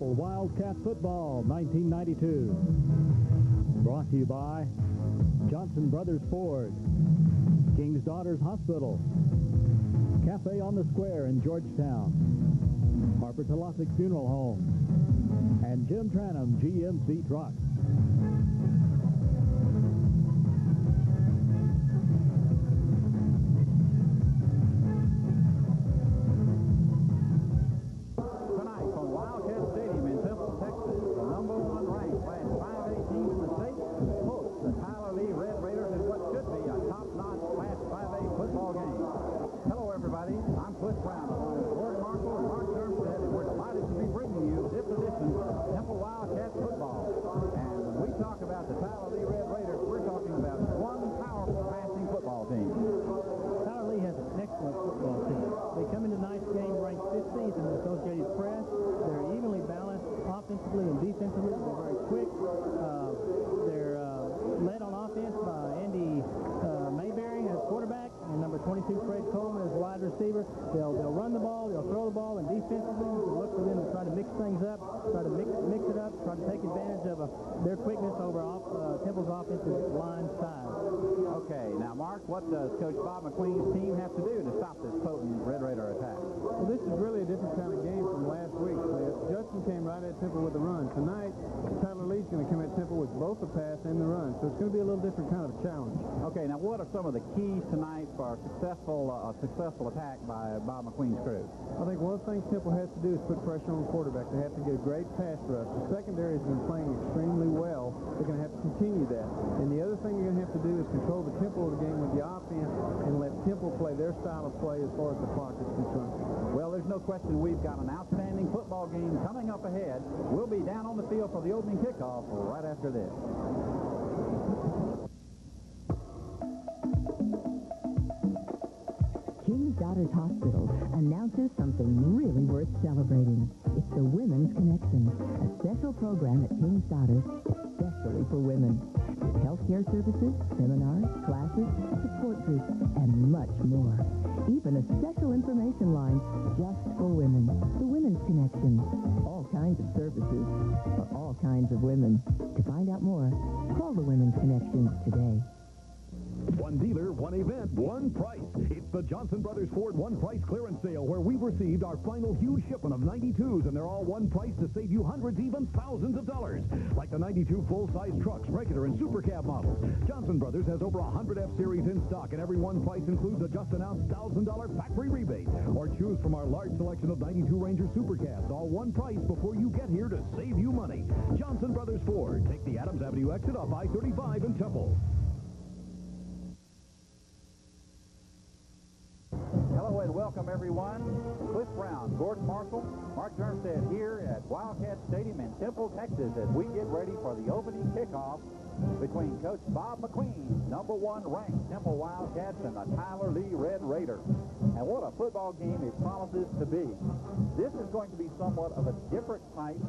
Temple Wildcat Football 1992. Brought to you by Johnson Brothers Ford, King's Daughters Hospital, Cafe on the Square in Georgetown, Harper Telosic Funeral Home, and Jim Tranum GMC Trucks. Tonight from Wildcat Stadium in Temple, Texas, the #1 ranked Class 5A team in the state hosts the Tyler Lee Red Raiders in what should be a top-notch Class 5A football game. Hello, everybody. I'm Cliff Brown, along with Gordon Marshall and Mark Durstead, and we're delighted to be bringing you this edition of Temple Wildcat Football. And when we talk about the Tyler Lee Red Raiders, we're talking about one powerful passing football team. Tyler Lee has an excellent football team. They come into tonight's game ranked 15th in the Associated Press. They're evenly balanced offensively and defensively. They're very quick. They're led on offense by Andy Mayberry as quarterback, and number 22 Fred Coleman as wide receiver. They'll run the ball, they'll throw the ball, and defensively we'll look for them to try to mix things up, try to mix it up, try to take advantage of their quickness over Temple's offensive line side. Okay, now Mark, what does Coach Bob McQueen's team have to do to stop this potent Red Raider attack? Well, this is really a different kind of game from last week, Cliff. Justin came right at Temple with the run. Tonight, Tyler Lee's going to come at Temple with both the pass and the run, so it's going to be a little different kind of challenge. Okay, now what are some of the keys tonight for a successful attack by Bob McQueen's crew? I think one of the things Temple has to do is put pressure on the quarterback. They have to get a great pass rush. The secondary has been playing extremely well. They're going to have to continue that. And the other thing you're going to have to do is control the tempo of the game with the offense and let Temple play their style of play as far as the clock is concerned. Well, there's no question we've got an outstanding football game coming up ahead. We'll be down on the field for the opening kickoff right after this. King's Daughters Hospital announces something really worth celebrating. It's the Women's Connection, a special program at King's Daughters especially for women. With healthcare services, seminars, classes, support groups, and much more. Even a special information line just for women. The Women's Connection. All kinds of services for all kinds of women. To find out more, call the Women's Connection today. One dealer, one event, one price. It's the Johnson Brothers Ford One Price Clearance Sale, where we've received our final huge shipment of 92s, and they're all one price to save you hundreds, even thousands of dollars. Like the 92 full-size trucks, regular and super cab models. Johnson Brothers has over 100 F-Series in stock, and every one price includes a just-announced $1,000 factory rebate. Or choose from our large selection of 92 Ranger super cabs, all one price before you get here to save you money. Johnson Brothers Ford. Take the Adams Avenue exit off I-35 in Temple. Hello and welcome, everyone. Cliff Brown, Gordon Marshall, Mark Durstead here at Wildcat Stadium in Temple, Texas, as we get ready for the opening kickoff between Coach Bob McQueen's #1 ranked Temple Wildcats and the Tyler Lee Red Raiders. And what a football game it promises to be. This is going to be somewhat of a different type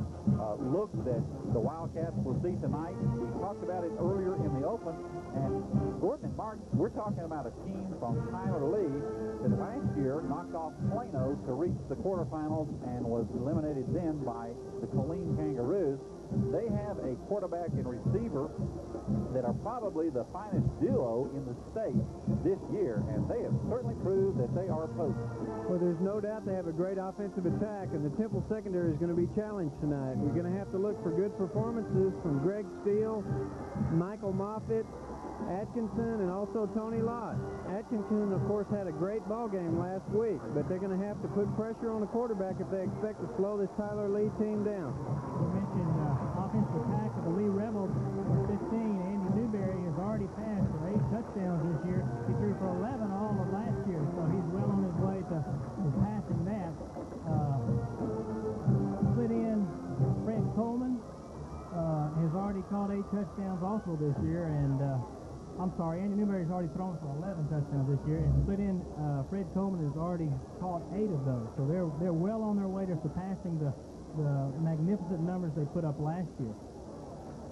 look that the Wildcats will see tonight. We talked about it earlier in the open, and Gordon and Mark, we're talking about a team from Tyler Lee that last year knocked off Plano to reach the quarterfinals and was eliminated then by the Colleen Kangaroos. They have a quarterback and receiver that are probably the finest duo in the state this year, and they have certainly proved that they are potent. Well, there's no doubt they have a great offensive attack, and the Temple secondary is going to be challenged tonight. We're going to have to look for good performances from Greg Steele, Michael Moffitt, Atkinson, and also Tony Lott. Atkinson, of course, had a great ball game last week, but they're going to have to put pressure on the quarterback if they expect to slow this Tyler Lee team down. You mentioned offensive attack of the Lee Rebels for 15. Andy Newberry has already passed for 8 touchdowns this year. He threw for 11 all of last year, so he's well on his way to passing that. Split in Fred Coleman has already caught 8 touchdowns also this year, and I'm sorry, Andy Newberry's already thrown for 11 touchdowns this year, and split in Fred Coleman has already caught 8 of those. So they're well on their way to surpassing the magnificent numbers they put up last year.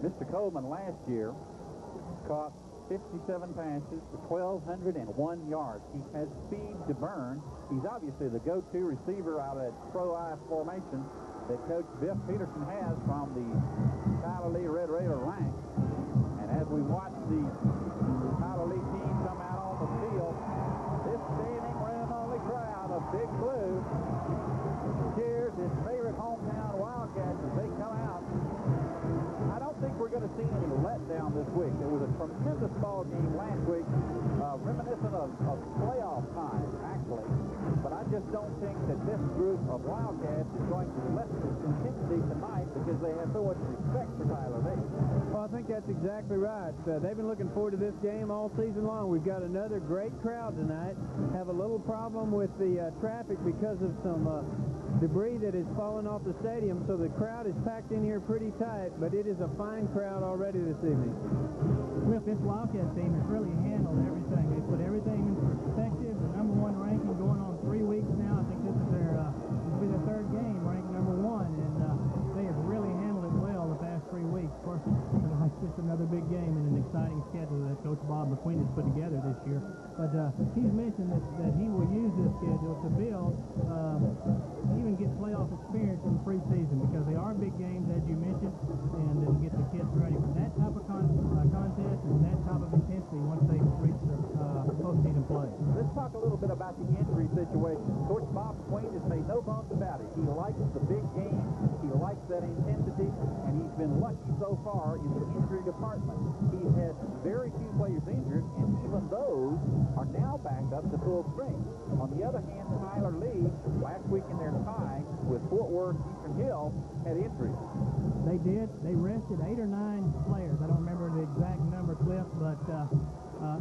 Mr. Coleman last year caught 57 passes for 1,201 yards. He has speed to burn. He's obviously the go-to receiver out of that pro-eye formation. that Coach Biff Peterson has from the Tyler Lee Red Raider ranks. And as we watch the Tyler Lee team come out on the field, this standing room only crowd of Big Blue cheers his favorite hometown Wildcats as they come out. I don't think we're going to see any letdown this week. It was a tremendous ball game last week, reminiscent of playoff time, actually. But I just don't think that this group of Wildcats is going to let this intensity tonight because they have so much respect for Tyler Lee. Well, I think that's exactly right. They've been looking forward to this game all season long. We've got another great crowd tonight. Have a little problem with the traffic because of some debris that is falling off the stadium, so the crowd is packed in here pretty tight, but it is a fine crowd already this evening. Cliff, this Wildcat team has really handled everything. They put everything in perspective. The #1 ranking going on 3 weeks now. I think this is their third game ranked #1, and they have really handled it well the past 3 weeks. Of course, it's just another big game and an exciting schedule that Coach Bob McQueen has put together this year. But he's mentioned that he will use this schedule to build, even get playoff experience in the preseason, because they are big games, as you mentioned, and then get the kids ready for that type of contest and that type of intensity once they reach the postseason play. Let's talk a little bit about the injury situation. Coach Bob McQueen has made no bones about it. He likes the big game, he likes that intensity, and he's been lucky so far in the injury department. He's had very few players injured, and even those are now backed up to full strength. On the other hand, Tyler Lee, last week in their tie with Fort Worth Eastern Hill, had injuries. They did. They rested 8 or 9 players. I don't remember the exact number, Cliff, but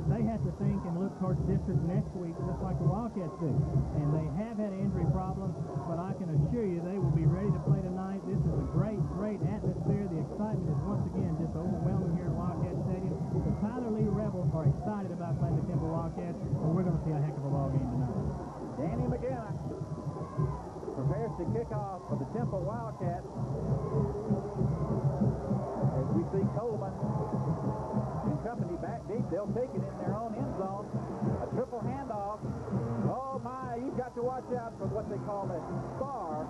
they had to think and look towards district next week, just like the Wildcats do. And they have had injury problems, but I can assure you they will be ready to play tonight. This is a great, great atmosphere. The excitement is once again just overwhelming here at Wildcat Stadium. The Tyler Lee Rebels are excited about playing the Temple Wildcats, and we're going to see a heck of a ball game tonight. Danny McGinnis prepares to kick off for the Temple Wildcats. As we see Coleman and company back deep, they'll take it in their own end zone. A triple handoff. Oh my, you've got to watch out for what they call a star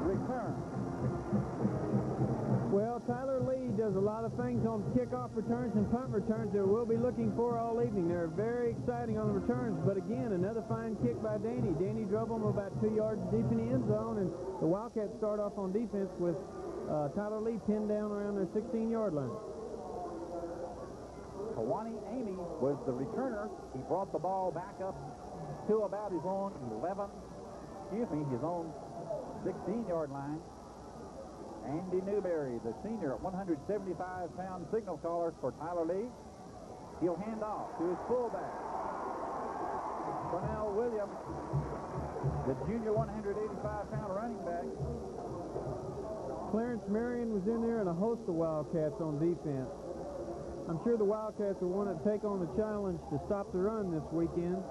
return. Well, Tyler Lee does a lot of things on kickoff returns and punt returns that we'll be looking for all evening. They're very exciting on the returns, but again, another fine kick by Danny. Danny drove them about 2 yards deep in the end zone, and the Wildcats start off on defense with Tyler Lee pinned down around their 16-yard line. Kawani Amy was the returner. He brought the ball back up to about his own 16-yard line. Andy Newberry, the senior, 175-pound signal caller for Tyler Lee. He'll hand off to his fullback, Cornell Williams, the junior 185-pound running back. Clarence Marion was in there and a host of Wildcats on defense. I'm sure the Wildcats will want to take on the challenge to stop the run this weekend.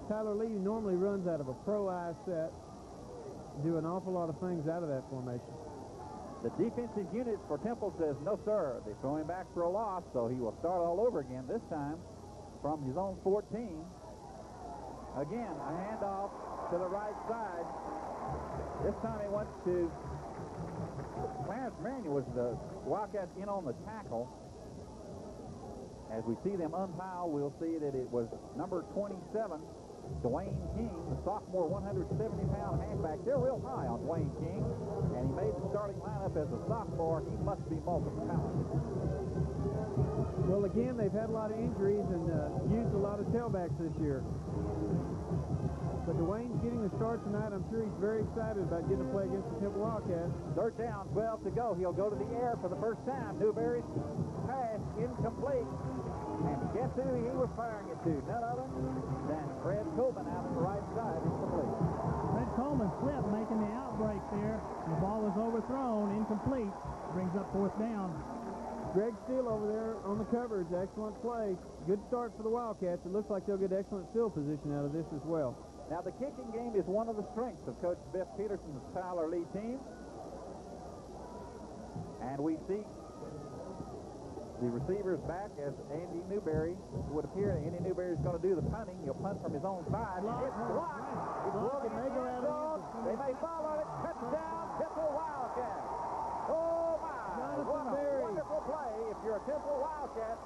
Tyler Lee normally runs out of a pro-eye set, do an awful lot of things out of that formation. The defensive unit for Temple says, no, sir. They throw him back for a loss, so he will start all over again, this time from his own 14. Again, a handoff to the right side. This time he went to Clarence Marion, was the Wildcats in on the tackle. As we see them unpile, we'll see that it was number 27, Dwayne King, the sophomore 170-pound halfback. They're real high on Dwayne King, and he made the starting lineup as a sophomore. He must be multi-talented. Well, again, they've had a lot of injuries and used a lot of tailbacks this year. But Dwayne's getting the start tonight. I'm sure he's very excited about getting to play against the Temple Wildcats. Third down, 12 to go. He'll go to the air for the first time. Newberry's pass incomplete. And guess who he was firing it to? None other than Fred Coleman out on the right side. Incomplete. Fred Coleman slipped, making the outbreak there. The ball was overthrown, incomplete. Brings up fourth down. Greg Steele over there on the coverage. Excellent play. Good start for the Wildcats. It looks like they'll get excellent field position out of this as well. Now, the kicking game is one of the strengths of Coach Biff Peterson's Tyler Lee team. And we see The receiver's back as Andy Newberry. It would appear that Andy Newberry's going to do the punting. He'll punt from his own side. It's blocked. It's blocked. They may follow it. Touchdown, Temple Wildcats. Oh, my. What a wonderful play if you're a Temple Wildcat.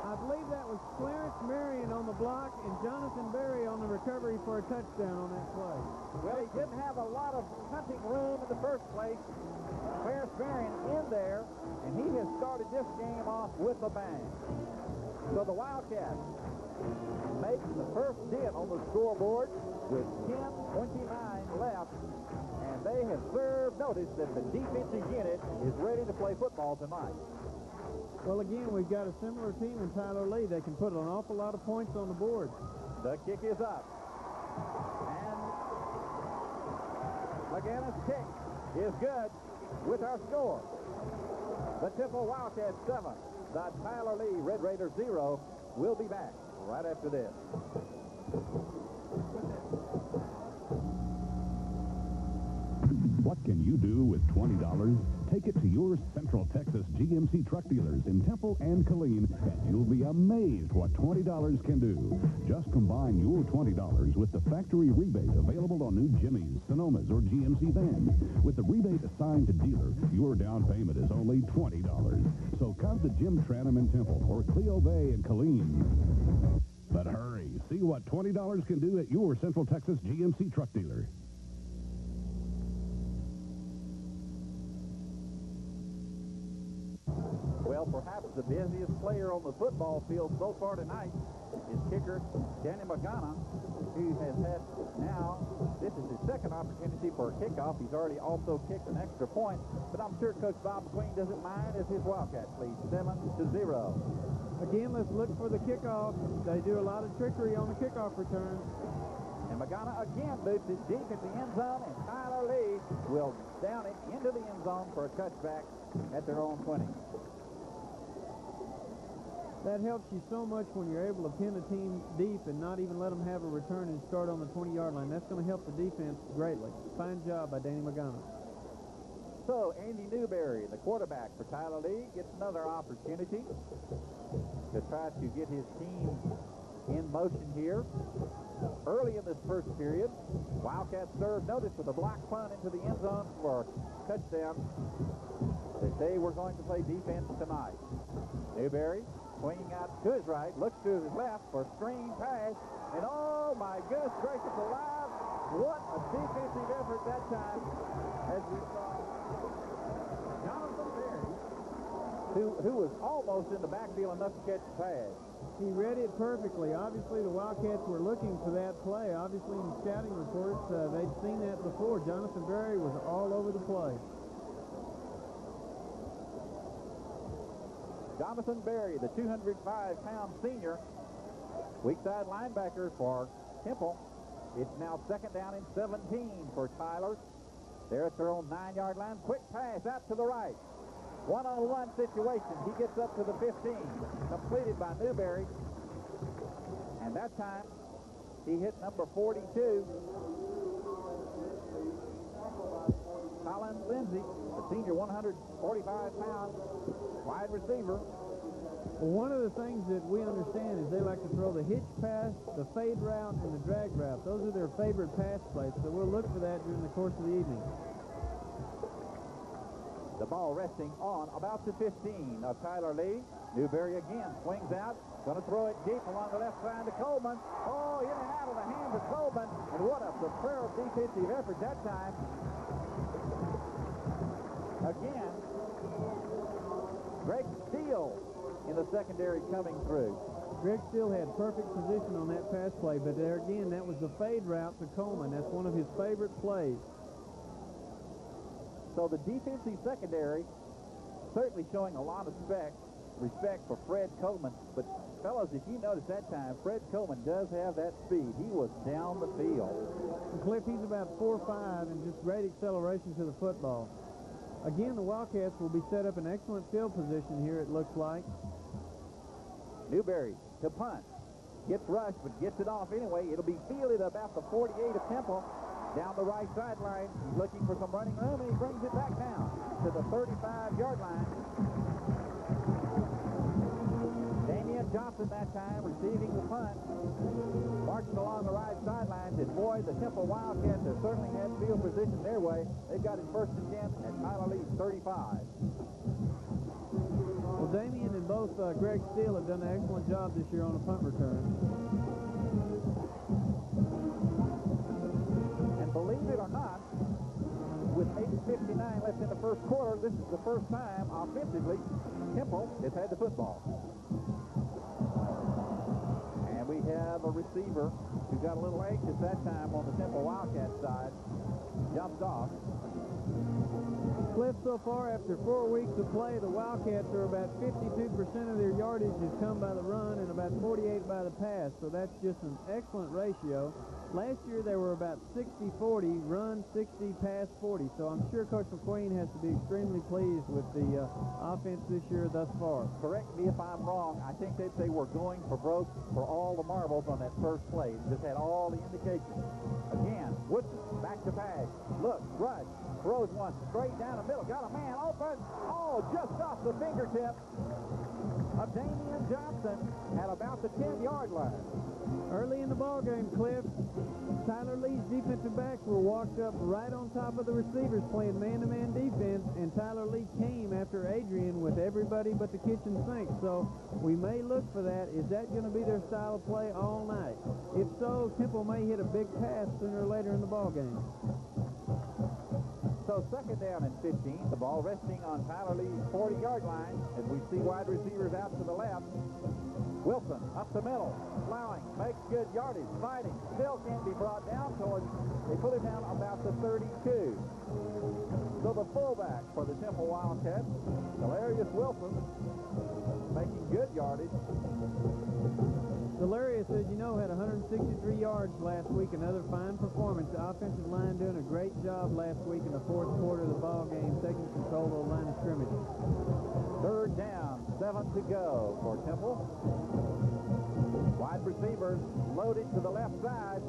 I believe that was Clarence Marion on the block and Jonathan Berry on the recovery for a touchdown on that play. Well, he didn't have a lot of hunting room in the first place. Clarence Marion in there, and he has started this game off with a bang. So the Wildcats make the first dent on the scoreboard with 10:29 left, and they have served notice that the defensive unit is ready to play football tonight. Well, again, we've got a similar team in Tyler Lee. They can put an awful lot of points on the board. The kick is up. And McGinnis' kick is good with our score. The Temple Wildcats 7, the Tyler Lee Red Raiders 0. We'll be back right after this. What can you do with $20? Take it to your Central Texas GMC truck dealers in Temple and Killeen, and you'll be amazed what $20 can do. Just combine your $20 with the factory rebate available on new Jimmys, Sonomas, or GMC vans. With the rebate assigned to dealer, your down payment is only $20. So come to Jim Tranum in Temple or Cleo Bay in Killeen. But hurry, see what $20 can do at your Central Texas GMC truck dealer. Well, perhaps the busiest player on the football field so far tonight is kicker Danny Magana, who has had now, this is his second opportunity for a kickoff. He's already also kicked an extra point, but I'm sure Coach Bob McQueen doesn't mind as his Wildcats lead 7-0. Again, let's look for the kickoff. They do a lot of trickery on the kickoff return. And Magana again boots it deep in the end zone, and Tyler Lee will down it into the end zone for a touchback at their own 20. That helps you so much when you're able to pin a team deep and not even let them have a return and start on the 20-yard line. That's going to help the defense greatly. Fine job by Danny Magana. So Andy Newberry, the quarterback for Tyler Lee, gets another opportunity to try to get his team in motion here. Early in this first period, Wildcats served notice with a block punt into the end zone for a touchdown. They say we're going to play defense tonight. Newberry swinging out to his right, looks to his left for a screen pass, and oh my goodness gracious alive, what a defensive effort that time as we saw Jonathan Berry, who was almost in the backfield enough to catch the pass. He read it perfectly. Obviously, the Wildcats were looking for that play. Obviously, in the scouting reports, they'd seen that before. Jonathan Berry was all over the play. Jonathan Berry, the 205-pound senior, weak side linebacker for Temple. It's now second down and 17 for Tyler. They're at their own 9-yard line. Quick pass out to the right. One-on-one situation. He gets up to the 15. Completed by Newberry. And that time, he hit number 42. Colin Lindsay, the senior 145-pound wide receiver. Well, one of the things that we understand is they like to throw the hitch pass, the fade route, and the drag route. Those are their favorite pass plays, so we'll look for that during the course of the evening. The ball resting on about the 15 of Tyler Lee. Newberry again swings out. Going to throw it deep along the left side to Coleman. Oh, in and out of the hands of Coleman. And what a superb defensive effort that time. Again, Greg Steele in the secondary coming through. Greg Steele had perfect position on that pass play, but there again, that was the fade route to Coleman. That's one of his favorite plays. So the defensive secondary certainly showing a lot of respect for Fred Coleman. But, fellas, if you notice that time, Fred Coleman does have that speed. He was down the field. And Cliff, he's about 4'5", and just great acceleration to the football. Again, the Wildcats will be set up in excellent field position here, it looks like. Newberry to punt. Gets rushed, but gets it off anyway. It'll be fielded about the 48 of Temple. Down the right sideline. He's looking for some running room, and he brings it back down to the 35-yard line. Johnson that time receiving the punt, marching along the right sidelines, and boy, the Temple Wildcats have certainly had field position their way. They've got his first and 10 at Tyler Lee's 35. Well, Damian and both Greg Steele have done an excellent job this year on the punt return. And believe it or not, with 8:59 left in the first quarter, this is the first time offensively Temple has had the football. And we have a receiver who got a little anxious that time on the Temple Wildcat side. Jumped off. Cliff, so far after 4 weeks of play, the Wildcats are about 52% of their yardage has come by the run and about 48 by the pass, so that's just an excellent ratio. Last year they were about 60-40, run 60, pass 40, so I'm sure Coach McQueen has to be extremely pleased with the offense this year thus far. Correct me if I'm wrong. I think that they were going for broke for all the marbles on that first play. Just had all the indications. Again, Woodson back to pass. Look, rush. Throws one straight down the middle. Got a man open. Oh, just off the fingertip of Damian Johnson at about the 10-yard line. Early in the ball game, Cliff, Tyler Lee's defensive backs were walked up right on top of the receivers playing man-to-man defense, and Tyler Lee came after Adrian with everybody but the kitchen sink. So we may look for that. Is that going to be their style of play all night? If so, Temple may hit a big pass sooner or later in the ball game. So second down and 15. The ball resting on Tyler Lee's 40-yard line as we see wide receivers out to the left. Wilson up the middle, plowing, makes good yardage, fighting, still can't be brought down towards, they put him down about the 32. So the fullback for the Temple Wildcats, Delarius Wilson, making good yardage. Delarius, as you know, had 163 yards last week, another fine performance. The offensive line doing a great job last week in the fourth quarter of the ball game, taking control of the line of scrimmage. Third down, 7 to go for Temple. Wide receivers loaded to the left side.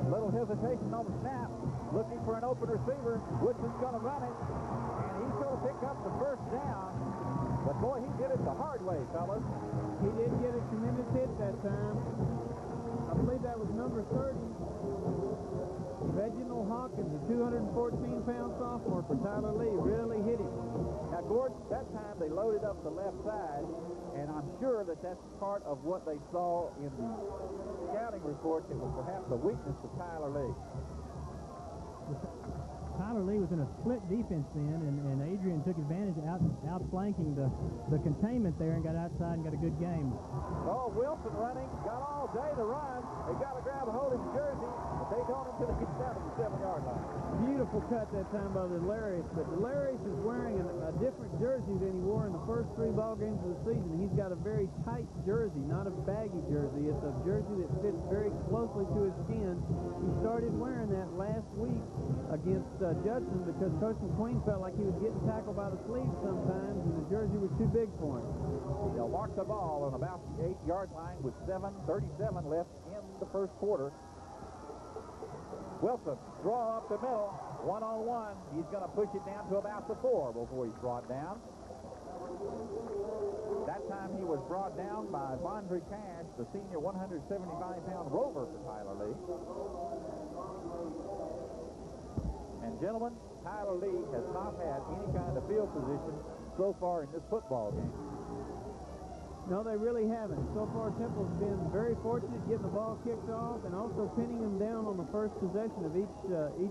Little hesitation on the snap. Looking for an open receiver. Woodson's going to run it. And he's going to pick up the first down. But boy, he did it the hard way, fellas. He did get a tremendous hit that time. I believe that was number 30. Reginald Hawkins, a 214-pound sophomore for Tyler Lee, really hit him. Now, Gordon, that time they loaded up the left side, and I'm sure that that's part of what they saw in the scouting report. It was perhaps a weakness to Tyler Lee. Tyler Lee was in a split defense then, and Adrian took advantage of outflanking the containment there and got outside and got a good game. Oh, Wilson running, got all day to run. They got to grab a hold of his jersey, but they don't until he gets down to the 7-yard line. Beautiful cut that time by Delarius, but Delarius is wearing a different jersey than he wore in the first 3 ball games of the season. He's got a very tight jersey, not a baggy jersey. It's a jersey that fits very closely to his skin. He started wearing that last week against Judson because Coach McQueen felt like he was getting tackled by the sleeves sometimes, and the jersey was too big for him. They'll mark the ball on about the 8-yard line with 7:37 left in the first quarter. Wilson, draw up the middle, one-on-one. He's going to push it down to about the 4 before he's brought down. That time he was brought down by Vondre Cash, the senior 175-pound rover for Tyler Lee. And gentlemen, Tyler Lee has not had any kind of field position so far in this football game. No, they really haven't. So far, Temple's been very fortunate getting the ball kicked off and also pinning them down on the first possession of each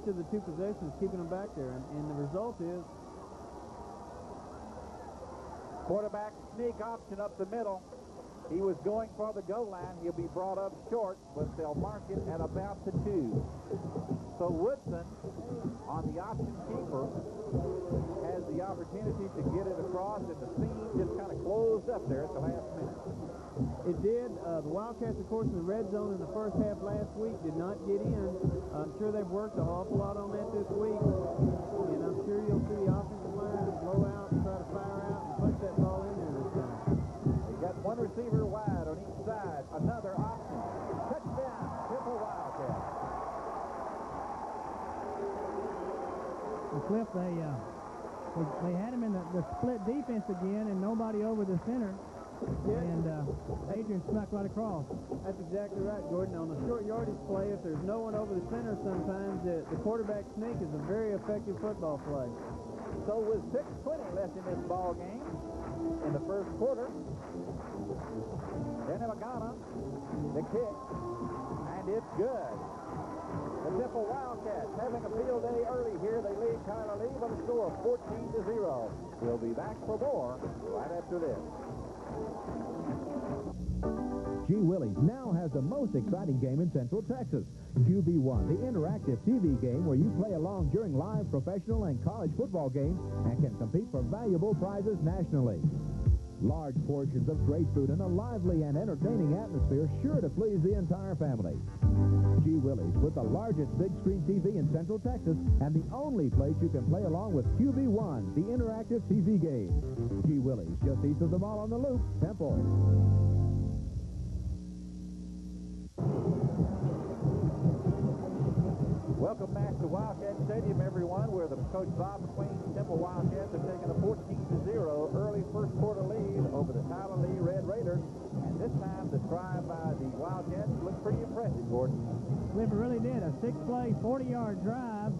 of the 2 possessions, keeping them back there. And the result is quarterback sneak option up the middle. He was going for the goal line. He'll be brought up short, but they'll mark it at about the 2. So Woodson, on the option keeper, has the opportunity to get it across, and the seam just kind of closed up there at the last minute. It did. The Wildcats, of course, in the red zone in the first half last week did not get in. I'm sure they've worked an awful lot on that this week, and I'm sure you'll see the offensive line blow out and try to fire out and punch that ball in there this time. They got one receiver wide on each side. Another option. Touchdown, Temple Wildcats. And Cliff, they had him in the split defense again, and nobody over the center. Yeah. And Adrian snuck right across. That's exactly right, Gordon. On a short yardage play, if there's no one over the center sometimes, the quarterback sneak is a very effective football play. So with 6:20 left in this ball game, in the first quarter, Danny Magana, the kick, and it's good. The Temple Wildcats having a field day early here. They lead Tyler Lee by the score of 14-0. We'll be back for more right after this. G. Willie's now has the most exciting game in Central Texas. QB1, the interactive TV game where you play along during live professional and college football games and can compete for valuable prizes nationally. Large portions of great food and a lively and entertaining atmosphere sure to please the entire family. G. Willie's, with the largest big-screen TV in Central Texas and the only place you can play along with QB1, the interactive TV game. G. Willie's, just east of the mall on the Loop, Temple. Welcome back to Wildcat Stadium, everyone, where the Coach Bob McQueen Temple Wildcats have taken a 14-0 early first quarter lead over the Tyler Lee Red Raiders. And this time, the drive by the Wildcats looked pretty impressive, Gordon. Cliff really did. A 6-play, 40-yard drive,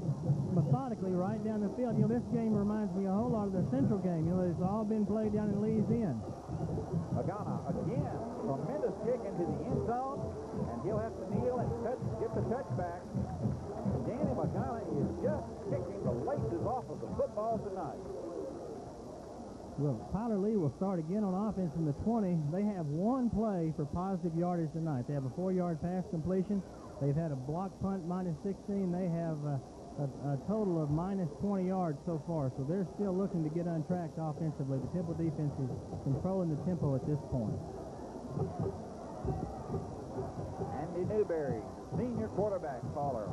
methodically right down the field. You know, this game reminds me a whole lot of the Central game. You know, it's all been played down in Lee's End. Magana, again, tremendous kick into the end zone, and he'll have to kneel and get the touchback. Danny Magana is just kicking the laces off of the football tonight. Well, Tyler Lee will start again on offense from the 20. They have one play for positive yardage tonight. They have a 4-yard pass completion. They've had a block punt, -16. They have a total of -20 yards so far. So they're still looking to get untracked offensively. The Temple defense is controlling the tempo at this point. Andy Newberry, senior quarterback caller.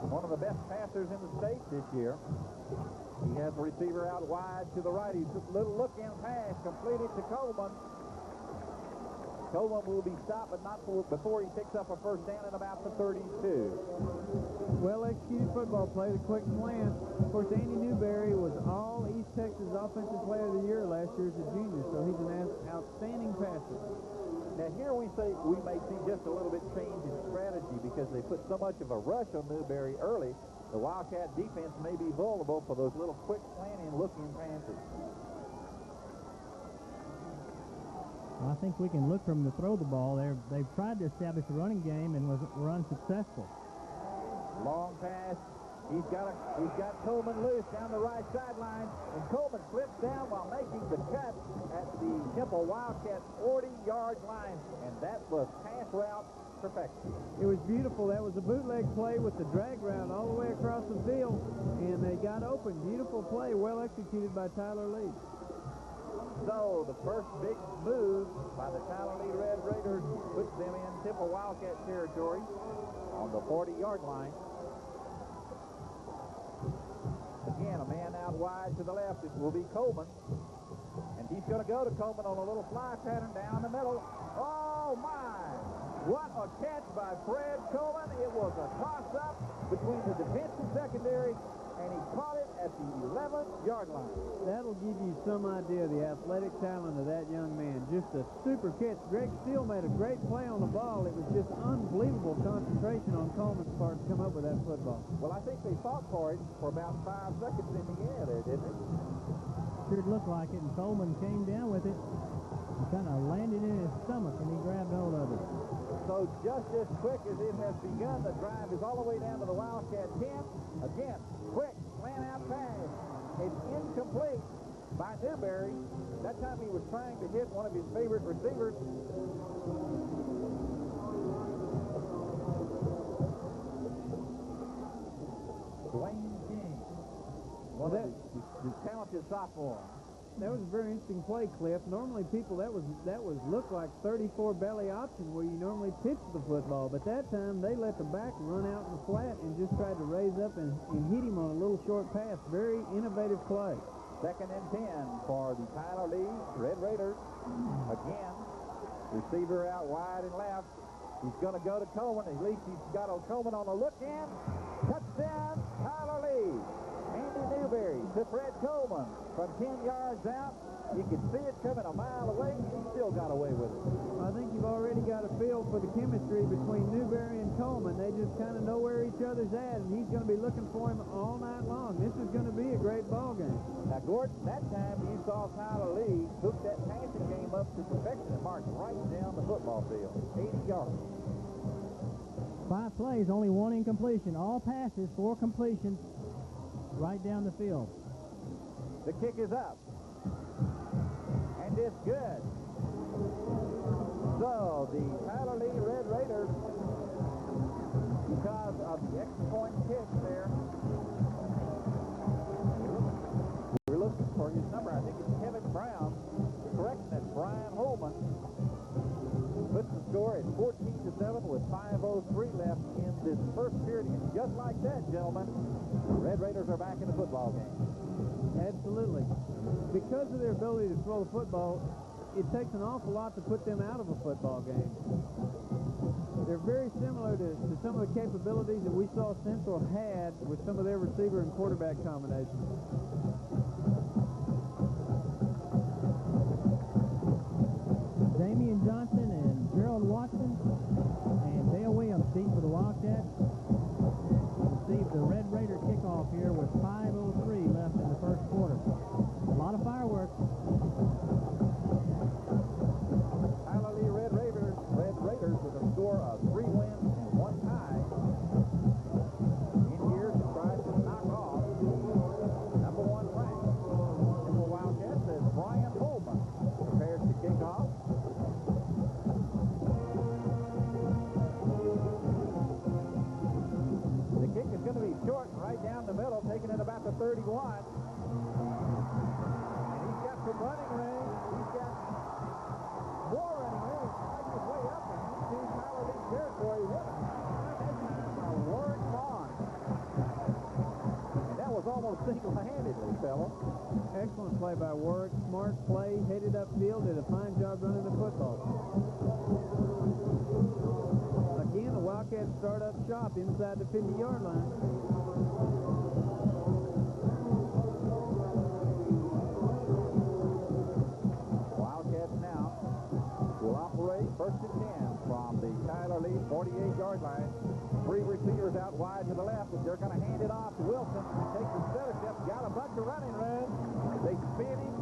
One of the best passers in the state this year. He has the receiver out wide to the right. He's a little look-in pass completed to Coleman. Coleman will be stopped, but not before he picks up a first down at about the 32. Well-executed football play, the quick slant. Of course, Andy Newberry was all East Texas Offensive Player of the Year last year as a junior, so he's an outstanding passer. Now here we may see just a little bit change in strategy because they put so much of a rush on Newberry early. The Wildcat defense may be vulnerable for those little quick slanting looking passes. I think we can look for them to throw the ball. They've tried to establish a running game and were unsuccessful. Long pass. He's got Coleman loose down the right sideline, and Coleman slips down while making the cut at the Temple Wildcats 40-yard line, and that was pass route perfection. It was beautiful. That was a bootleg play with the drag route all the way across the field, and they got open. Beautiful play, well executed by Tyler Lee. So the first big move by the Tyler Lee Red Raiders puts them in Temple Wildcat territory on the 40-yard line. Again, a man out wide to the left. It will be Coleman. And he's going to go to Coleman on a little fly pattern down the middle. Oh, my! What a catch by Fred Coleman. It was a toss-up between the defensive secondary, and he caught it at the 11-yard line. That'll give you some idea of the athletic talent of that young man. Just a super catch. Greg Steele made a great play on the ball. It was just unbelievable concentration on Coleman's part to come up with that football. Well, I think they fought for it for about 5 seconds in the air there, didn't they? Sure looked like it, and Coleman came down with it. He kind of landed in his stomach, and he grabbed hold of it. So just as quick as it has begun, the drive is all the way down to the Wildcat 10. Again, quick, slant-out pass. It's incomplete by Newberry. That time he was trying to hit one of his favorite receivers. Dwayne King, one of the talented sophomore. That was a very interesting play, Cliff. Normally, people, that looked like 34 belly option where you normally pitch the football, but that time they let the back run out in the flat and just tried to raise up and hit him on a little short pass. Very innovative play. 2nd and 10 for the Tyler Lee Red Raiders. Again, receiver out wide and left. He's going to go to Coleman. At least he's got a Coleman on the look-in. Touchdown, Tyler Lee. Andy Newberry to Fred Coleman from 10 yards out. You can see it coming a mile away. He still got away with it. I think you've already got a feel for the chemistry between Newberry and Coleman. They just kind of know where each other's at, and he's going to be looking for him all night long. This is going to be a great ball game. Now, Gordon, that time you saw Tyler Lee hook that passing game up to perfection and march right down the football field. 80 yards. 5 plays, only 1 incompletion. All passes, 4 completions, right down the field. The kick is up. And it's good. So the Tyler Lee Red Raiders, because of the extra point kick there, we're looking for his number. I think it's Kevin Brown. Correct, that's Brian Holman. Puts the score at 14-7 with 5:03 left in this first period. And just like that, gentlemen, the Red Raiders are back in the football game. Absolutely. Because of their ability to throw the football, it takes an awful lot to put them out of a football game. They're very similar to some of the capabilities that we saw Central had with some of their receiver and quarterback combinations. Damian Johnson and Gerald Watson and Dale Williams deep for the Wildcats. Receive the Red Raider kickoff here with 5:03 left in the first quarter. A lot of fireworks. Tyler Lee Red Raiders with a score of 3 wins and 1 tie. In here to try to knock off the number 1 ranked Central Wildcats as Brian Holman prepares to kick off. The kick is going to be short and right down the middle, taking it about the 31. And he's got some running room. He's got more running room. He's fighting his way up and into Tyler Lee territory. What a time by Warren Vaughn. And that was almost single-handedly, fella. Excellent play by Warwick. Smart play, headed upfield, did a fine job running the football. Again, the Wildcats start up shop inside the 50-yard line. Wildcats now will operate 1st and 10 from the Tyler Lee 48-yard line. 3 receivers out wide to the left, but they're going to hand it off to Wilson. He takes the center step, got a bunch of running room. They spin him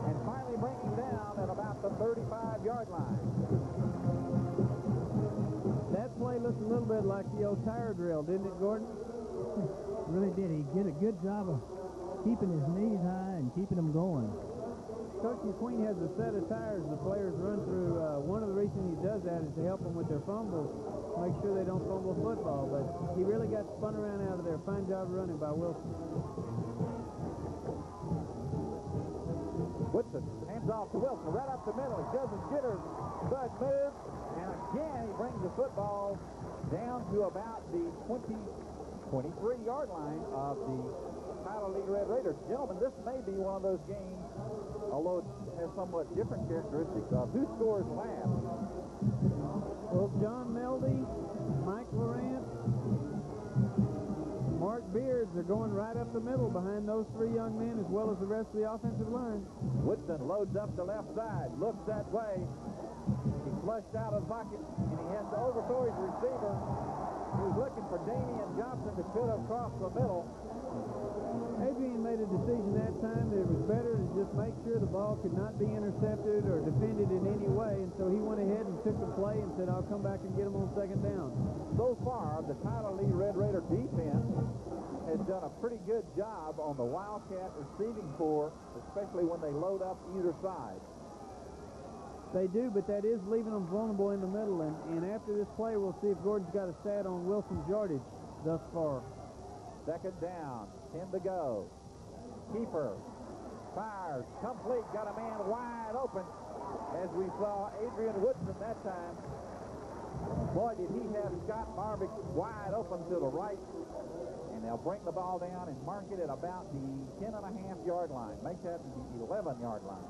and finally bring him down at about the 35-yard line. That play looked a little bit like the old tire drill, didn't it, Gordon? Really did. He did a good job of keeping his knees high and keeping them going. Coach McQueen has a set of tires the players run through. One of the reasons he does that is to help them with their fumbles, make sure they don't fumble football. But he really got spun around out of there. Fine job running by Wilson. Woodson hands off to Wilson right up the middle. He doesn't get her, but moves. And again, he brings the football down to about the 23-yard line of the Tyler Lee Red Raiders. Gentlemen, this may be one of those games, although it has somewhat different characteristics of who scores last. Well, John Meldy, Mike Laurent, Mark Beards are going right up the middle behind those 3 young men as well as the rest of the offensive line. Woodson loads up the left side, looks that way. He flushed out of the pocket, and he has to overthrow his receiver. He was looking for Damian Johnson to cut across the middle. Adrian made a decision that time that it was better to just make sure the ball could not be intercepted or defended in any way, and so he went ahead and took the play and said, I'll come back and get him on 2nd down. So far, the Tyler Lee Red Raider defense has done a pretty good job on the Wildcat receiving corps, especially when they load up either side. They do, but that is leaving them vulnerable in the middle, and after this play, we'll see if Gordon's got a stat on Wilson's yardage thus far. 2nd down, 10 to go. Keeper fires, complete, got a man wide open, as we saw Adrian Woodson that time. Boy, did he have Scott Marvick wide open to the right, and they'll bring the ball down and mark it at about the 10.5-yard line. Make that the 11-yard line.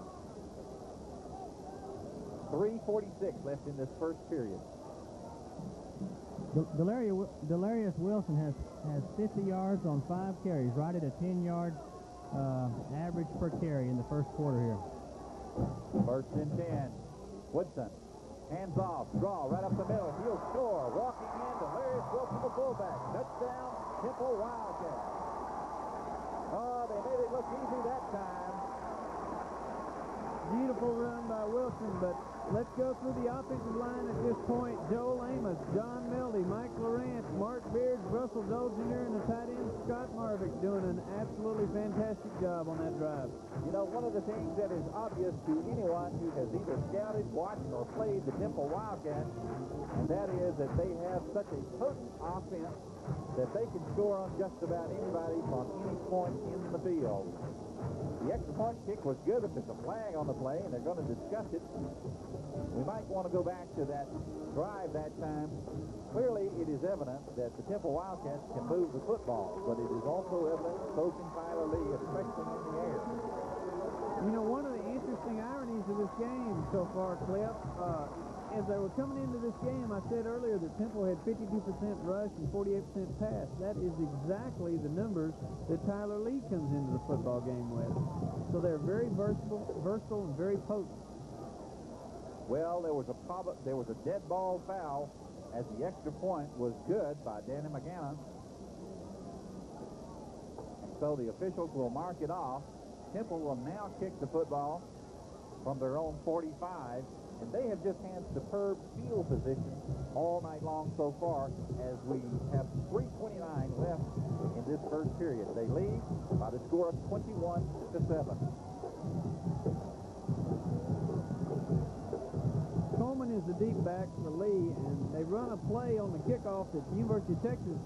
3:46 left in this first period. Delarius Wilson has 50 yards on 5 carries, right at a 10-yard average per carry in the first quarter here. First and 10. Woodson. Hands off. Draw right up the middle. He'll score. Walking in to Larry Wilson, the fullback. Touchdown, Temple Wildcats. Oh, they made it look easy that time. Beautiful run by Wilson, but let's go through the offensive line at this point. Joel Amos, John Mildy, Mike Lawrence, Mark Beards, Russell Dole Jr., and the tight end Scott Marvick doing an absolutely fantastic job on that drive. You know, one of the things that is obvious to anyone who has either scouted, watched, or played the Temple Wildcats, and that is that they have such a potent offense that they can score on just about anybody from any point in the field. The extra point kick was good, but there's a flag on the play, and they're going to discuss it. We might want to go back to that drive that time. Clearly, it is evident that the Temple Wildcats can move the football, but it is also evident so can Tyler Lee, especially in the air. You know, one of the interesting ironies of this game so far, Cliff, as they were coming into this game, I said earlier that Temple had 52% rush and 48% pass. That is exactly the numbers that Tyler Lee comes into the football game with. So they're very versatile and very potent. Well, there was a dead ball foul as the extra point was good by Danny McGannon. And so the officials will mark it off. Temple will now kick the football from their own 45. And they have just had superb field position all night long so far as we have 3:29 left in this first period. They lead by the score of 21-7. Coleman is the deep back for Lee, and they run a play on the kickoff that the University of Texas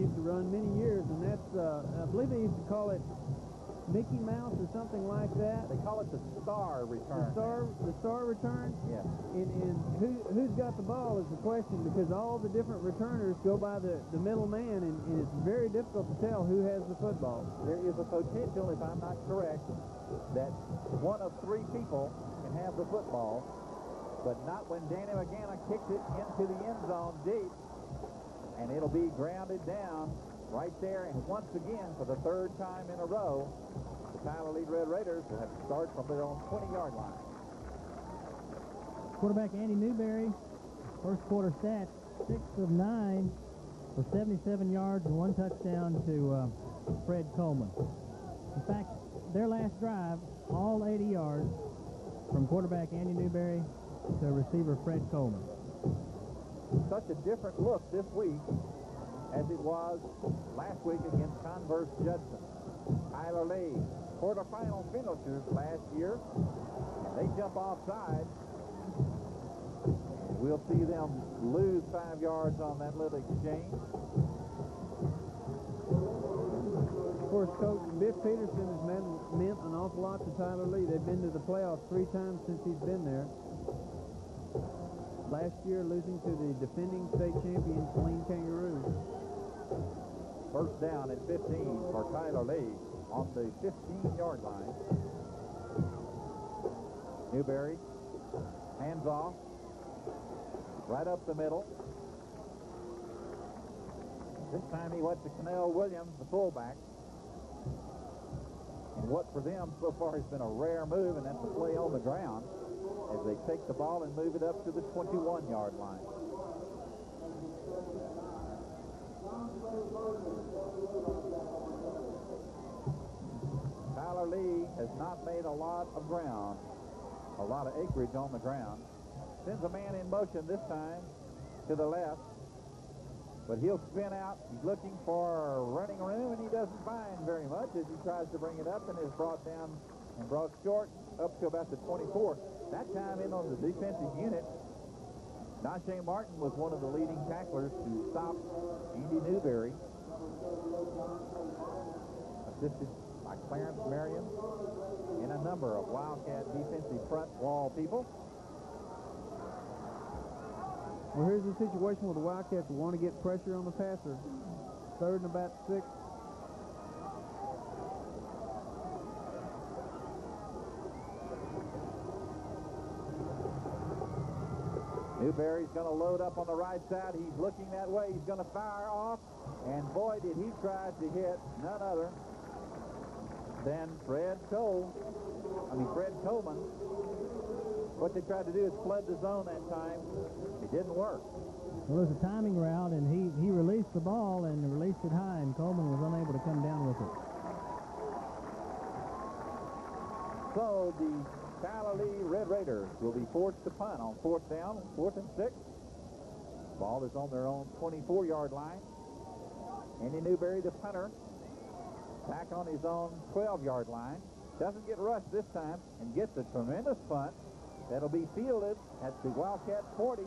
used to run many years, and that's, I believe they used to call it Mickey Mouse or something like that. They call it the star return. The star return? Yes. And who's got the ball is the question, because all the different returners go by the middle man, and it's very difficult to tell who has the football. There is a potential, if I'm not correct, that one of three people can have the football, but not when Danny McGannon kicked it into the end zone deep, and it'll be grounded down right there. And once again, for the third time in a row, the Tyler Lee Red Raiders will have to start from their own 20-yard line. Quarterback Andy Newberry, first quarter stats, 6 of 9 for 77 yards and 1 touchdown to Fred Coleman. In fact, their last drive, all 80 yards from quarterback Andy Newberry to receiver Fred Coleman. Such a different look this week as it was last week against Converse Judson. Tyler Lee, quarterfinal finishers last year, and they jump offside. We'll see them lose 5 yards on that little exchange. Of course, Coach Biff Peterson has meant an awful lot to Tyler Lee. They've been to the playoffs 3 times since he's been there. Last year, losing to the defending state champions, Saline Kangaroos. First down at 15 for Tyler Lee on the 15-yard line. Newberry, hands off, right up the middle. This time he went to Cannell Williams, the fullback. And what for them so far has been a rare move, and that's a play on the ground as they take the ball and move it up to the 21-yard line. Tyler Lee has not made a lot of ground, a lot of acreage on the ground. Sends a man in motion this time to the left, but he'll spin out. He's looking for running room, and he doesn't find very much as he tries to bring it up and is brought down and brought short up to about the 24. That time in on the defensive unit, Najee Martin was one of the leading tacklers to stop Andy Newberry, assisted by Clarence Marion and a number of Wildcat defensive front wall people. Well, here's the situation where the Wildcats want to get pressure on the passer. 3rd and about 6. Newberry's going to load up on the right side. He's looking that way. He's going to fire off. And boy, did he try to hit none other than Fred Coleman. What they tried to do is flood the zone that time. It didn't work. Well, it was a timing route, and he released the ball and released it high, and Coleman was unable to come down with it. So the Galilee Red Raiders will be forced to punt on 4th down, 4th and 6. Ball is on their own 24-yard line. Andy Newberry, the punter, back on his own 12-yard line. Doesn't get rushed this time and gets a tremendous punt. That'll be fielded at the Wildcat 40.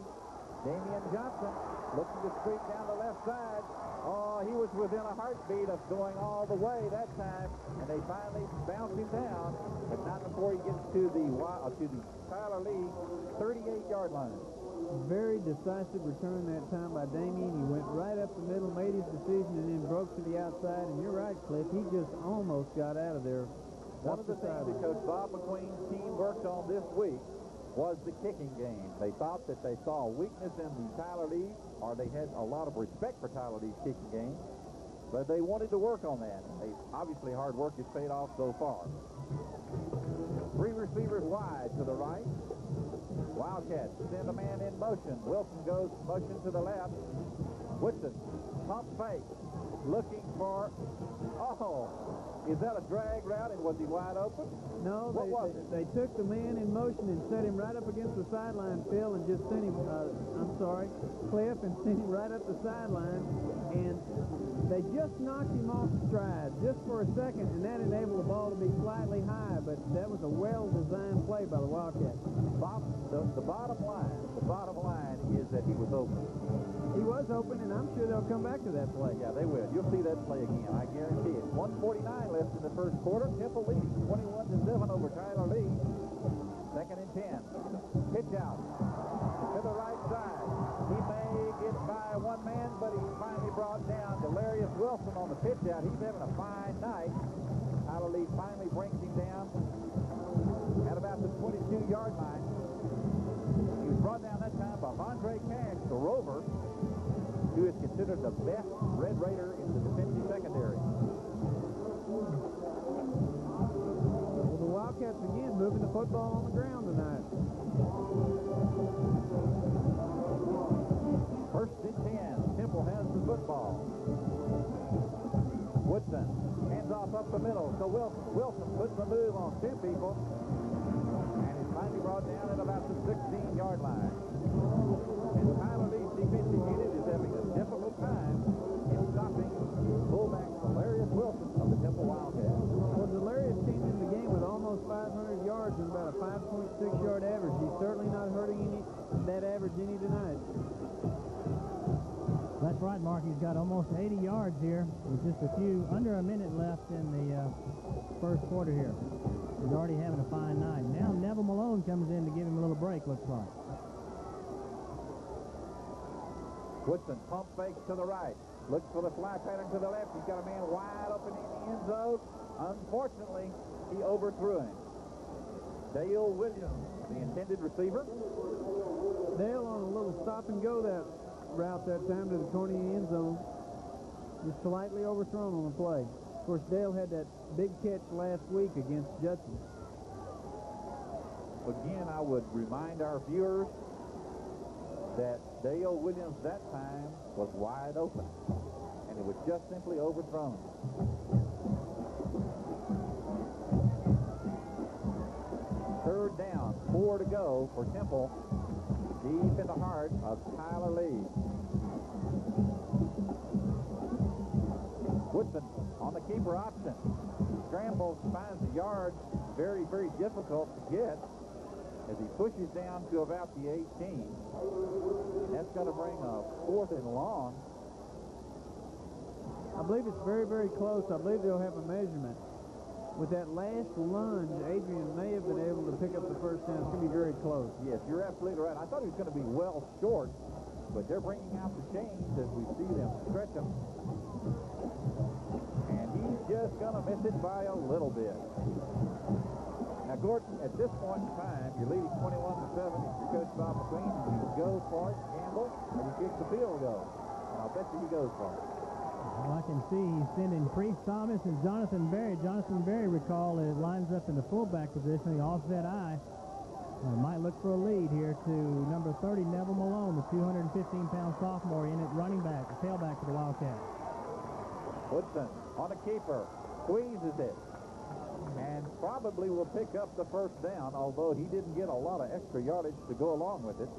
Damian Johnson looking to streak down the left side. Oh, he was within a heartbeat of going all the way that time, and they finally bounced him down, but not before he gets to the Tyler Lee 38-yard line. Very decisive return that time by Damien. He went right up the middle, made his decision, and then broke to the outside. And you're right, Cliff. He just almost got out of there. One of the things that Coach Bob McQueen's team worked on this week was the kicking game. They thought that they saw a weakness in the Tyler Lee, or they had a lot of respect for Tyler Lee's kicking game, but they wanted to work on that. Obviously, hard work has paid off so far. 3 receivers wide to the right. Wildcats send a man in motion. Wilson goes motion to the left. Woodson, pump fake, looking for, is that a drag route, and was he wide open? No, they took the man in motion and set him right up against the sideline, Phil, and just sent him, Cliff, and sent him right up the sideline, and they just knocked him off stride just for a second, and that enabled the ball to be slightly high, but that was a well-designed play by the Wildcats. Bob, the bottom line is that he was open. He was open, and I'm sure they'll come back to that play. Yeah, they will. You'll see that play again, I guarantee it. 1:49 left in the first quarter. Temple leading 21-7 over Tyler Lee. 2nd and 10. Pitch out to the right side. He may get by one man, but he's finally brought down. Delarius Wilson on the pitch out. He's having a fine night. Tyler Lee finally brings him down at about the 22-yard line. He was brought down that time by Andre Cash, the Rover, who is considered the best Red Raider in the defensive secondary. Well, the Wildcats again moving the football on the ground tonight. 1st and 10. Temple has the football. Woodson hands off up the middle. So Wilson puts a move on 2 people. And is finally brought down at about the 16-yard line. And Tyler Lee's defensive unit is having a difficult time in stopping fullback Delarius Wilson of the Temple Wildcats. Well, Delarius came in the game with almost 500 yards and about a 5.6-yard average. He's certainly not hurting that average any tonight. That's right, Mark. He's got almost 80 yards here with just under a minute left in the first quarter here. He's already having a fine night. Now Neville Malone comes in to give him a little break, looks like. Woodson pump fakes to the right. Looks for the fly pattern to the left. He's got a man wide open in the end zone. Unfortunately, he overthrew him. Dale Williams, the intended receiver. Dale on a little stop and go that route that time to the corner of the end zone. Just slightly overthrown on the play. Of course, Dale had that big catch last week against Judson. Again, I would remind our viewers that Dale Williams that time was wide open, and it was just simply overthrown. Third down, 4 to go for Temple, deep in the heart of Tyler Lee. Woodson on the keeper option. Scrambles, finds the yards very, very difficult to get as he pushes down to about the 18. That's going to bring a 4th and long. I believe it's very, very close. I believe they'll have a measurement. With that last lunge, Adrian may have been able to pick up the first down. It's going to be very close. Yes, you're absolutely right. I thought he was going to be well short, but they're bringing out the chains as we see them stretch him. And he's just going to miss it by a little bit. Now, Gordon, at this point in time, you're leading 21-7. If you're Coach Bob McQueen, you go for it, gamble, or you kick the field goal. And I'll bet you he goes for it. Well, I can see he's sending Priest Thomas and Jonathan Berry. Jonathan Berry, recall, lines up in the fullback position, the offset eye. Might look for a lead here to number 30, Neville Malone, the 215-pound sophomore, in at running back, tailback for the Wildcats. Woodson on a keeper, squeezes it, and probably will pick up the first down, although he didn't get a lot of extra yardage to go along with it.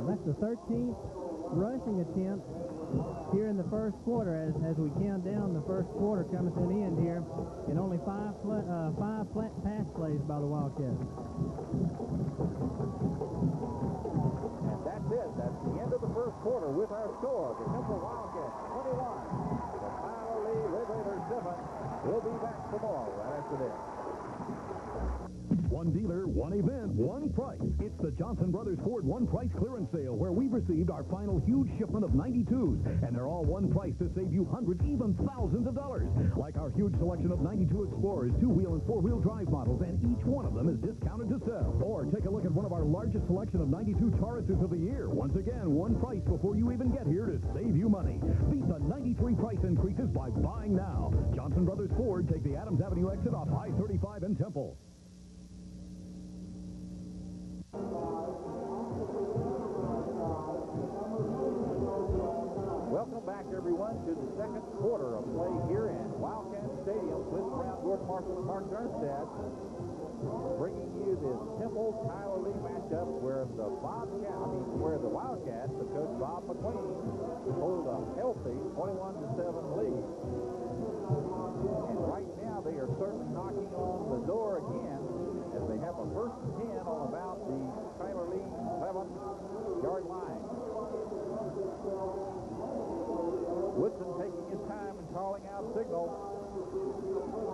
That's the 13th rushing attempt here in the first quarter as we count down the first quarter coming to an end here, and only five pass plays by the Wildcats. And that's it. That's the end of the first quarter with our score. The Temple Wildcats 21. The Tyler Lee Red Raiders 7. We'll be back tomorrow right after this. One dealer, one event, one price. It's the Johnson Brothers Ford One Price Clearance Sale, where we've received our final huge shipment of 92s, and they're all one price to save you hundreds, even thousands of dollars. Like our huge selection of 92 Explorers, two-wheel and four-wheel drive models, and each one of them is discounted to sell. Or take a look at one of our largest selection of 92 Tauruses of the year. Once again, one price before you even get here to save you money. Beat the 93 price increases by buying now. Johnson Brothers Ford, take the Adams Avenue exit off I-35 in Temple. Welcome back, everyone, to the second quarter of play here in Wildcat Stadium. Cliff Brown, Gordon Marshall, and Mark Durnstad bringing you this Temple-Tyler Lee matchup where the Wildcats, the coach Bob McQueen, hold a healthy 21-7 lead. And right now they are certainly knocking on the door again as they have a first and 10 on about the Tyler Lee 11-yard line. Woodson taking his time and calling out signals.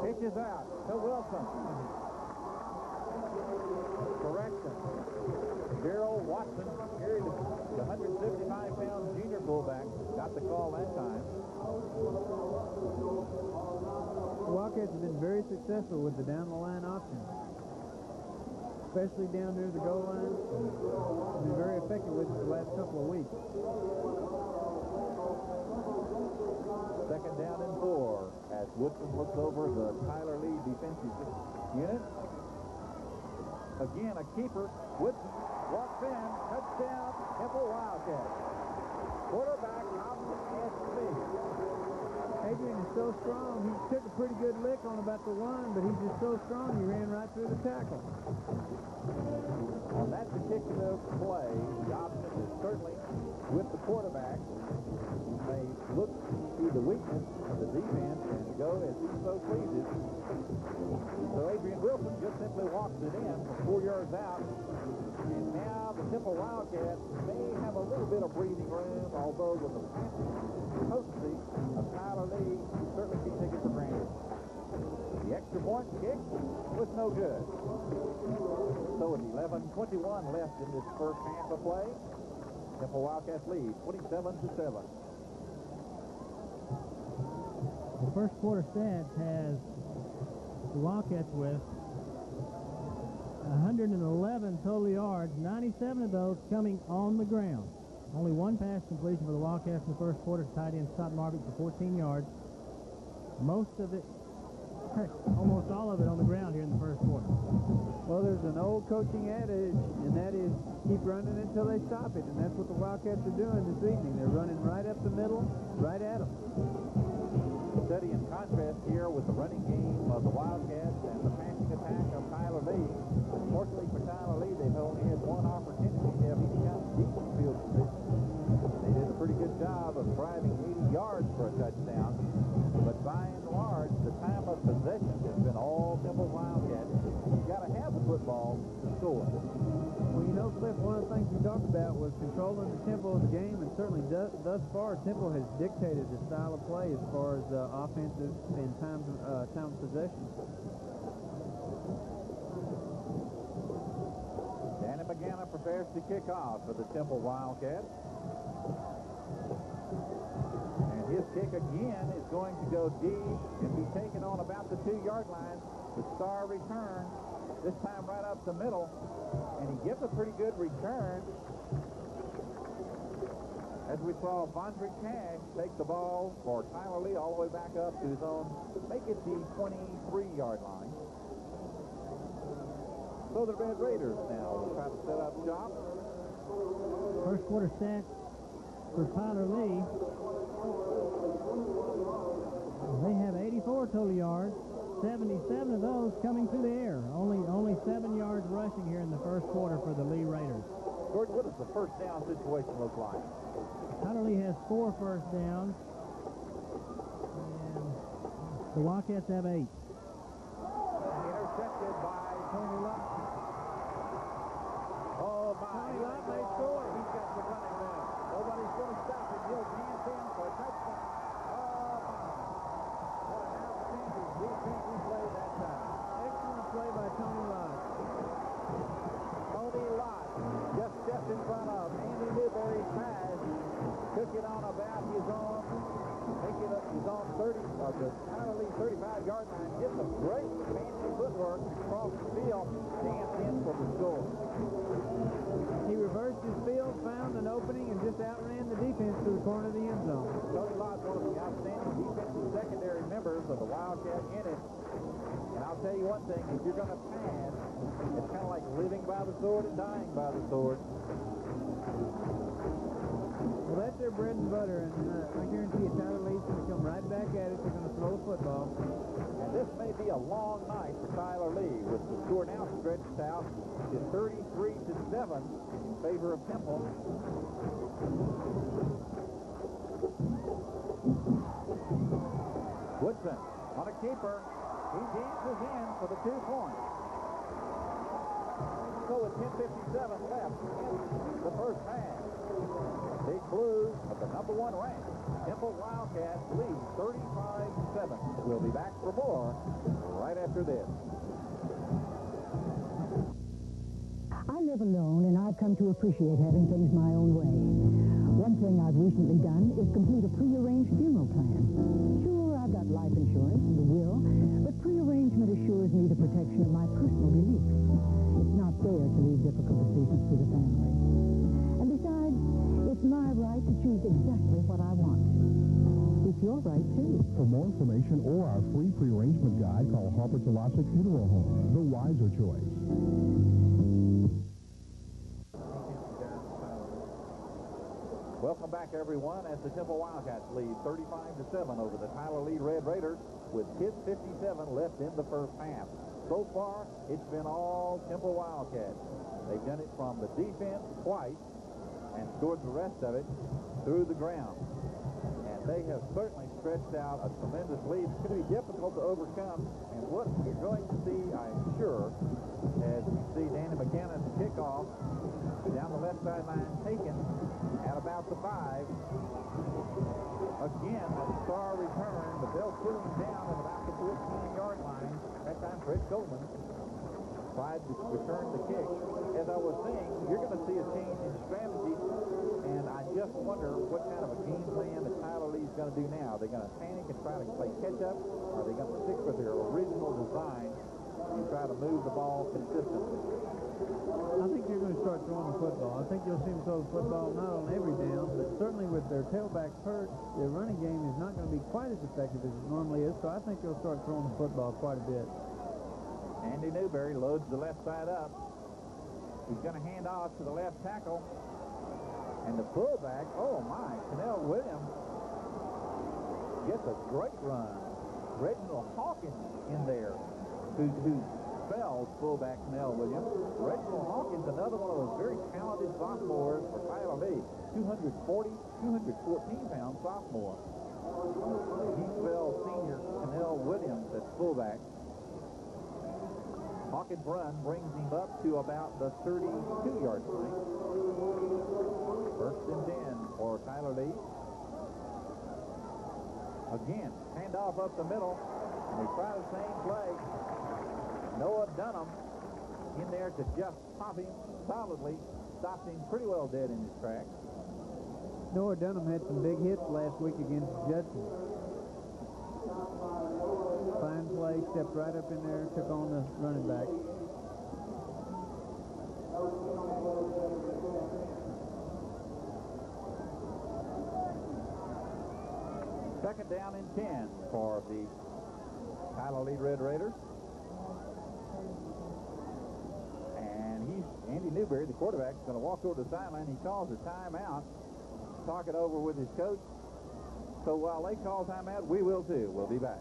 Pitches out to Wilson. Correction. Gerald Watson carried the 175-pound junior fullback. Got the call that time. The Wildcats have been very successful with the down-the-line option, especially down near the goal line. They've been very effective with it the last couple of weeks. Second down and 4 as Woodson looks over the Tyler Lee defensive unit. Again, a keeper. Woodson walks in. Touchdown, Temple Wildcats. Quarterback out at speed. Adrian is so strong. He took a pretty good lick on about the one, but he's just so strong he ran right through the tackle. On that particular play, the option is certainly with the quarterback. He may look to the weakness of the defense and go as he so pleases. So Adrian Wilson just simply walks it in from 4 yards out. And now the Temple Wildcats may have a little bit of breathing room, although with the potency of Tyler Lee, you certainly can't take it for granted. The extra point kick was no good. So with 11:21 left in this first half of play, Temple Wildcats lead 27-7. The first quarter stats has the Wildcats with 111 total yards, 97 of those coming on the ground. Only one pass completion for the Wildcats in the first quarter. Tight end Scott Marvick for 14 yards. Most of it, almost all of it on the ground here in the first quarter. Well, there's an old coaching adage, and that is keep running until they stop it, and that's what the Wildcats are doing this evening. They're running right up the middle, right at them. Study and contrast here with the running game of the Wildcats and the passing attack of Tyler Lee. Fortunately for Tyler Lee, they've only had one opportunity to have any kind of decent field position. They did a pretty good job of driving 80 yards for a touchdown, but by and large, the time of possession has been all Temple Wildcats. You've got to have the football to score. Well, you know, Cliff, one of the things we talked about was controlling the tempo of the game, and certainly thus far, Temple has dictated the style of play as far as offensive and time of possession. Danny McGanna prepares to kick off for the Temple Wildcats. And his kick again is going to go deep and be taken on about the 2-yard line. The star return, this time right up the middle, and he gives a pretty good return. As we saw Vondre Cash take the ball for Tyler Lee all the way back up to his own, make it the 23-yard line. So the Red Raiders now will try to set up shop. First quarter stats for Tyler Lee. They have 84 total yards, 77 of those coming through the air. Only 7 yards rushing here in the first quarter for the Lee Raiders. Gordon, what does the first down situation look like? Tyler Lee has 4 first downs, and the Wildcats have 8. Intercepted by Tony Lott. Oh, my. Tony Lott may score. He's got the running now. Nobody's going to stop him. He'll dance in for a touchdown. Oh, my. What an outstanding defensive play that time. Excellent play by Tony Lott. Tony Lott just stepped in front of Andy Newberry's pass, took it on about his own, make it up his own 30, or the Tyler Lee 35-yard line, gets some great fancy footwork across the field, danced in for the score. He reversed his field, found an opening, and just outran the defense to the corner of the end zone. Tony Lott's one of the outstanding defensive secondary members of the Wildcat unit. And I'll tell you one thing, if you're going to pass, it's kind of like living by the sword and dying by the sword. Well, that's their bread and butter, and I guarantee you Tyler Lee's going to come right back at it. They're going to throw the football. And this may be a long night for Tyler Lee, with the score now stretched out to 33-7 in favor of Temple. Woodson on a keeper. He dances in for the 2 points. So with 10:57 left in the first half, Big Blues at the #1 rank. Temple Wildcats lead 35-7. We'll be back for more right after this. I live alone, and I've come to appreciate having things my own way. One thing I've recently done is complete a pre-arranged funeral plan. Sure, I've got life insurance and a will, but pre-arrangement assures me the protection of my personal beliefs. It's not fair to leave difficult decisions to the family. And besides, it's my right to choose exactly what I want. It's your right, too. For more information or our free pre-arrangement guide, call Harper Tolasic Funeral Home, the wiser choice. Welcome back, everyone, as the Temple Wildcats lead 35-7 over the Tyler Lee Red Raiders with 10:57 left in the first half. So far, it's been all Temple Wildcats. They've done it from the defense twice and scored the rest of it through the ground. And they have certainly stretched out a tremendous lead. It's going to be difficult to overcome. And what you're going to see, I'm sure, as we see Danny McKennon's kickoff down the left sideline taken at about the 5. Again, a star return, but they'll pull him down at about the 14-yard line. That time, Fred Coleman tried to return the kick. As I was saying, you're going to see a change in strategy, and I just wonder what kind of a game plan that Tyler Lee's going to do now. Are they going to panic and try to play catch-up? Or are they going to stick with their original design and try to move the ball consistently? I think you're going to start throwing the football. I think you'll see them throw the football not on every down, but certainly with their tailbacks hurt, their running game is not going to be quite as effective as it normally is, so I think they'll start throwing the football quite a bit. Andy Newberry loads the left side up. He's going to hand off to the left tackle. And the fullback, oh my, Cannell Williams gets a great run. Reginald Hawkins in there, who spells fullback Cannell Williams. Reginald Hawkins, another one of those very talented sophomores for Tyler Lee. 214-pound sophomore. He spells senior Cannell Williams at fullback. Hawkins' run brings him up to about the 32-yard line. First and 10 for Tyler Lee. Again, handoff up the middle. And we try the same play. Noah Dunham in there to just pop him solidly. Stopped him pretty well dead in his tracks. Noah Dunham had some big hits last week against Judson. Fine play, stepped right up in there, took on the running back. Second down and 10 for the Tyler Lee Red Raiders. And Andy Newberry, the quarterback, is going to walk over to the sideline. He calls a timeout. Talk it over with his coach. So while they call timeout, we will too. We'll be back.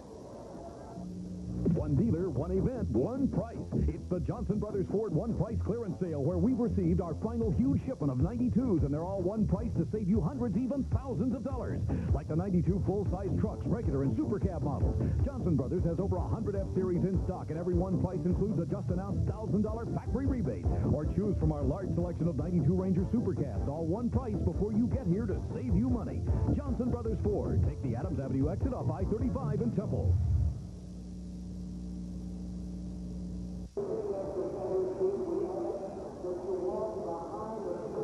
One dealer, one event, one price. It's the Johnson Brothers Ford One Price Clearance Sale, where we've received our final huge shipment of 92s, and they're all one price to save you hundreds, even thousands of dollars. Like the 92 full-size trucks, regular and super cab models. Johnson Brothers has over 100 F-Series in stock, and every one price includes a just-announced $1,000 factory rebate. Or choose from our large selection of 92 Ranger super cabs, all one price before you get here to save you money. Johnson Brothers Ford. Take the Adams Avenue exit off I-35 in Temple.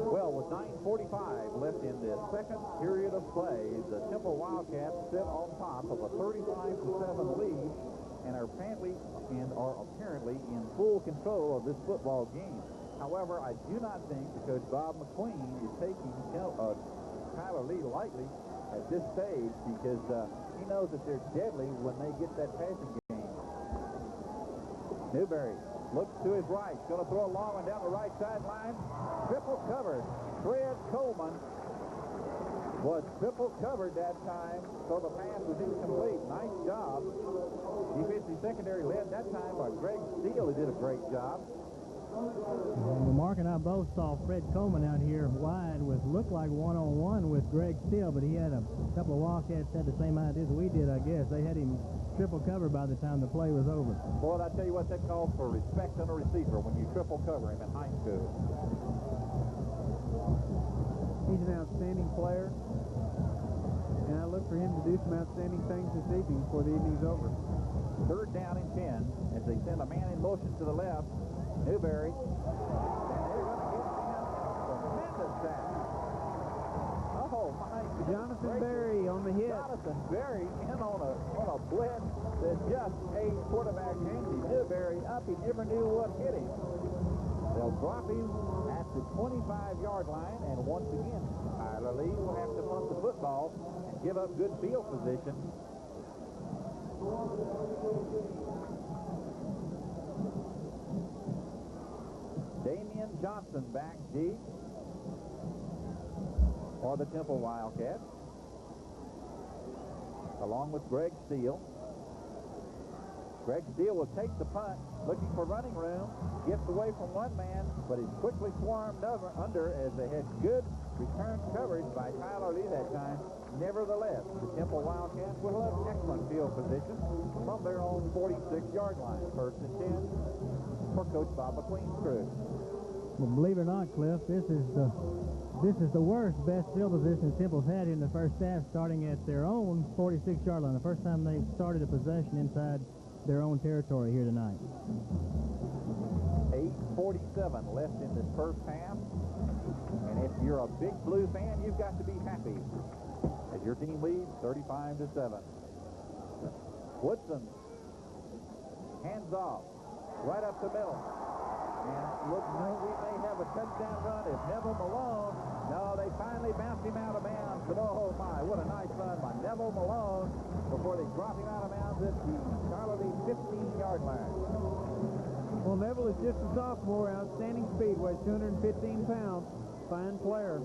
Well, with 9:45 left in the second period of play, the Temple Wildcats sit on top of a 35-7 lead and are apparently in full control of this football game. However, I do not think that Coach Bob McQueen is taking Tyler Lee lightly at this stage, because he knows that they're deadly when they get that passing game. Newberry looks to his right, going to throw a long one down the right sideline. Triple covered. Fred Coleman was triple covered that time, so the pass was incomplete. Nice job. Defensive secondary led that time by Greg Steele, who did a great job. Well, Mark and I both saw Fred Coleman out here wide with looked like one-on-one with Greg Steele, but he had a couple of Wildcats had the same ideas we did, I guess. They had him triple covered by the time the play was over. Boy, I tell you what, that calls for respect on a receiver when you triple cover him in high school. He's an outstanding player, and I look for him to do some outstanding things this evening before the evening's over. Third down and 10 as they send a man in motion to the left. Newberry. And they're going to get him tremendous sack. Oh, my. Jonathan Berry on the hit. Jonathan Berry in on a blitz that just ate quarterback Andy Newberry up. He never knew what hit him. They'll drop him at the 25-yard line, and once again, Tyler Lee will have to punt the football and give up good field position. Damian Johnson back deep for the Temple Wildcats, along with Greg Steele. Greg Steele will take the punt, looking for running room, gets away from one man, but is quickly swarmed under as they had good return coverage by Tyler Lee that time. Nevertheless, the Temple Wildcats will have excellent field position from their own 46-yard line. First and 10 for Coach Bob McQueen's crew. Well, believe it or not, Cliff, this is the worst best field position Temple's had in the first half, starting at their own 46-yard line. The first time they've started a possession inside their own territory here tonight. 8:47 left in this first half, and if you're a Big Blue fan, you've got to be happy as your team leads 35-7. Woodson hands off right up the middle. And look, we may have a touchdown run if Neville Malone. No, they finally bounced him out of bounds. But oh my, what a nice run by Neville Malone before they drop him out of bounds at the Tyler Lee 15-yard line. Well, Neville is just a sophomore. Outstanding speed, weighs 215 pounds. Fine player.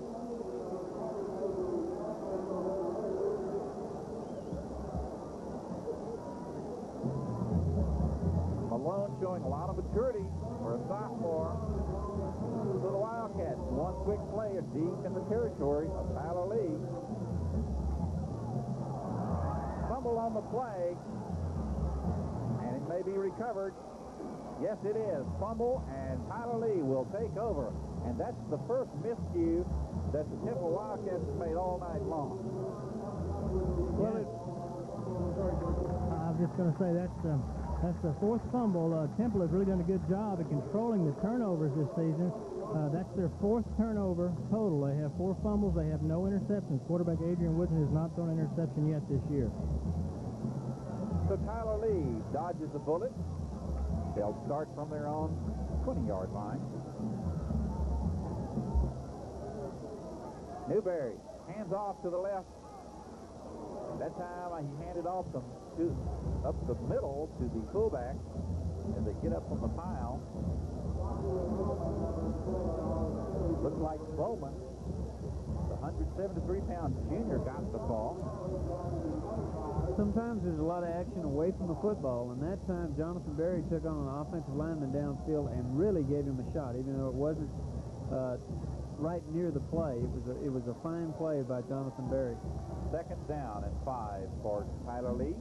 Malone showing a lot of maturity for a sophomore. So the Wildcats, one quick play deep in the territory of Tyler Lee. Fumble on the play, and it may be recovered. Yes, it is. Fumble, and Tyler Lee will take over. And that's the first miscue that the Temple Wildcats have made all night long. Well, I was just going to say That's the fourth fumble. Temple has really done a good job at controlling the turnovers this season. That's their fourth turnover total. They have 4 fumbles. They have no interceptions. Quarterback Adrian Woodson has not thrown an interception yet this year. So Tyler Lee dodges the bullet. They'll start from their own 20-yard line. Newberry hands off to the left. That time he handed off up the middle to the fullback as they get up from the pile. Looks like Bowman, the 173-pound junior, got the ball. Sometimes there's a lot of action away from the football, and that time Jonathan Berry took on an offensive lineman downfield and really gave him a shot, even though it wasn't right near the play. It was a fine play by Jonathan Berry. 2nd down and 5 for Tyler Lee.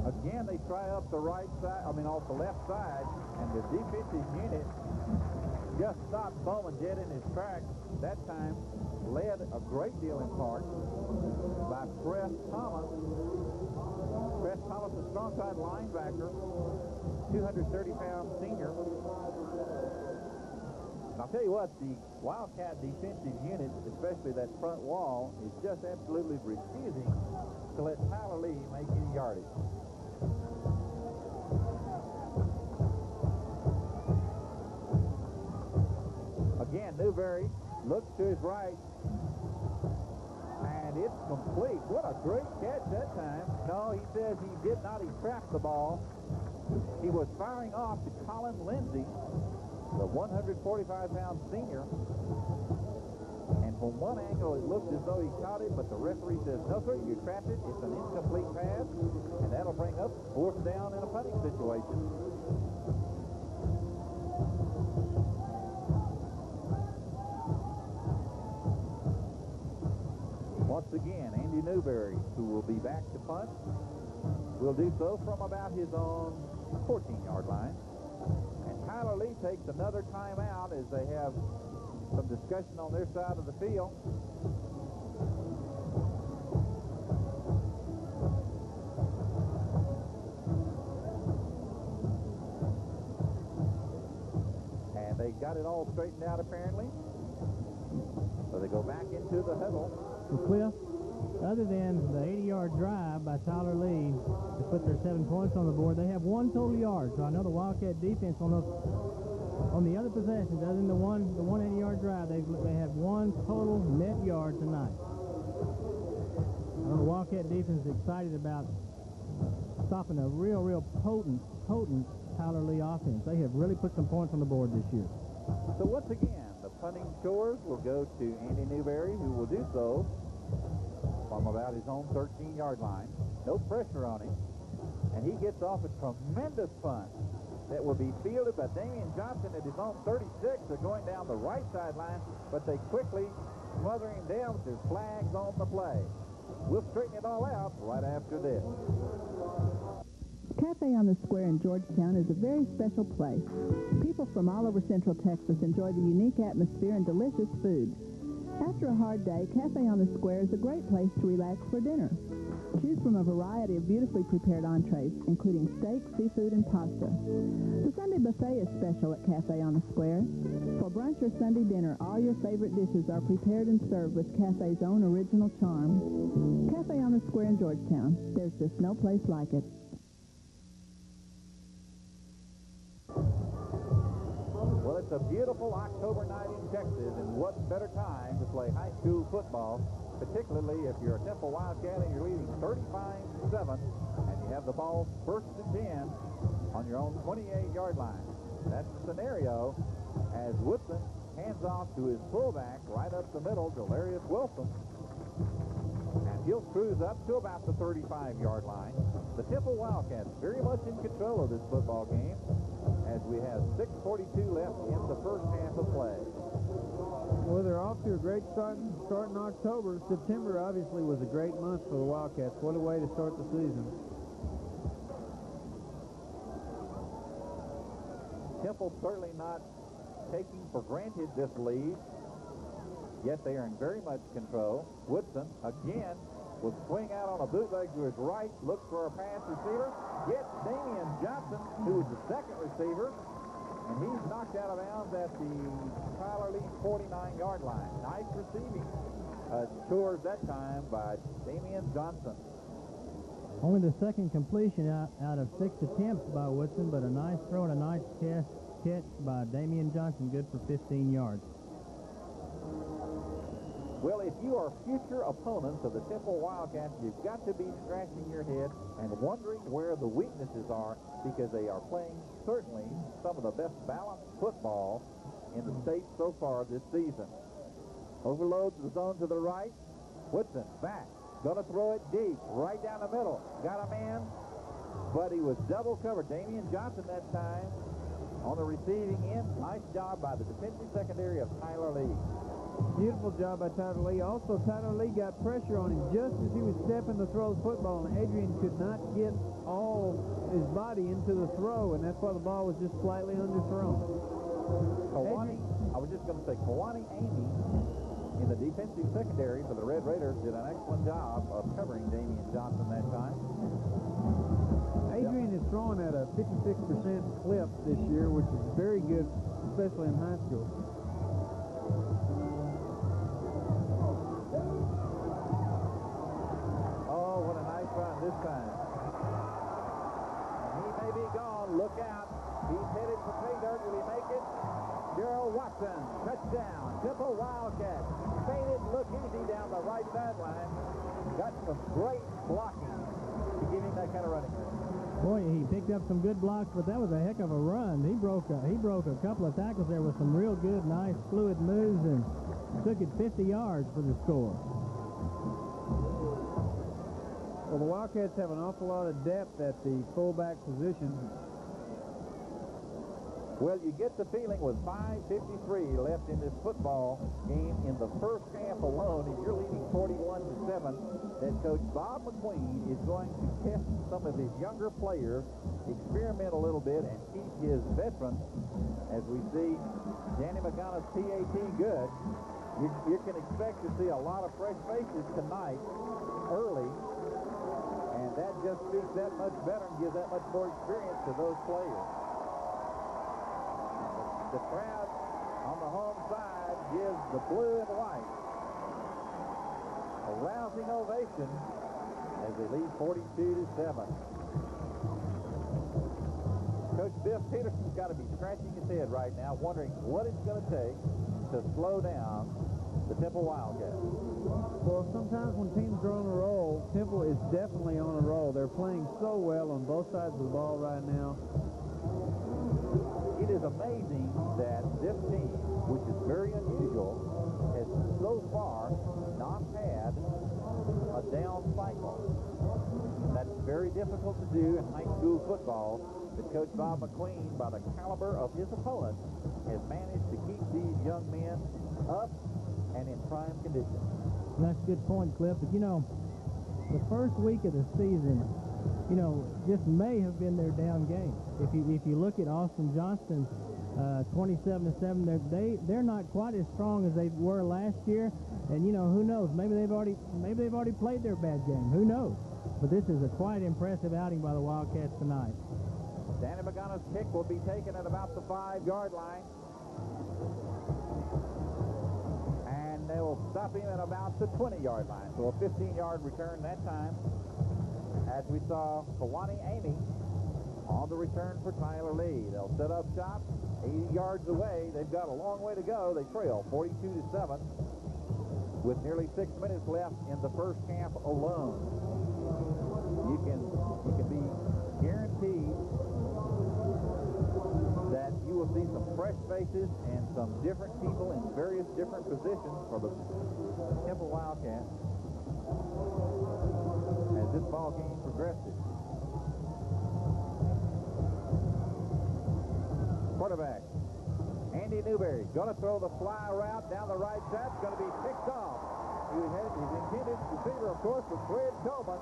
Again, they try up the right side, off the left side, and the defensive unit just stopped Bowman dead in his tracks. That time, led a great deal in part by Press Thomas. Press Thomas, a strong side linebacker, 230-pound senior. I'll tell you what, the Wildcat defensive unit, especially that front wall, is just absolutely refusing to let Tyler Lee make any yardage. Again, Newberry looks to his right, and it's complete. What a great catch that time. No, he says he did not. He trapped the ball. He was firing off to Colin Lindsey, the 145-pound senior. And from one angle, it looked as though he caught it, but the referee says, no, sir, you trapped it. It's an incomplete pass, and that'll bring up 4th down in a punting situation. Once again, Andy Newberry, who will be back to punt, will do so from about his own 14-yard line. And Tyler Lee takes another timeout as they have some discussion on their side of the field. And they got it all straightened out, apparently. So they go back into the huddle. Well, Cliff, other than the 80-yard drive by Tyler Lee to put their 7 points on the board, they have 1 total yard. So I know the Wildcat defense on the other possessions, other than the one 80-yard drive, they have 1 total net yard tonight. I know the Wildcat defense is excited about stopping a real potent Tyler Lee offense. They have really put some points on the board this year. So once again, the punting chores will go to Andy Newberry, who will do so from about his own 13-yard line. No pressure on him. And he gets off a tremendous punt that will be fielded by Damian Johnson at his own 36. They're going down the right sideline, but they quickly smother him down with their flags on the play. We'll straighten it all out right after this. Cafe on the Square in Georgetown is a very special place. People from all over Central Texas enjoy the unique atmosphere and delicious food. After a hard day, Cafe on the Square is a great place to relax for dinner. Choose from a variety of beautifully prepared entrees, including steak, seafood, and pasta. The Sunday buffet is special at Cafe on the Square. For brunch or Sunday dinner, all your favorite dishes are prepared and served with Cafe's own original charm. Cafe on the Square in Georgetown. There's just no place like it. Well, it's a beautiful October night in Texas, and what better time to play high school football, particularly if you're a Temple Wildcat and you're leading 35-7, and you have the ball 1st and 10 on your own 28-yard line. That's the scenario as Woodson hands off to his fullback right up the middle, Delarius Wilson. And he'll cruise up to about the 35-yard line. The Temple Wildcats very much in control of this football game as we have 6:42 left in the first half of play. Well, they're off to a great start in October. September obviously was a great month for the Wildcats. What a way to start the season. Temple certainly not taking for granted this lead, yet they are in very much control. Woodson again will swing out on a bootleg to his right, looks for a pass receiver, gets Damian Johnson, who is the second receiver, and he's knocked out of bounds at the Tyler Lee 49-yard line. Nice receiving chores that time by Damian Johnson. Only the second completion out of 6 attempts by Woodson, but a nice throw and a nice catch by Damian Johnson, good for 15 yards. Well, if you are future opponents of the Temple Wildcats, you've got to be scratching your head and wondering where the weaknesses are, because they are playing certainly some of the best balanced football in the state so far this season. Overloads the zone to the right. Woodson back. Going to throw it deep, right down the middle. Got a man, but he was double covered. Damian Johnson that time on the receiving end. Nice job by the defensive secondary of Tyler Lee. Beautiful job by Tyler Lee. Also, Tyler Lee got pressure on him just as he was stepping to throw the football, and Adrian could not get all his body into the throw, and that's why the ball was just slightly underthrown. I was just going to say, Kawani Amy in the defensive secondary for the Red Raiders did an excellent job of covering Damian Johnson that time. Adrian is throwing at a 56% clip this year, which is very good, especially in high school. Oh, what a nice run this time. He may be gone. Look out. He's headed for pay dirt. Will he make it? Gerald Watson, touchdown. Temple Wildcats. Faded, look easy down the right sideline. Got some great blocking to give him that kind of running room. Boy, he picked up some good blocks, but that was a heck of a run. He broke a couple of tackles there with some real good, nice, fluid moves, and took it 50 yards for the score. Well, the Wildcats have an awful lot of depth at the fullback position. Well, you get the feeling with 5:53 left in this football game in the first half alone, if you're leading 41-7, that Coach Bob McQueen is going to test some of his younger players, experiment a little bit, and keep his veterans. As we see Danny McGonough's PAT good, you can expect to see a lot of fresh faces tonight early, and that just speaks that much better and gives that much more experience to those players. The crowd on the home side gives the blue and white a rousing ovation as they lead 42-7. Coach Biff Peterson's got to be scratching his head right now, wondering what it's going to take to slow down the Temple Wildcats. Well, sometimes when teams are on a roll, Temple is definitely on a roll. They're playing so well on both sides of the ball right now. It is amazing that this team, which is very unusual, has so far not had a down cycle. That's very difficult to do in high school football, but Coach Bob McQueen, by the caliber of his opponent, has managed to keep these young men up and in prime condition. That's a good point, Cliff. But, you know, the first week of the season, you know, just may have been their down game. If you look at Austin Johnston, 27-7, they're not quite as strong as they were last year. And you know, who knows? Maybe they've already played their bad game. Who knows? But this is a quite impressive outing by the Wildcats tonight. Danny McGonough's kick will be taken at about the 5-yard line. And they will stop him at about the 20-yard line. So a 15-yard return that time. As we saw Kawani Amy on the return for Tyler Lee. They'll set up shop 80 yards away. They've got a long way to go. They trail 42-7 with nearly 6 minutes left in the first half alone. You can be guaranteed that you will see some fresh faces and some different people in various different positions for the Temple Wildcats as this ball game progresses. Quarterback Andy Newberry going to throw the fly route down the right side. It's going to be picked off. His intended receiver, of course, was Fred Coleman.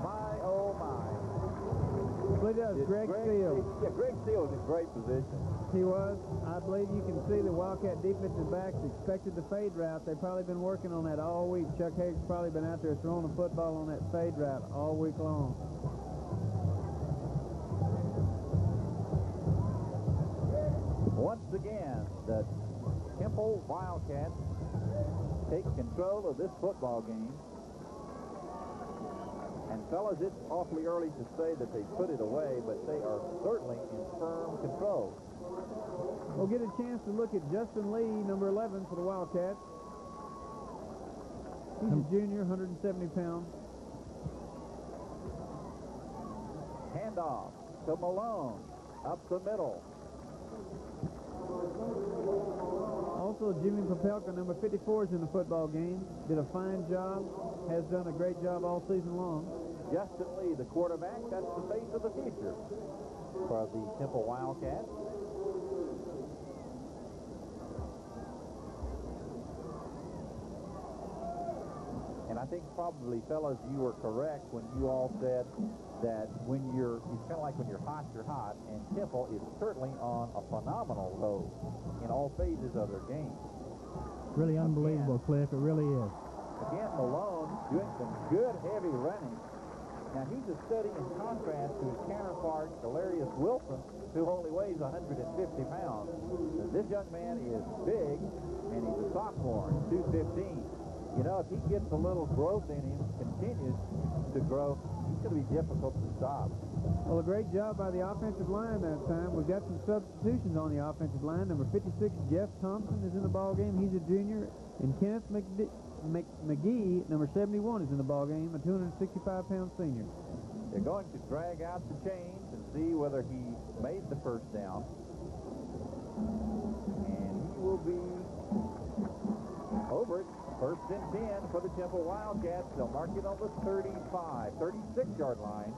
My, oh, my. believe that was Greg Steele. Yeah, Greg Steele was in great position. He was. I believe you can see the Wildcat defensive backs expected the fade route. They've probably been working on that all week. Chuck Haig's probably been out there throwing the football on that fade route all week long. Once again, the Temple Wildcats take control of this football game. And fellas, it's awfully early to say that they put it away, but they are certainly in firm control. We'll get a chance to look at Justin Lee, number 11 for the Wildcats. He's a junior, 170 pounds. Handoff to Malone, up the middle. Also, Jimmy Popelka, number 54, is in the football game. Did a fine job, has done a great job all season long. Justin Lee, the quarterback, that's the face of the future for the Temple Wildcats. And I think probably, fellas, you were correct when you all said that when it's kind of like when you're hot, and Temple is certainly on a phenomenal low in all phases of their game. Really unbelievable, Cliff. It really is. Again, Malone doing some good heavy running. Now, he's a study in contrast to his counterpart, Delarius Wilson, who only weighs 150 pounds. Now, this young man is big, and he's a sophomore, 215. You know, if he gets a little growth in him, continues to grow, he's going to be difficult to stop. Well, a great job by the offensive line that time. We've got some substitutions on the offensive line. Number 56, Jeff Thompson, is in the ball game. He's a junior. And Kenneth McGee, number 71, is in the ball game, a 265-pound senior. They're going to drag out the chains and see whether he made the first down. And he will be over it. First and 10 for the Temple Wildcats. They'll mark it on the 36-yard line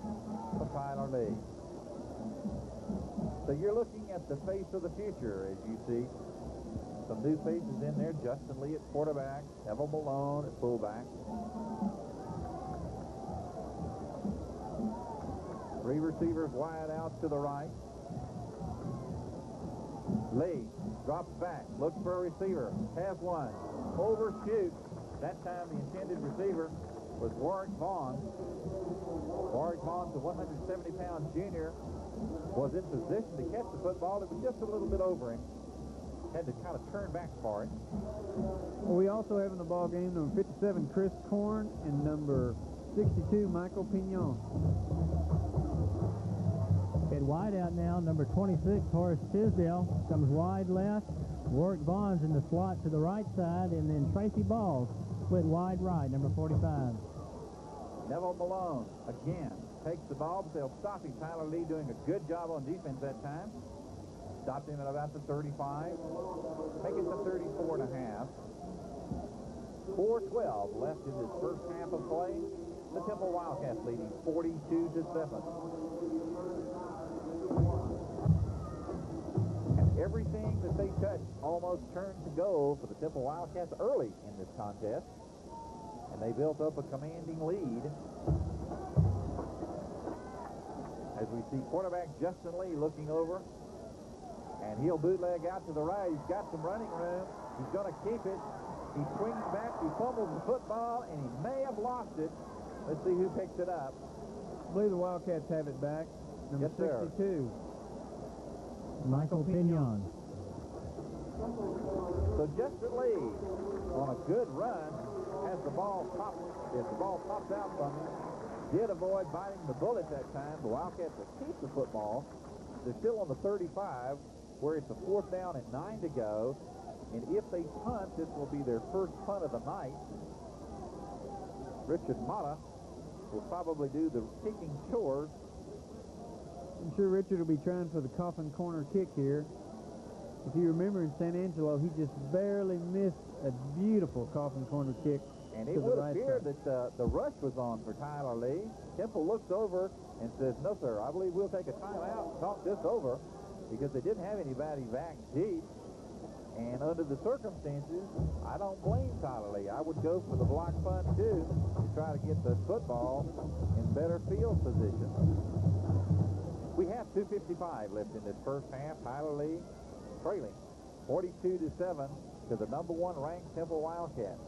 for Tyler Lee. So you're looking at the face of the future, as you see. Some new faces in there. Justin Lee at quarterback. Neville Malone at fullback. Three receivers wide out to the right. Lee drops back, looks for a receiver, has one, overshoots. That time the intended receiver was Warwick Vaughn. Warwick Vaughn's a 170-pound junior, was in position to catch the football. It was just a little bit over him. Had to kind of turn back for it. Well, we also have in the ball game number 57, Chris Korn, and number 62, Michael Pignon. At wide out now, number 26, Horace Tisdale, comes wide left. Warwick Vaughn's in the slot to the right side, and then Tracy Balls split wide right, number 45. Neville Malone, again, takes the ball, but they'll stop him. Tyler Lee doing a good job on defense that time. Stopped him at about the 35. Take it to 34 and a half. 4:12 left in this first half of play. The Temple Wildcats leading 42-7. And everything that they touch almost turned to gold for the Temple Wildcats early in this contest. And they built up a commanding lead. As we see quarterback Justin Lee looking over. And he'll bootleg out to the right. He's got some running room. He's going to keep it. He swings back. He fumbles the football, and he may have lost it. Let's see who picks it up. I believe the Wildcats have it back. Number 62. Michael Pignon. So Justin Lee, on a good run, as the ball pops out from him, did avoid biting the bullet that time. The Wildcats will keep the football. They're still on the 35, where it's a 4th down and 9 to go. And if they punt, this will be their first punt of the night. Richard Mata will probably do the kicking chores. I'm sure Richard will be trying for the coffin corner kick here. If you remember in San Angelo, he just barely missed a beautiful coffin corner kick. And it would appear that the rush was on for Tyler Lee. Temple looks over and says, no, sir, I believe we'll take a timeout and talk this over, because they didn't have anybody back deep. And under the circumstances, I don't blame Tyler Lee. I would go for the block punt, too, to try to get the football in better field position. We have 2:55 left in this first half. Tyler Lee trailing 42-7 to the number 1 ranked Temple Wildcats.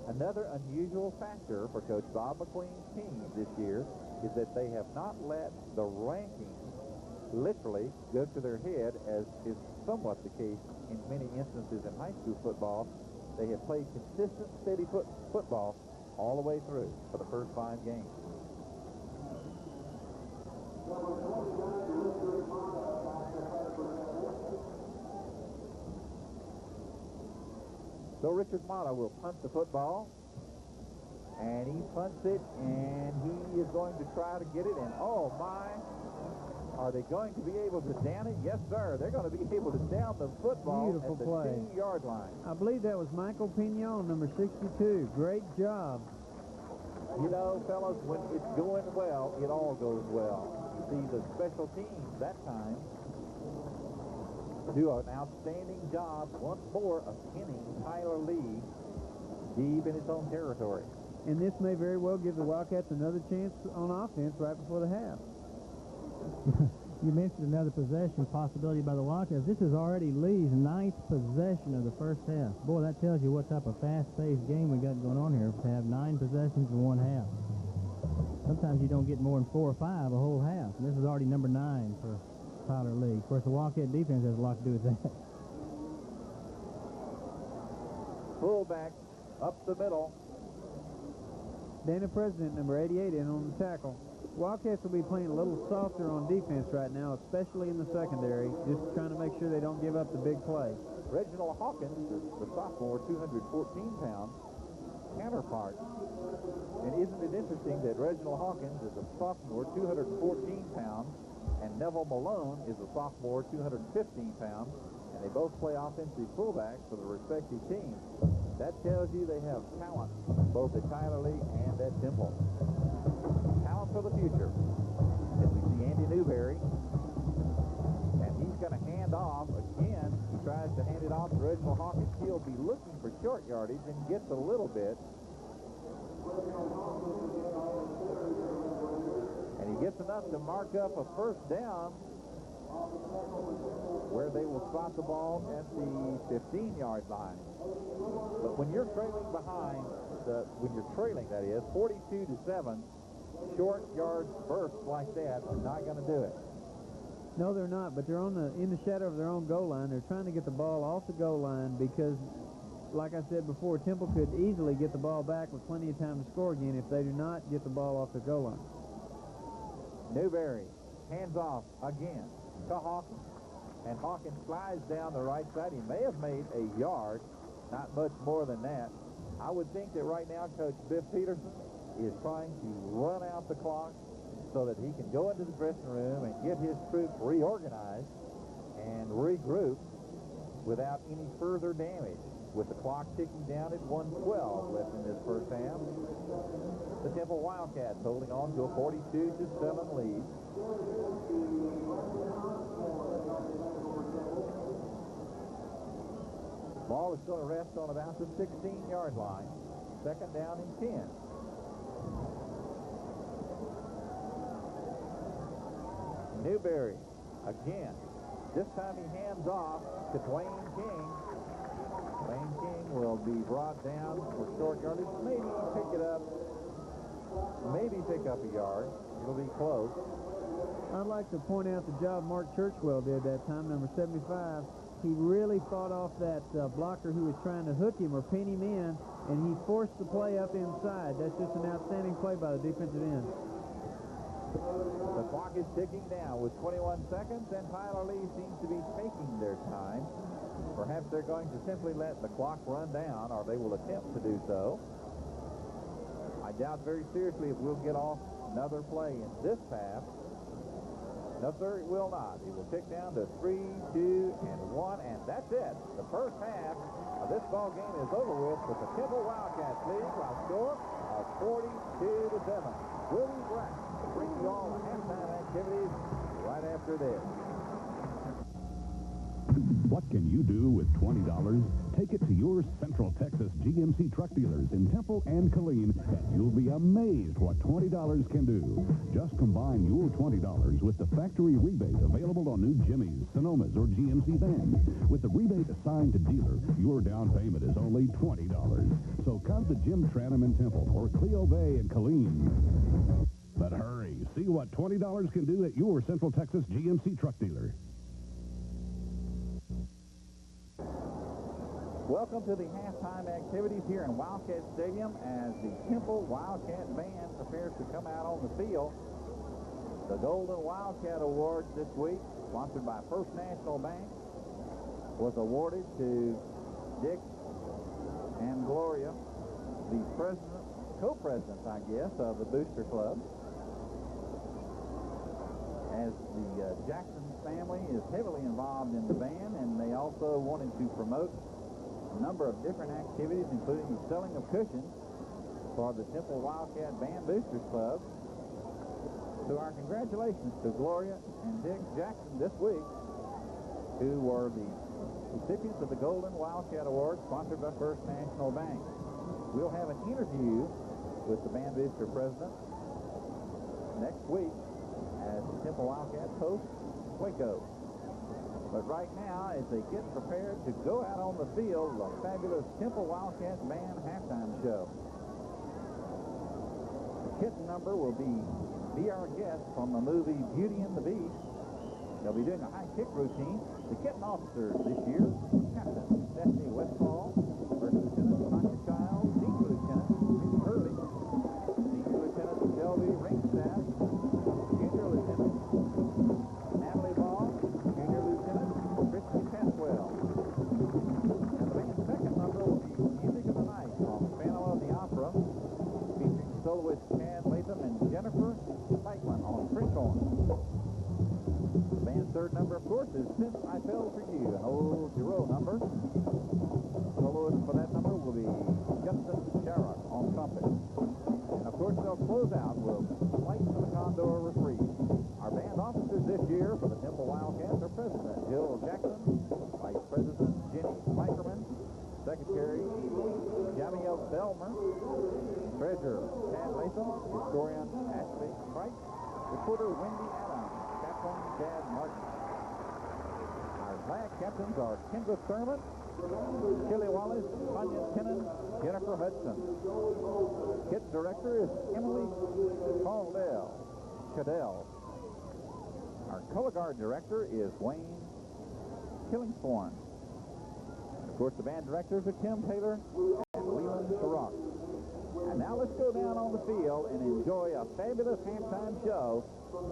Another unusual factor for Coach Bob McQueen's team this year is that they have not let the rankings literally go to their head, as is somewhat the case in many instances in high school football. They have played consistent, steady football all the way through for the first 5 games. So Richard Mata will punt the football, and he punts it, and he is going to try to get it, and oh my, are they going to be able to down it? Yes, sir. They're going to be able to down the football Beautiful at the play. 2-yard line. I believe that was Michael Pignon, number 62. Great job. You know, fellas, when it's going well, it all goes well. You see, the special teams that time do an outstanding job once more of pinning Tyler Lee deep in his own territory. And this may very well give the Wildcats another chance on offense right before the half. You mentioned another possession possibility by the Wildcats. This is already Lee's 9th possession of the first half. Boy, that tells you what type of fast-paced game we got going on here to have 9 possessions in one half. Sometimes you don't get more than 4 or 5 a whole half. And this is already number 9 for Tyler Lee. Of course, the Wildcat defense has a lot to do with that. Fullback up the middle. Dana President, number 88, in on the tackle. Wildcats will be playing a little softer on defense right now, especially in the secondary, just trying to make sure they don't give up the big play. Reginald Hawkins, the sophomore, 214-pound counterpart. And isn't it interesting that Reginald Hawkins is a sophomore, 214 pounds, and Neville Malone is a sophomore, 215 pounds, and they both play offensive fullback for the respective teams. That tells you they have talent, both at Tyler Lee and at Temple. Talent for the future. As we see Andy Newberry, and he's going to hand off again. He tries to hand it off to Reginald Hawkins. He'll be looking for short yardage and gets a little bit. And he gets enough to mark up a first down, where they will spot the ball at the 15-yard line. But when you're trailing behind, when you're trailing, that is, 42-7, short yard bursts like that are not going to do it. No, they're not, but they're in the shadow of their own goal line. They're trying to get the ball off the goal line because, like I said before, Temple could easily get the ball back with plenty of time to score again if they do not get the ball off the goal line. Newberry hands off again to Hawkins, and Hawkins slides down the right side. He may have made a yard, not much more than that. I would think that right now Coach Biff Peterson is trying to run out the clock so that he can go into the dressing room and get his troops reorganized and regroup without any further damage. With the clock ticking down at 1:12 left in this first half, the Temple Wildcats holding on to a 42-7 lead. Ball is going to rest on about the 16-yard line. Second down and 10. Newberry again. This time he hands off to Dwayne King. Dwayne King will be brought down for short yardage. Maybe pick it up. Maybe pick up a yard. It'll be close. I'd like to point out the job Mark Churchwell did that time, number 75. He really fought off that blocker who was trying to hook him or pin him in, and he forced the play up inside. That's just an outstanding play by the defensive end. The clock is ticking down with 21 seconds, and Tyler Lee seems to be taking their time. Perhaps they're going to simply let the clock run down, or they will attempt to do so. I doubt very seriously if we'll get off another play in this half. No, sir, it will not. It will tick down to 3, 2, and 1, and that's it. The first half of this ball game is over with the Temple Wildcats lead by a score of 42-7. We'll be back to bring you all the halftime activities right after this. What can you do with $20? Take it to your Central Texas GMC truck dealers in Temple and Killeen, and you'll be amazed what $20 can do. Just combine your $20 with the factory rebate available on new Jimmys, Sonomas, or GMC vans. With the rebate assigned to dealer, your down payment is only $20. So come to Jim Tranum in Temple or Cleo Bay in Killeen. But hurry, see what $20 can do at your Central Texas GMC truck dealer. Welcome to the halftime activities here in Wildcat Stadium as the Temple Wildcat Band prepares to come out on the field. The Golden Wildcat Awards this week, sponsored by First National Bank, was awarded to Dick and Gloria, the co-presidents, I guess, of the Booster Club. As the Jackson family is heavily involved in the band, and they also wanted to promote a number of different activities, including the selling of cushions for the Temple Wildcat Band Boosters Club. So our congratulations to Gloria and Dick Jackson this week, who were the recipients of the Golden Wildcat Award sponsored by First National Bank. We'll have an interview with the Band Booster president next week as the Temple Wildcats host Waco. But right now, as they get prepared to go out on the field, the fabulous Temple Wildcat Band halftime show. The kitten number will be our guest from the movie Beauty and the Beast. They'll be doing a high kick routine. The kitten officers this year, Captain Stephanie Westfall, First Lieutenant Sonia Child, Senior Lieutenant Mitch Hurley, Senior Lieutenant Shelby Ringstaff, Junior Lieutenant Natalie Ball, Junior Lieutenant Christy Caswell. And the band's second number will be Music of the Night from Phantom of the Opera, featuring soloists Chad Latham and Jennifer Spikeman on French horn. The band's third number, of course, is Since I Fell For You, an old Giro number. Soloist for that number will be Justin Sharrock on trumpet. And, of course, they'll close out with Flight to the Condor Reprieve. Our band officers this year for the Temple Wildcats are President Jill Jackson, Vice President Jenny Spikerman, Secretary Jamia Belmer, Treasurer Chad Latham, Historian Ashley Price, Reporter Wendy Adams, Chaplain Chad Martin. Our flag captains are Kendra Thurman, Shelley Wallace, Tanya Tennant, Jennifer Hudson. Kit director is Emily Cadell. Our color guard director is Wayne Killingthorne. Of course, the band directors are Tim Taylor and Leland Sherrock. And now let's go down on the field and enjoy a fabulous halftime show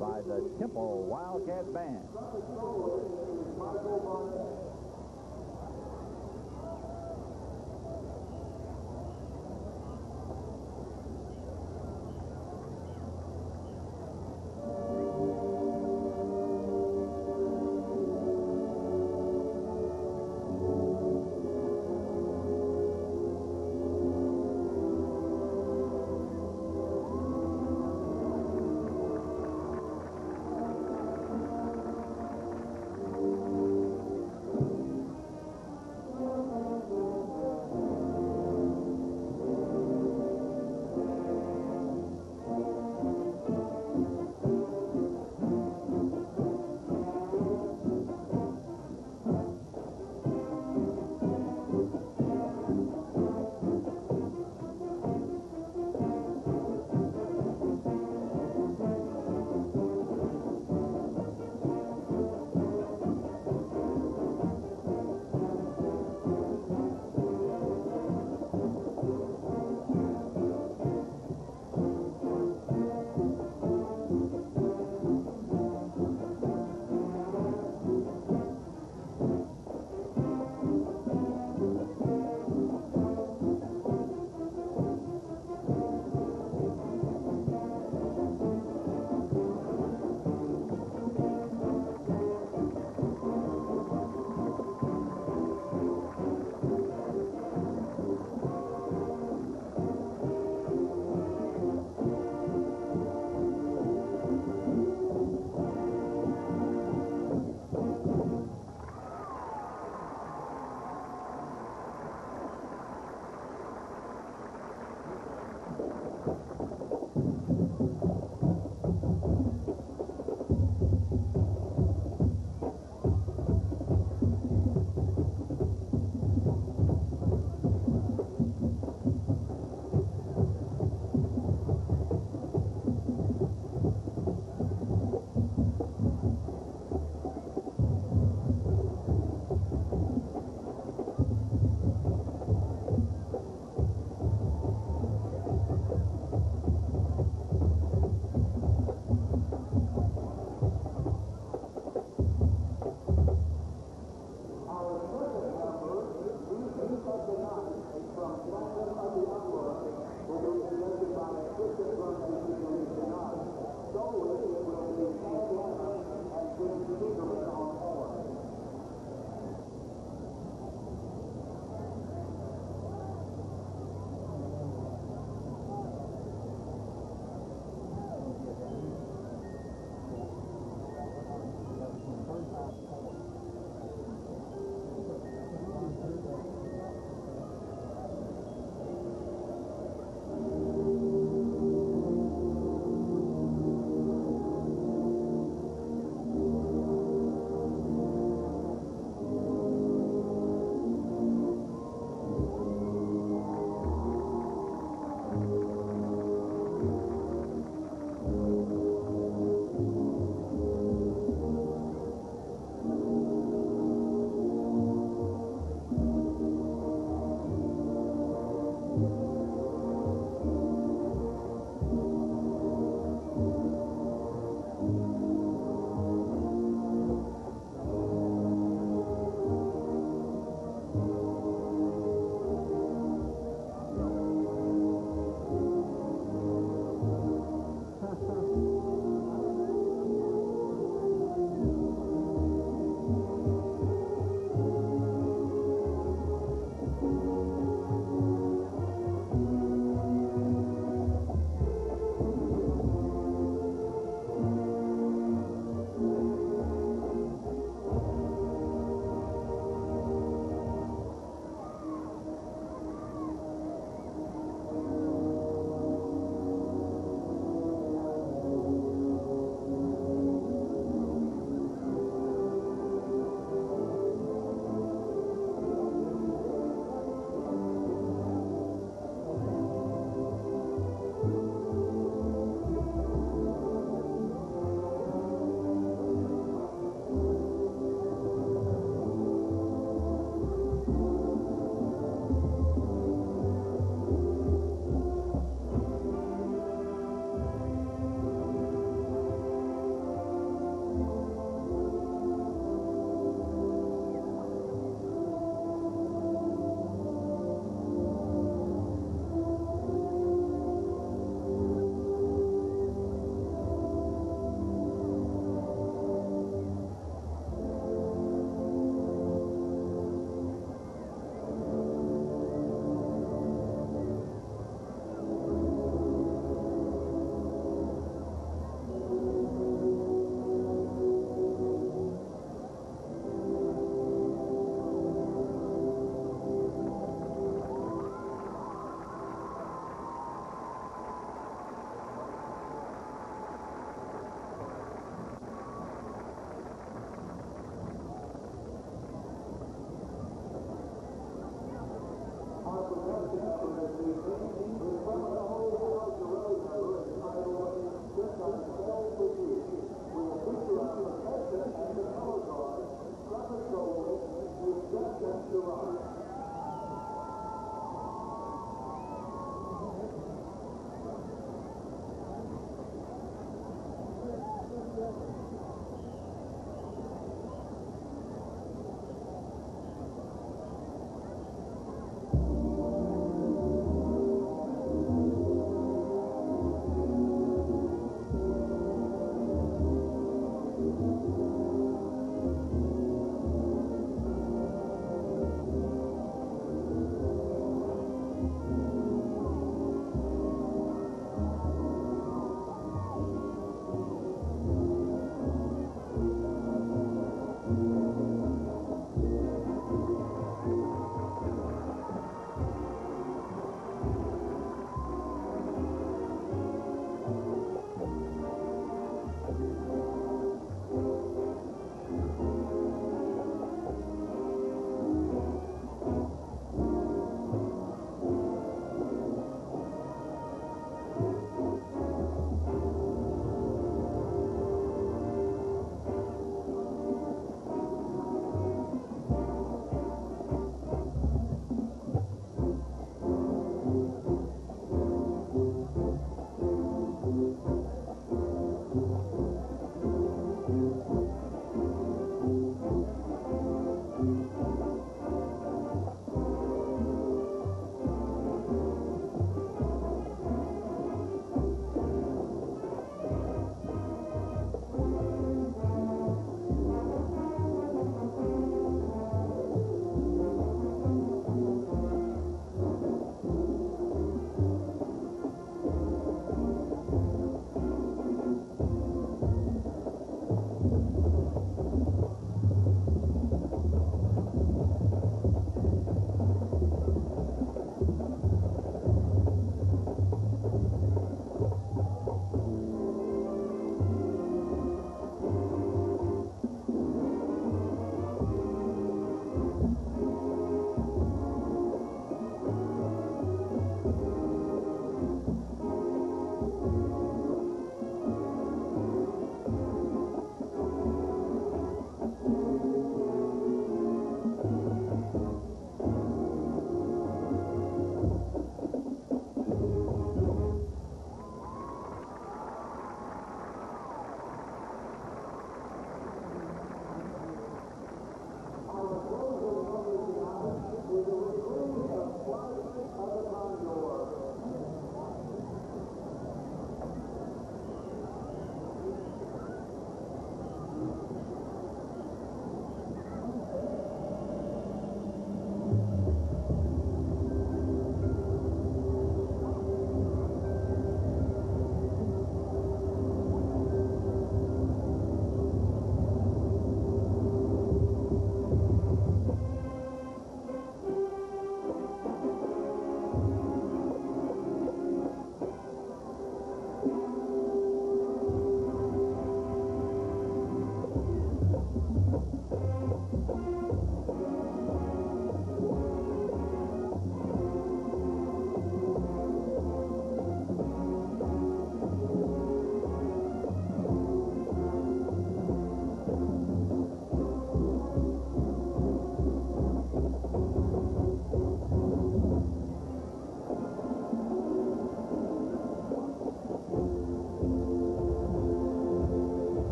by the Temple Wildcat Band.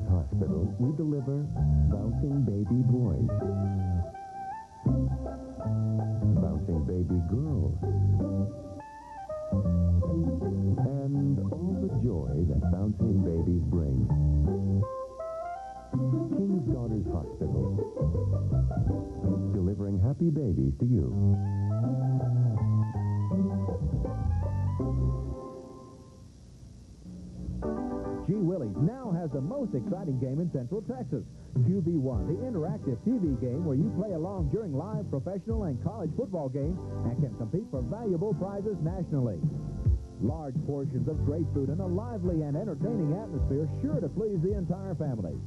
Hospital, we deliver bouncing baby boys, bouncing baby girls, and all the joy that bouncing babies bring. King's Daughters Hospital, delivering happy babies to you. Gee Willie's now has the most exciting game in Central Texas, QB1, the interactive TV game where you play along during live professional and college football games and can compete for valuable prizes nationally. Large portions of great food and a lively and entertaining atmosphere sure to please the entire family.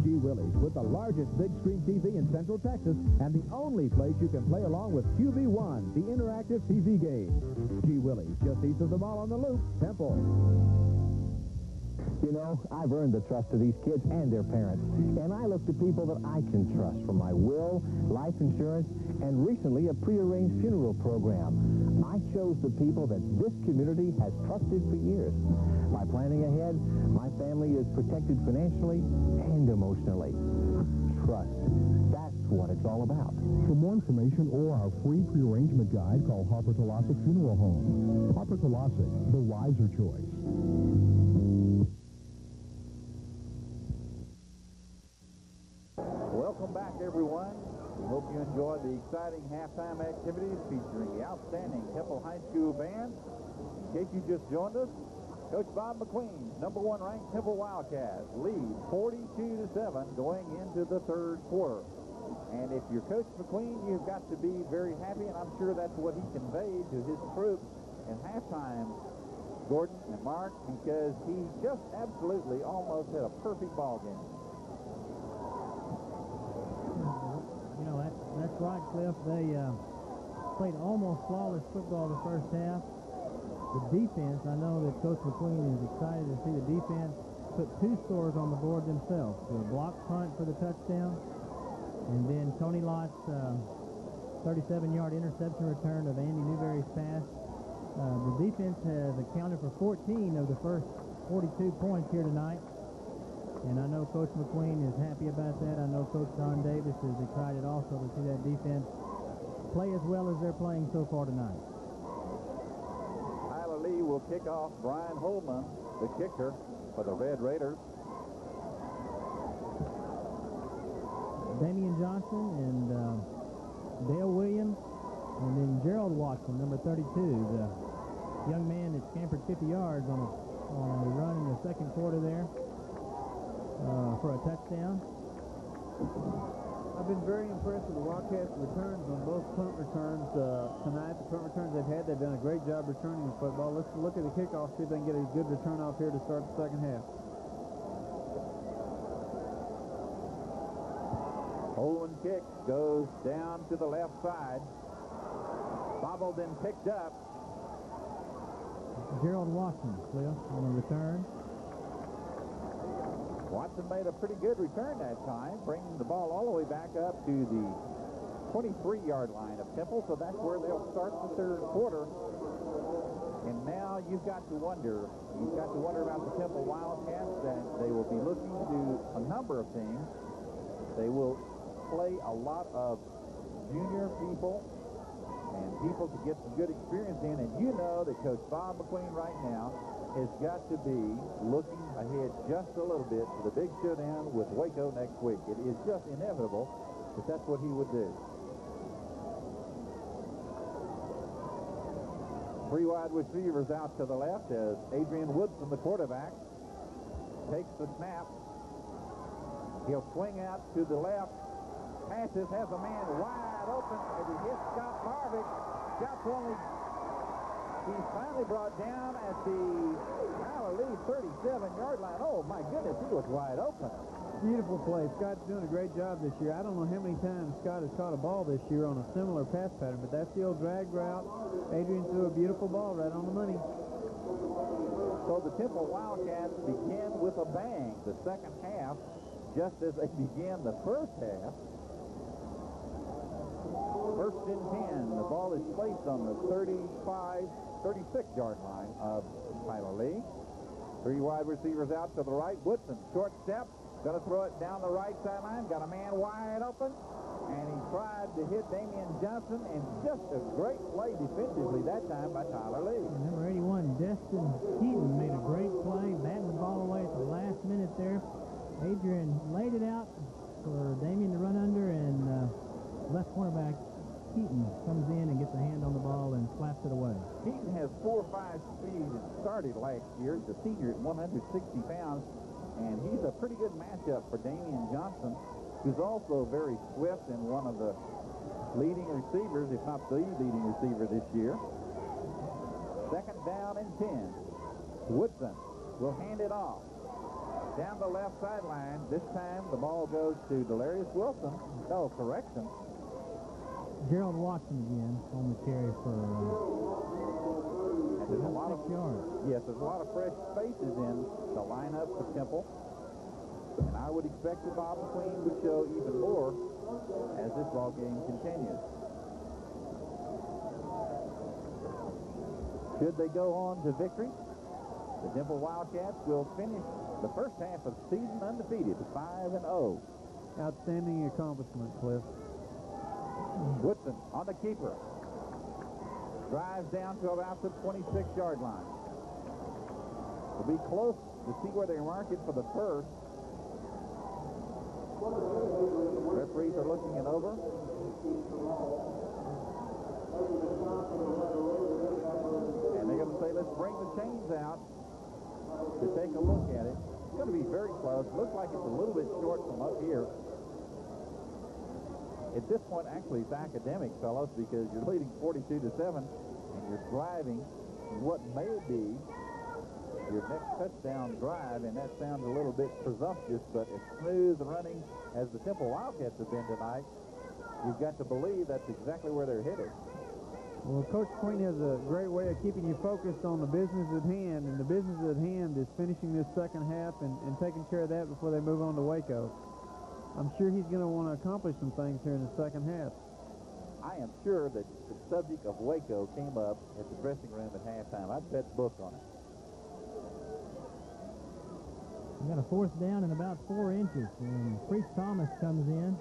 Gee Willie's, with the largest big screen TV in Central Texas and the only place you can play along with QB1, the interactive TV game. Gee Willie's, just east of the mall on the Loop, Temple. You know, I've earned the trust of these kids and their parents, and I look to people that I can trust for my will, life insurance, and recently a prearranged funeral program. I chose the people that this community has trusted for years. By planning ahead, my family is protected financially and emotionally. Trust. That's what it's all about. For more information or our free prearrangement guide, call Harper Tolasic Funeral Home. Harper Tolasic, the wiser choice. Welcome back, everyone. We hope you enjoyed the exciting halftime activities featuring the outstanding Temple High School band. In case you just joined us, Coach Bob McQueen's #1 ranked Temple Wildcats lead 42-7 going into the third quarter. And if you're Coach McQueen, you've got to be very happy, and I'm sure that's what he conveyed to his troops at halftime, Gordon and Mark, because he just absolutely almost had a perfect ball game. You know, that's right, Cliff. They played almost flawless football the first half. The defense, I know that Coach McQueen is excited to see the defense put 2 scores on the board themselves. The block punt for the touchdown, and then Tony Lott's 37-yard interception return of Andy Newberry's pass. The defense has accounted for 14 of the first 42 points here tonight. And I know Coach McQueen is happy about that. I know Coach Don Davis is excited also to see that defense play as well as they're playing so far tonight. Tyler Lee will kick off. Brian Holman, the kicker for the Red Raiders. Damian Johnson and Dale Williams, and then Gerald Watson, number 32, the young man that scampered 50 yards on a run in the second quarter there. For a touchdown. I've been very impressed with the Wildcats' returns on both punt returns tonight. The punt returns they've done a great job returning the football. Let's look at the kickoff, see if they can get a good return off here to start the second half. Holman kick goes down to the left side. Bobbled and picked up. Gerald Watson, Cliff, on the return. Watson made a pretty good return that time, bringing the ball all the way back up to the 23-yard line of Temple, so that's where they'll start the third quarter. And now you've got to wonder about the Temple Wildcats, that they will be looking to do a number of things. They will play a lot of junior people and people to get some good experience in, and you know that Coach Bob McQueen right now has got to be looking ahead just a little bit to the big showdown with Waco next week. It is just inevitable that that's what he would do. Three wide receivers out to the left as Adrian Woodson, the quarterback, takes the snap. He'll swing out to the left. Passes, has a man wide open, and he hits Scott Marvick. Scott's only, he's finally brought down at the Tyler Lee 37-yard line. Oh, my goodness, he was wide open. Beautiful play. Scott's doing a great job this year. I don't know how many times Scott has caught a ball this year on a similar pass pattern, but that's the old drag route. Adrian threw a beautiful ball right on the money. So the Temple Wildcats begin with a bang the second half, just as they began the first half. First and 10. The ball is placed on the 36-yard line of Tyler Lee. Three wide receivers out to the right. Woodson, short step. Going to throw it down the right sideline. Got a man wide open. And he tried to hit Damian Johnson. And just a great play defensively that time by Tyler Lee. And number 81, Destin Keaton, made a great play, batting the ball away at the last minute there. Adrian laid it out for Damian to run under, and left cornerback Keaton comes in and gets a hand on the ball and slaps it away. Keaton has 4.5 speed and started last year. He's a senior at 160 pounds, and he's a pretty good matchup for Damian Johnson, who's also very swift and one of the leading receivers, if not the leading receiver this year. Second down and 10. Woodson will hand it off down the left sideline. This time the ball goes to Delarius Wilson. No, correction. Gerald Watson again on the carry for there's a lot of 6 yards. Yes, there's a lot of fresh faces in the lineup for Temple, and I would expect that Bob McQueen would show even more as this ball game continues. Should they go on to victory, the Temple Wildcats will finish the first half of the season undefeated, 5-0. Outstanding accomplishment, Cliff. Woodson on the keeper. Drives down to about the 26-yard line. Will be close to see where they mark it for the first. Referees are looking it over. And they're going to say, let's bring the chains out to take a look at it. It's going to be very close. Looks like it's a little bit short from up here. At this point, actually, it's academic, fellas, because you're leading 42-7, and you're driving what may be your next touchdown drive, and that sounds a little bit presumptuous, but as smooth running as the Temple Wildcats have been tonight, you've got to believe that's exactly where they're headed. Well, Coach Queen has a great way of keeping you focused on the business at hand, and the business at hand is finishing this second half and taking care of that before they move on to Waco. I'm sure he's going to want to accomplish some things here in the second half. I am sure that the subject of Waco came up at the dressing room at halftime. I'd bet book on it. We got a fourth down and about 4 inches, and Priest Thomas comes in.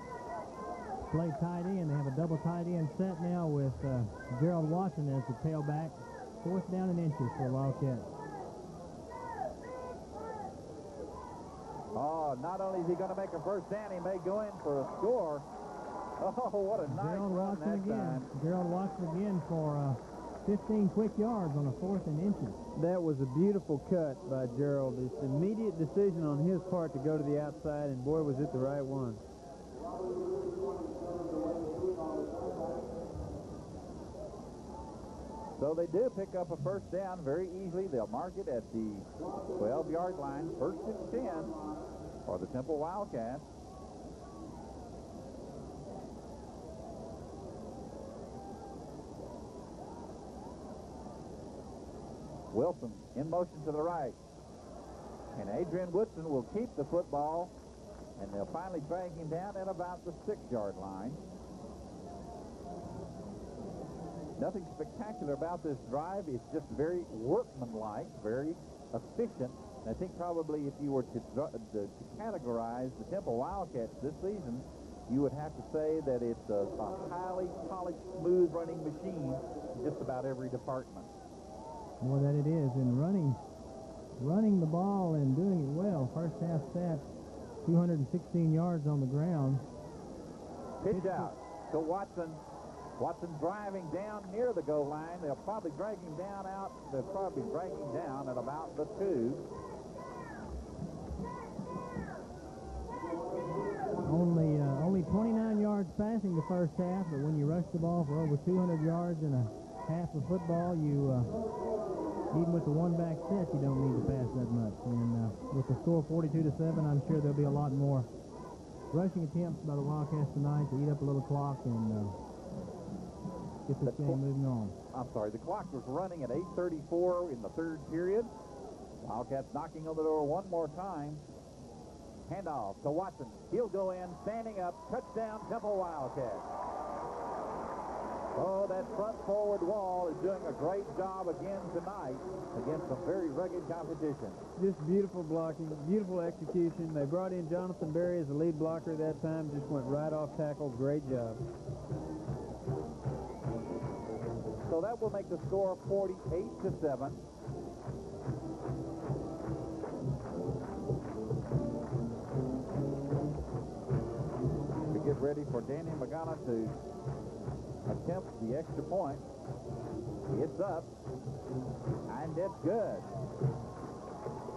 Play tight end. They have a double tight end set now with Gerald Watson as the tailback. Fourth down and inches for Wildcats. Oh, not only is he going to make a first down, he may go in for a score. Oh, what a nice Gerald run Watson that again. time. Gerald Watson again for 15 quick yards on a 4th and inches. That was a beautiful cut by Gerald. It's an immediate decision on his part to go to the outside, and boy, was it the right one. So they do pick up a first down very easily. They'll mark it at the 12-yard line. First and 10 for the Temple Wildcats. Wilson in motion to the right. And Adrian Woodson will keep the football, and they'll finally drag him down at about the 6-yard line. Nothing spectacular about this drive. It's just very workmanlike, very efficient. And I think probably if you were to categorize the Temple Wildcats this season, you would have to say that it's a highly polished, smooth-running machine in just about every department. More that it is. And running the ball and doing it well. First half stats, 216 yards on the ground. Pitch out to Watson. Watson driving down near the goal line. They'll probably drag him down out. They'll probably drag him down at about the 2. Only 29 yards passing the first half, but when you rush the ball for over 200 yards in a half of football, you even with the one-back set, you don't need to pass that much. And with the score 42-7, I'm sure there'll be a lot more rushing attempts by the Wildcats tonight to eat up a little clock and get this game moving on. I'm sorry, the clock was running at 8:34 in the 3rd period. Wildcats knocking on the door one more time. Handoff to Watson. He'll go in, standing up. Touchdown, Temple Wildcats. Oh, that front forward wall is doing a great job again tonight against some very rugged competition. Just beautiful blocking, beautiful execution. They brought in Jonathan Berry as the lead blocker at that time. Just went right off tackle. Great job. So that will make the score 48-7. We get ready for Danny Magana to attempt the extra point. It's up, and it's good.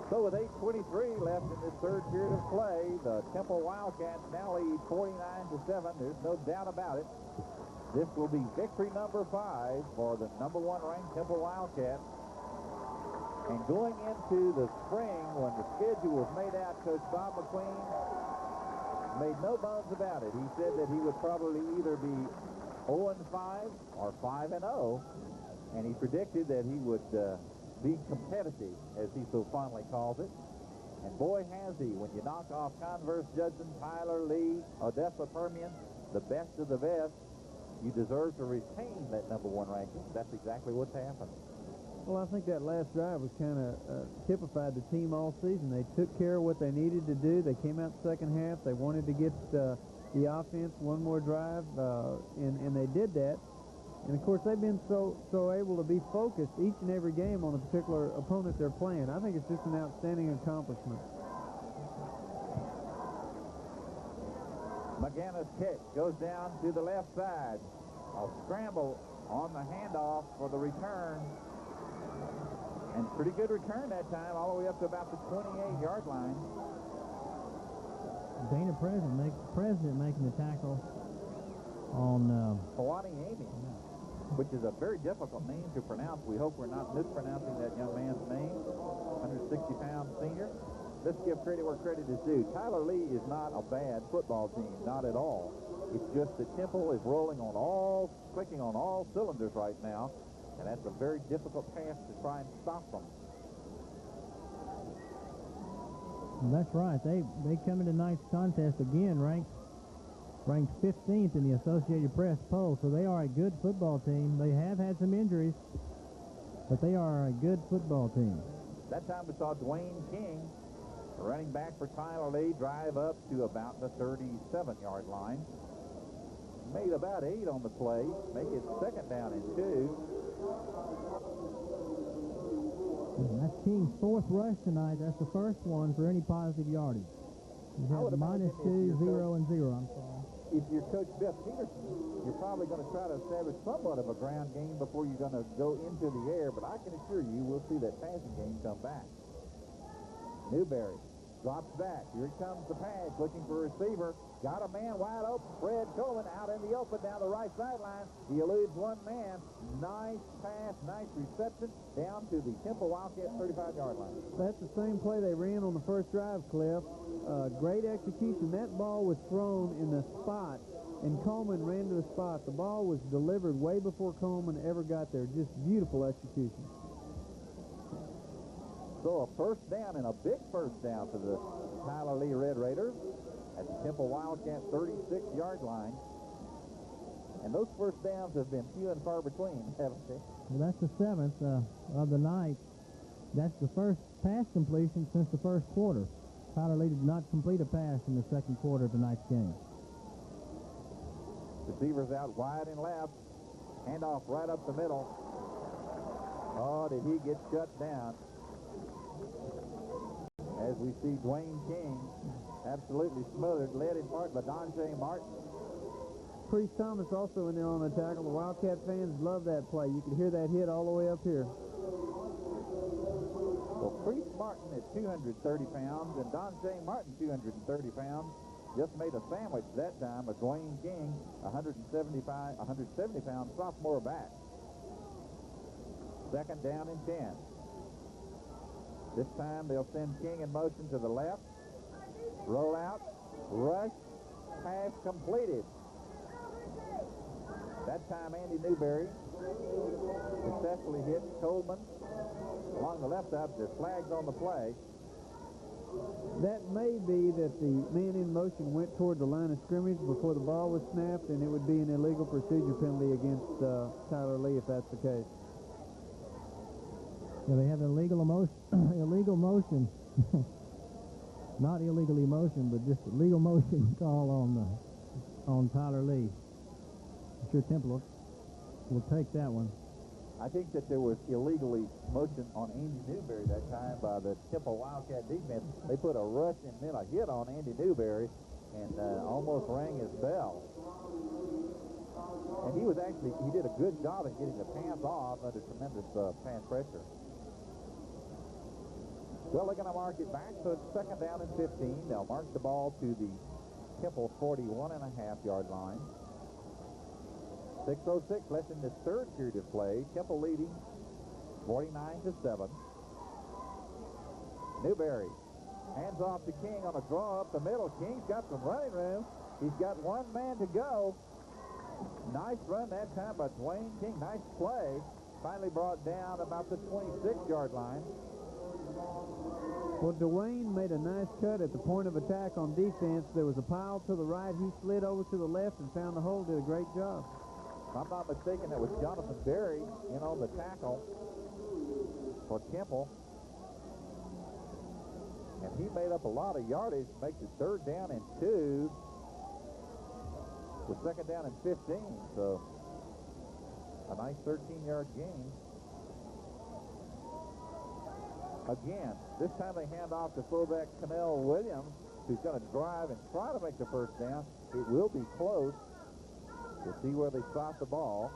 So with 8:23 left in this 3rd period of play, the Temple Wildcats now lead 49-7. There's no doubt about it. This will be victory number 5 for the number 1 ranked Temple Wildcats. And going into the spring, when the schedule was made out, Coach Bob McQueen made no bones about it. He said that he would probably either be 0-5 or 5-0, and he predicted that he would be competitive, as he so fondly calls it. And boy, has he. When you knock off Converse Judson, Tyler Lee, Odessa Permian, the best of the best, you deserve to retain that number 1 ranking. That's exactly what's happened. Well, I think that last drive was kind of typified the team all season. They took care of what they needed to do. They came out the second half. They wanted to get the offense one more drive, and they did that. And, of course, they've been so able to be focused each and every game on a particular opponent they're playing. I think it's just an outstanding accomplishment. Magana's kick goes down to the left side. A scramble on the handoff for the return. And pretty good return that time, all the way up to about the 28-yard line. Dana President making the tackle on Hawani Amy, which is a very difficult name to pronounce. We hope we're not mispronouncing that young man's name. 160-pound senior. Let's give credit where credit is due. Tyler Lee is not a bad football team, not at all. It's just that Temple is clicking on all cylinders right now, and that's a very difficult task to try and stop them. Well, that's right. They come into tonight's contest again ranked 15th in the Associated Press poll, so they are a good football team. They have had some injuries, but they are a good football team. That time we saw Dwayne King, running back for Tyler Lee, drive up to about the 37-yard line. Made about 8 on the play. Make it 2nd down and 2. And that's King's 4th rush tonight. That's the first one for any positive yardage. He's had -2, 0, and 0. I'm sorry. If you're Coach Biff Peterson, you're probably going to try to establish somewhat of a ground game before you're going to go into the air, but I can assure you we'll see that passing game come back. Newberry drops back. Here he comes the pass, looking for a receiver. Got a man wide open. Fred Coleman out in the open down the right sideline. He eludes one man. Nice pass, nice reception down to the Temple Wildcats 35-yard line. That's the same play they ran on the first drive, Cliff. Great execution. That ball was thrown in the spot, and Coleman ran to the spot. The ball was delivered way before Coleman ever got there. Just beautiful execution. So a first down, and a big first down for the Tyler Lee Red Raiders at the Temple Wildcat 36-yard line. And those first downs have been few and far between, haven't they? Well, that's the 7th of the night. That's the first pass completion since the first quarter. Tyler Lee did not complete a pass in the second quarter of tonight's game. Receivers out wide and left. Handoff right up the middle. Oh, did he get shut down? As we see Dwayne King absolutely smothered, led in part by Donjay Martin. Priest Thomas also in there on the tackle. The Wildcat fans love that play. You could hear that hit all the way up here. Well, Priest Martin at 230 pounds and Donjay Martin 230 pounds just made a sandwich that time of Dwayne King, 170-pound sophomore back. Second down and 10. This time they'll send King in motion to the left. Roll out, rush, pass completed. That time Andy Newberry successfully hit Coleman along the left side. There's flags on the play. That may be that the man in motion went toward the line of scrimmage before the ball was snapped, and it would be an illegal procedure penalty against Tyler Lee if that's the case. Yeah, they have illegal motion. Not illegal emotion, but just illegal motion call on Tyler Lee. I'm sure Temple will take that one. I think that there was illegally motion on Andy Newberry that time by the Temple Wildcat defense. They put a rush and then a hit on Andy Newberry and almost rang his bell. And he did a good job of getting the pants off under tremendous pass pressure. Well, they're going to mark it back, so it's second down and 15. They'll mark the ball to the Temple 41.5-yard line. 6:06 left in this third period of play. Temple leading 49-7. Newberry hands off to King on a draw up the middle. King's got some running room. He's got one man to go. Nice run that time by Dwayne King. Nice play. Finally brought down about the 26-yard line. Well, Dwayne made a nice cut at the point of attack on defense. There was a pile to the right. He slid over to the left and found the hole. Did a great job. If I'm not mistaken, that was Jonathan Berry in on the tackle for Temple. And he made up a lot of yardage, makes it third down and 2 with second down and 15. So a nice 13-yard gain. Again, this time they hand off to fullback Cannell Williams, who's going to drive and try to make the first down. It will be close. We'll see where they spot the ball.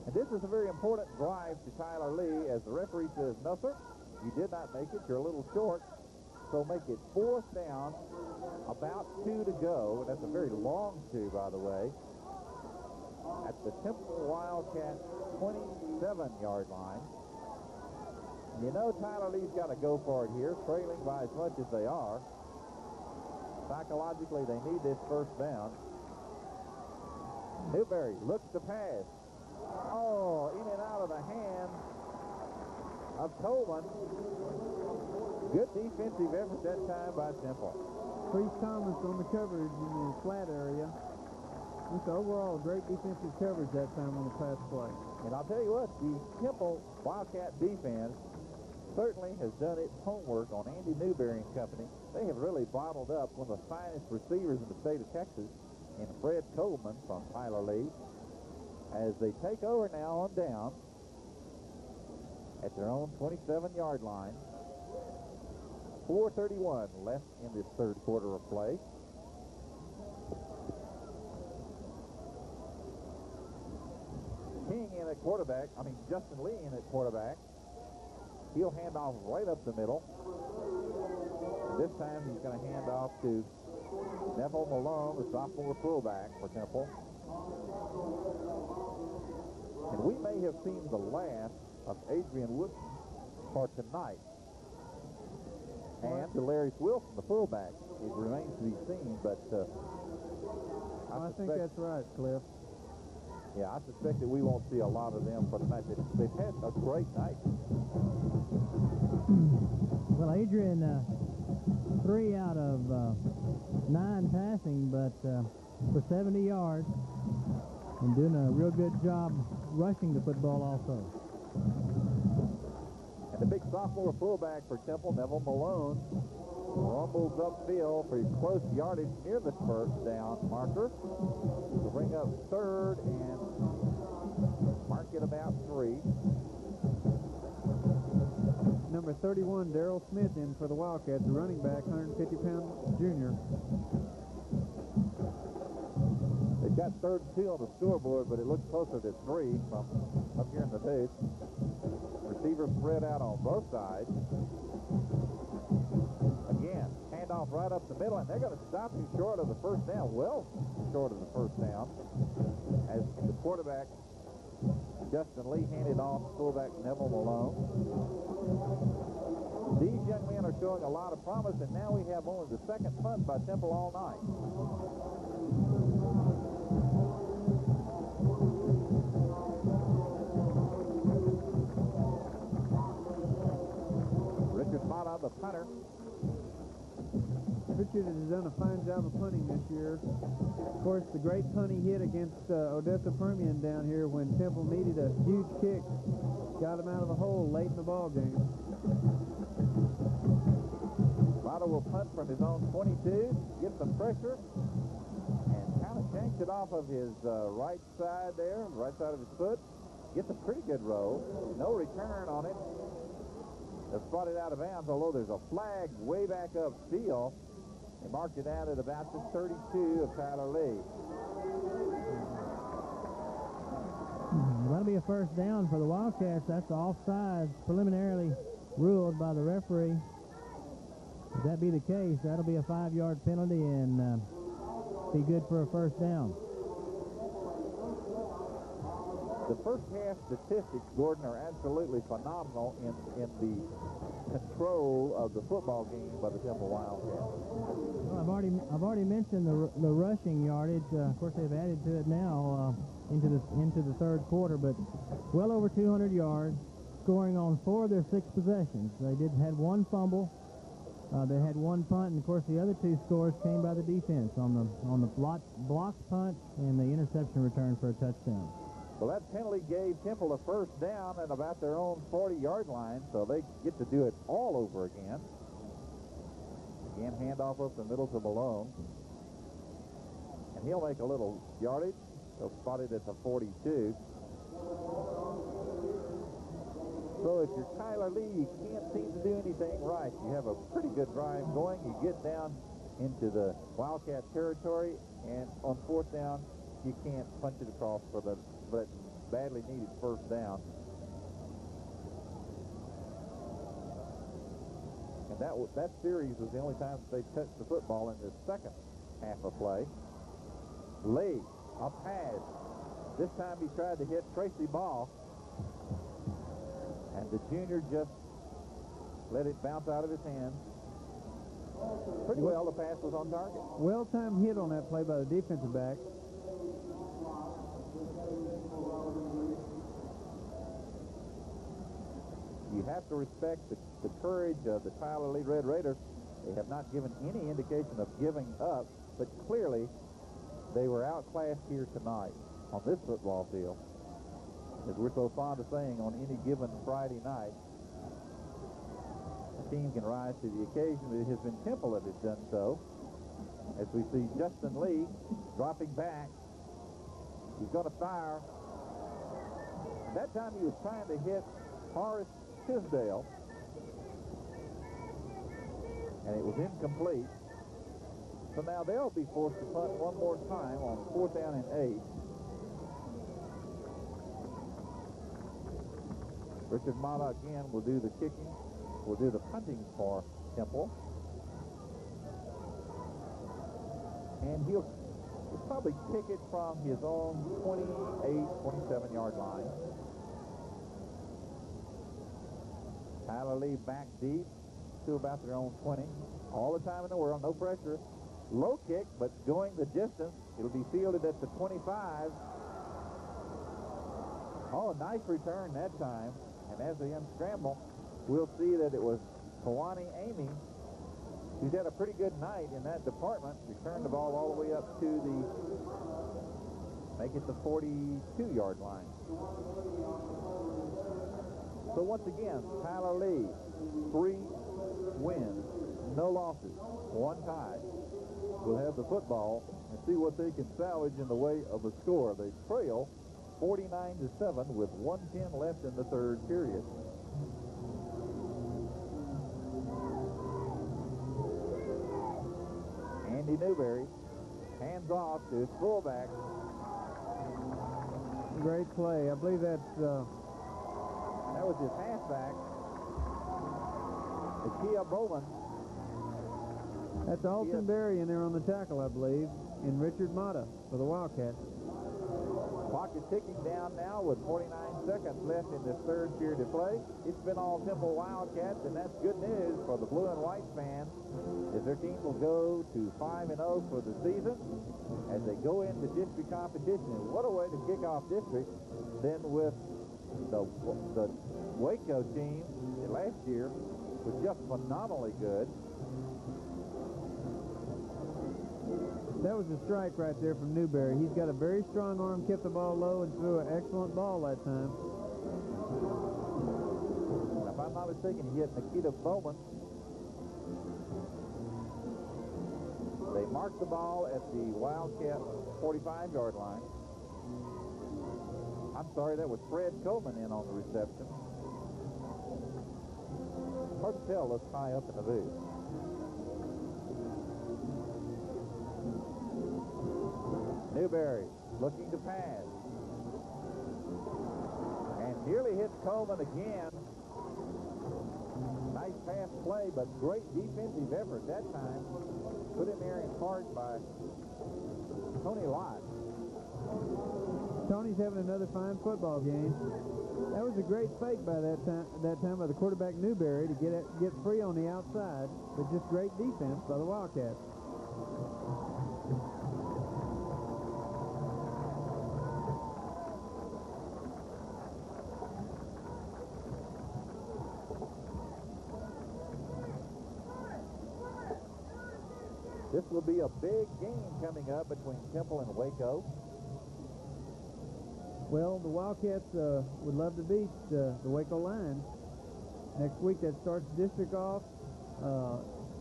And this is a very important drive to Tyler Lee, as the referee says, no, sir, you did not make it. You're a little short. So make it fourth down, about 2 to go. And that's a very long 2, by the way, at the Temple Wildcat 27-yard line. You know Tyler Lee's got to go for it here, trailing by as much as they are. Psychologically, they need this first down. Newberry looks to pass. Oh, in and out of the hands of Coleman. Good defensive effort that time by Temple. Priest Thomas on the coverage in the flat area. Just overall, great defensive coverage that time on the pass play. And I'll tell you what, the Temple Wildcat defense certainly has done its homework on Andy Newberry and company. They have really bottled up one of the finest receivers in the state of Texas in Fred Coleman from Tyler Lee, as they take over now on down at their own 27-yard line. 4:31 left in this third quarter of play. King in at quarterback. Justin Lee in at quarterback. He'll hand off right up the middle. This time he's going to hand off to Neville Malone, the sophomore fullback for Temple. And we may have seen the last of Adrian Woodson for tonight. And to Larry Wilson, the fullback. It remains to be seen, but I think that's right, Cliff. Yeah, I suspect that we won't see a lot of them for tonight. They've had a great night. Well, Adrian, 3 out of 9 passing, but for 70 yards, and doing a real good job rushing the football also. And the big sophomore fullback for Temple, Neville Malone, rumbles upfield for close yardage near the first down marker to bring up third and mark it about 3. Number 31, Darrell Smith, in for the Wildcats, the running back, 150-pound junior. They've got 3rd and 2 on the scoreboard, but it looks closer to 3 from up here in the booth. Receivers spread out on both sides. Again, handoff right up the middle, and they're going to stop you short of the first down, well short of the first down, as the quarterback, Justin Lee, handed off fullback Neville Malone. These young men are showing a lot of promise, and now we have only the 2nd punt by Temple all night. Richard Mata, the punter. Richard has done a fine job of punting this year. Of course, the great punt he hit against Odessa Permian down here when Temple needed a huge kick, got him out of the hole late in the ball game. Mata will punt from his own 22, get some pressure, and kind of shanks it off of his right side there, right side of his foot. Gets a pretty good roll. No return on it. They've brought it out of bounds, although there's a flag way back upfield. They marked it out at about the 32 of Tyler Lee. That'll be a first down for the Wildcats. That's offside, preliminarily ruled by the referee. If that be the case, that'll be a 5-yard penalty and be good for a first down. The first half statistics, Gordon, are absolutely phenomenal in the control of the football game by the Temple Wildcats. Well, I've already mentioned the rushing yardage. Of course, they've added to it now into the 3rd quarter, but well over 200 yards, scoring on 4 of their 6 possessions. They had 1 fumble. They had 1 punt, and of course the other 2 scores came by the defense on the blocked punt and the interception return for a touchdown. Well, that penalty gave Temple a first down at about their own 40-yard line, so they get to do it all over again. Again, handoff up the middle to Malone. And he'll make a little yardage. They'll spot it at the 42. So if you're Tyler Lee, you can't seem to do anything right. You have a pretty good drive going. You get down into the Wildcat territory, and on 4th down, you can't punch it across for the badly needed first down. And that series was the only time they touched the football in the second half of play. Lee, a pass. This time he tried to hit Tracy Ball, and the junior just let it bounce out of his hands. Pretty well, the pass was on target. Well-timed hit on that play by the defensive back. You have to respect the courage of the Tyler Lee Red Raiders. They have not given any indication of giving up, but clearly they were outclassed here tonight on this football field. As we're so fond of saying, on any given Friday night, a team can rise to the occasion. It has been Temple that has done so. As we see Justin Lee dropping back. He's going to fire. That time he was trying to hit Horace Tisdale, and it was incomplete. So now they'll be forced to punt one more time on 4th down and 8. Richard Mata again will do the kicking, will do the punting for Temple. And he'll probably kick it from his own 28, 27-yard line. Tyler Lee back deep to about their own 20. All the time in the world, no pressure. Low kick, but going the distance. It'll be fielded at the 25. Oh, a nice return that time. And as they unscramble, we'll see that it was Kawani Amy. She's had a pretty good night in that department. Returned the ball all the way up to make it the 42-yard line. So once again, Tyler Lee, 3 wins, no losses, 1 tie. We'll have the football and see what they can salvage in the way of a score. They trail 49-7 with 1:10 left in the third period. Andy Newberry hands off to his fullback. Great play. I believe that was his halfback, Akia Bowman. That's Alton Berry in there on the tackle, I believe, and Richard Mata for the Wildcats. Clock is ticking down now with 49 seconds left in this third period of play. It's been all Temple Wildcats, and that's good news for the blue and white fans, as their team will go to 5-0 for the season as they go into district competition. And what a way to kick off district then with the Waco team last year was just phenomenally good. That was a strike right there from Newberry. He's got a very strong arm, kept the ball low, and threw an excellent ball that time. If I'm not mistaken, he hit Nikita Bowman. They marked the ball at the Wildcat 45-yard line. I'm sorry, that was Fred Coleman in on the reception. Hard to tell, looks high up in the booth. Newberry looking to pass. And nearly hits Coleman again. Nice pass play, but great defensive effort that time. Put in there in part by Tony Lott. Tony's having another fine football game. That was a great fake by that time by the quarterback Newberry to get free on the outside, but just great defense by the Wildcats. This will be a big game coming up between Temple and Waco. Well, the Wildcats would love to beat the Waco Lions. Next week that starts district off,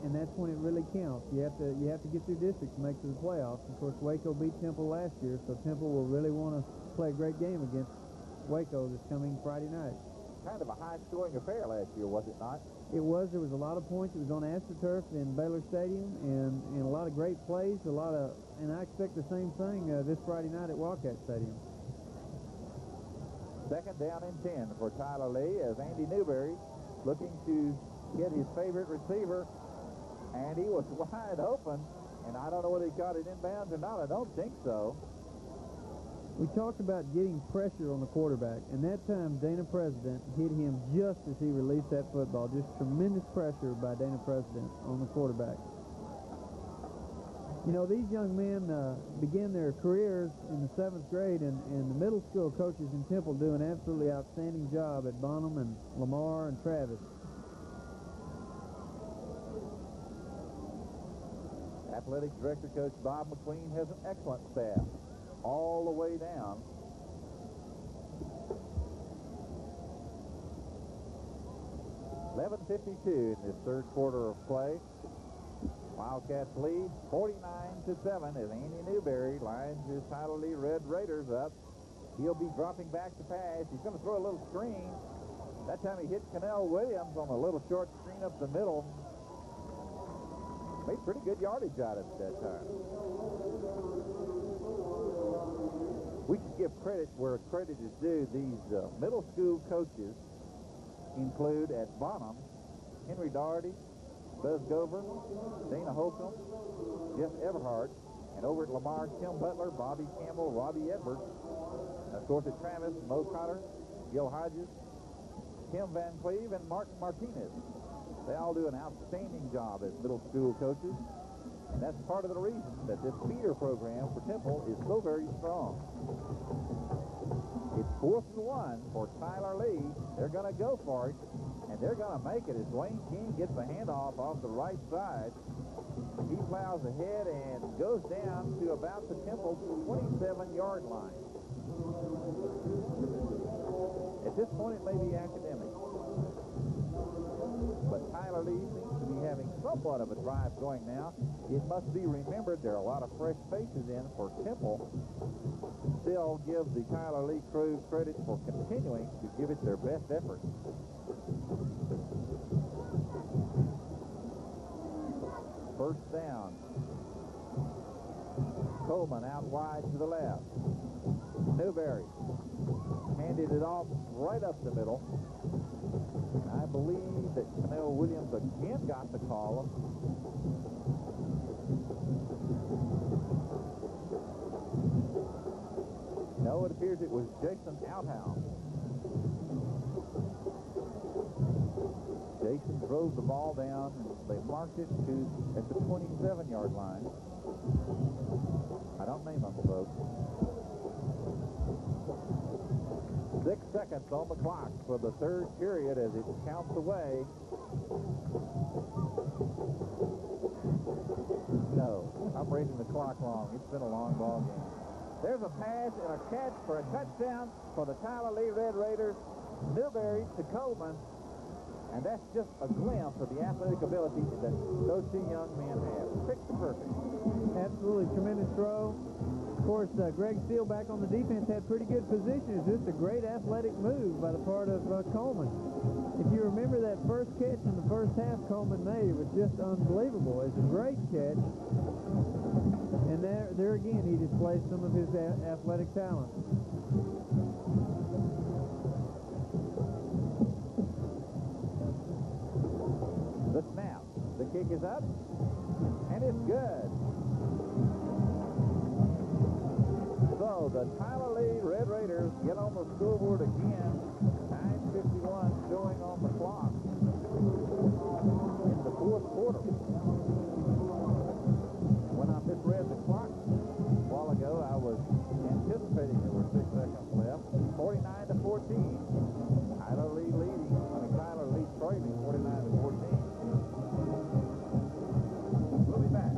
and that's when it really counts. You have to get through district to make it to the playoffs. Of course, Waco beat Temple last year, so Temple will really want to play a great game against Waco this coming Friday night. Kind of a high-scoring affair last year, was it not? It was. There was a lot of points. It was on AstroTurf in Baylor Stadium, and a lot of great plays. And I expect the same thing this Friday night at Wildcat Stadium. Second down and 10 for Tyler Lee as Andy Newberry looking to get his favorite receiver, and he was wide open. And I don't know whether he got it inbounds or not. I don't think so. We talked about getting pressure on the quarterback, and that time Dana President hit him just as he released that football. Just tremendous pressure by Dana President on the quarterback. You know, these young men begin their careers in the 7th grade, and the middle school coaches in Temple do an absolutely outstanding job at Bonham and Lamar and Travis. Athletic Director Coach Bob McQueen has an excellent staff all the way down. .11:52 in this third quarter of play. Wildcats lead 49-7 as Andy Newberry lines his Tyler Lee Red Raiders up. He'll be dropping back to pass. He's going to throw a little screen. That time he hit Cannell Williams on a little short screen up the middle. Made pretty good yardage out of it that time. We should give credit where credit is due. These middle school coaches include at Bonham Henry Doherty, Buzz Gover, Dana Holcomb, Jeff Everhart, and over at Lamar, Tim Butler, Bobby Campbell, Robbie Edwards. And of course at Travis, Mo Cotter, Gil Hodges, Tim Van Cleve, and Martin Martinez. They all do an outstanding job as middle school coaches. And that's part of the reason that this feeder program for Temple is so very strong. It's 4th and 1 for Tyler Lee. They're going to go for it, and they're going to make it as Wayne King gets the handoff off the right side. He plows ahead and goes down to about the Temple 27-yard line. At this point, it may be academic. But Tyler Lee seems to be having somewhat of a drive going now. It must be remembered there are a lot of fresh faces in for Temple. Still give the Tyler Lee crew credit for continuing to give it their best effort. First down. Coleman out wide to the left. Newberry handed it off right up the middle. I believe that Canelo Williams again got the call. No, it appears it was Jason Outhouse. Jason drove the ball down, and they marked it at the 27-yard line. I don't name them, folks. 6 seconds on the clock for the third period as it counts away. No, I'm reading the clock wrong. It's been a long ball game. There's a pass and a catch for a touchdown for the Tyler Lee Red Raiders. Newberry to Coleman. And that's just a glimpse of the athletic ability that those two young men have. Picture perfect. Absolutely tremendous throw. Of course, Greg Steele back on the defense had pretty good position. It's just a great athletic move by the part of Coleman. If you remember that first catch in the first half Coleman made, it was just unbelievable. It's a great catch. And there again, he displays some of his athletic talent. The snap. The kick is up, and it's good. So the Tyler Lee Red Raiders get on the scoreboard again. 9:51 showing on the clock in the fourth quarter. When I misread the clock a while ago, I was anticipating there were 6 seconds left. 49-14. Tyler Lee leading. Tyler Lee trailing 49-14. We'll be back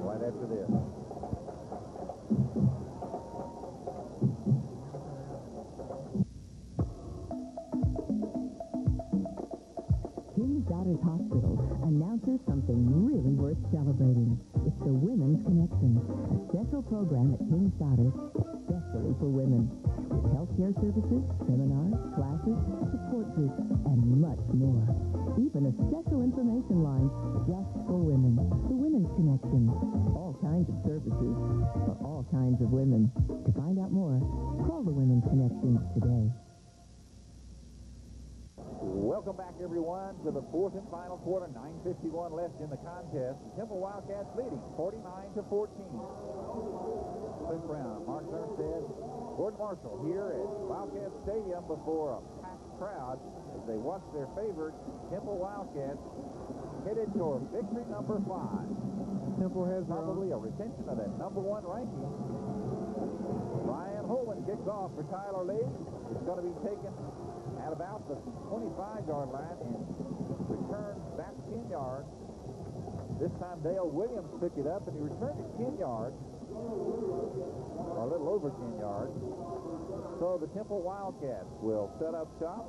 right after this. King's Daughters Hospital announces something really worth celebrating. It's the Women's Connection, a special program at King's Daughters especially for women. With healthcare services, seminars, classes, support groups, and much more. Even a special information line just for women. The Women's Connection. All kinds of services for all kinds of women. To find out more, call the Women's Connection today. Welcome back, everyone, to the fourth and final quarter. 9:51 left in the contest. The Temple Wildcats leading 49-14. Cliff Brown, Mark Turnstead, Gordon Marshall here at Wildcat Stadium before a packed crowd as they watch their favorite Temple Wildcats headed toward victory number 5. Temple has probably a retention of that number 1 ranking. Ryan Holman kicks off for Tyler Lee. It's going to be taken at about the 25-yard line and returned back 10 yards. This time Dale Williams picked it up and he returned it 10 yards, or a little over 10 yards. So the Temple Wildcats will set up shop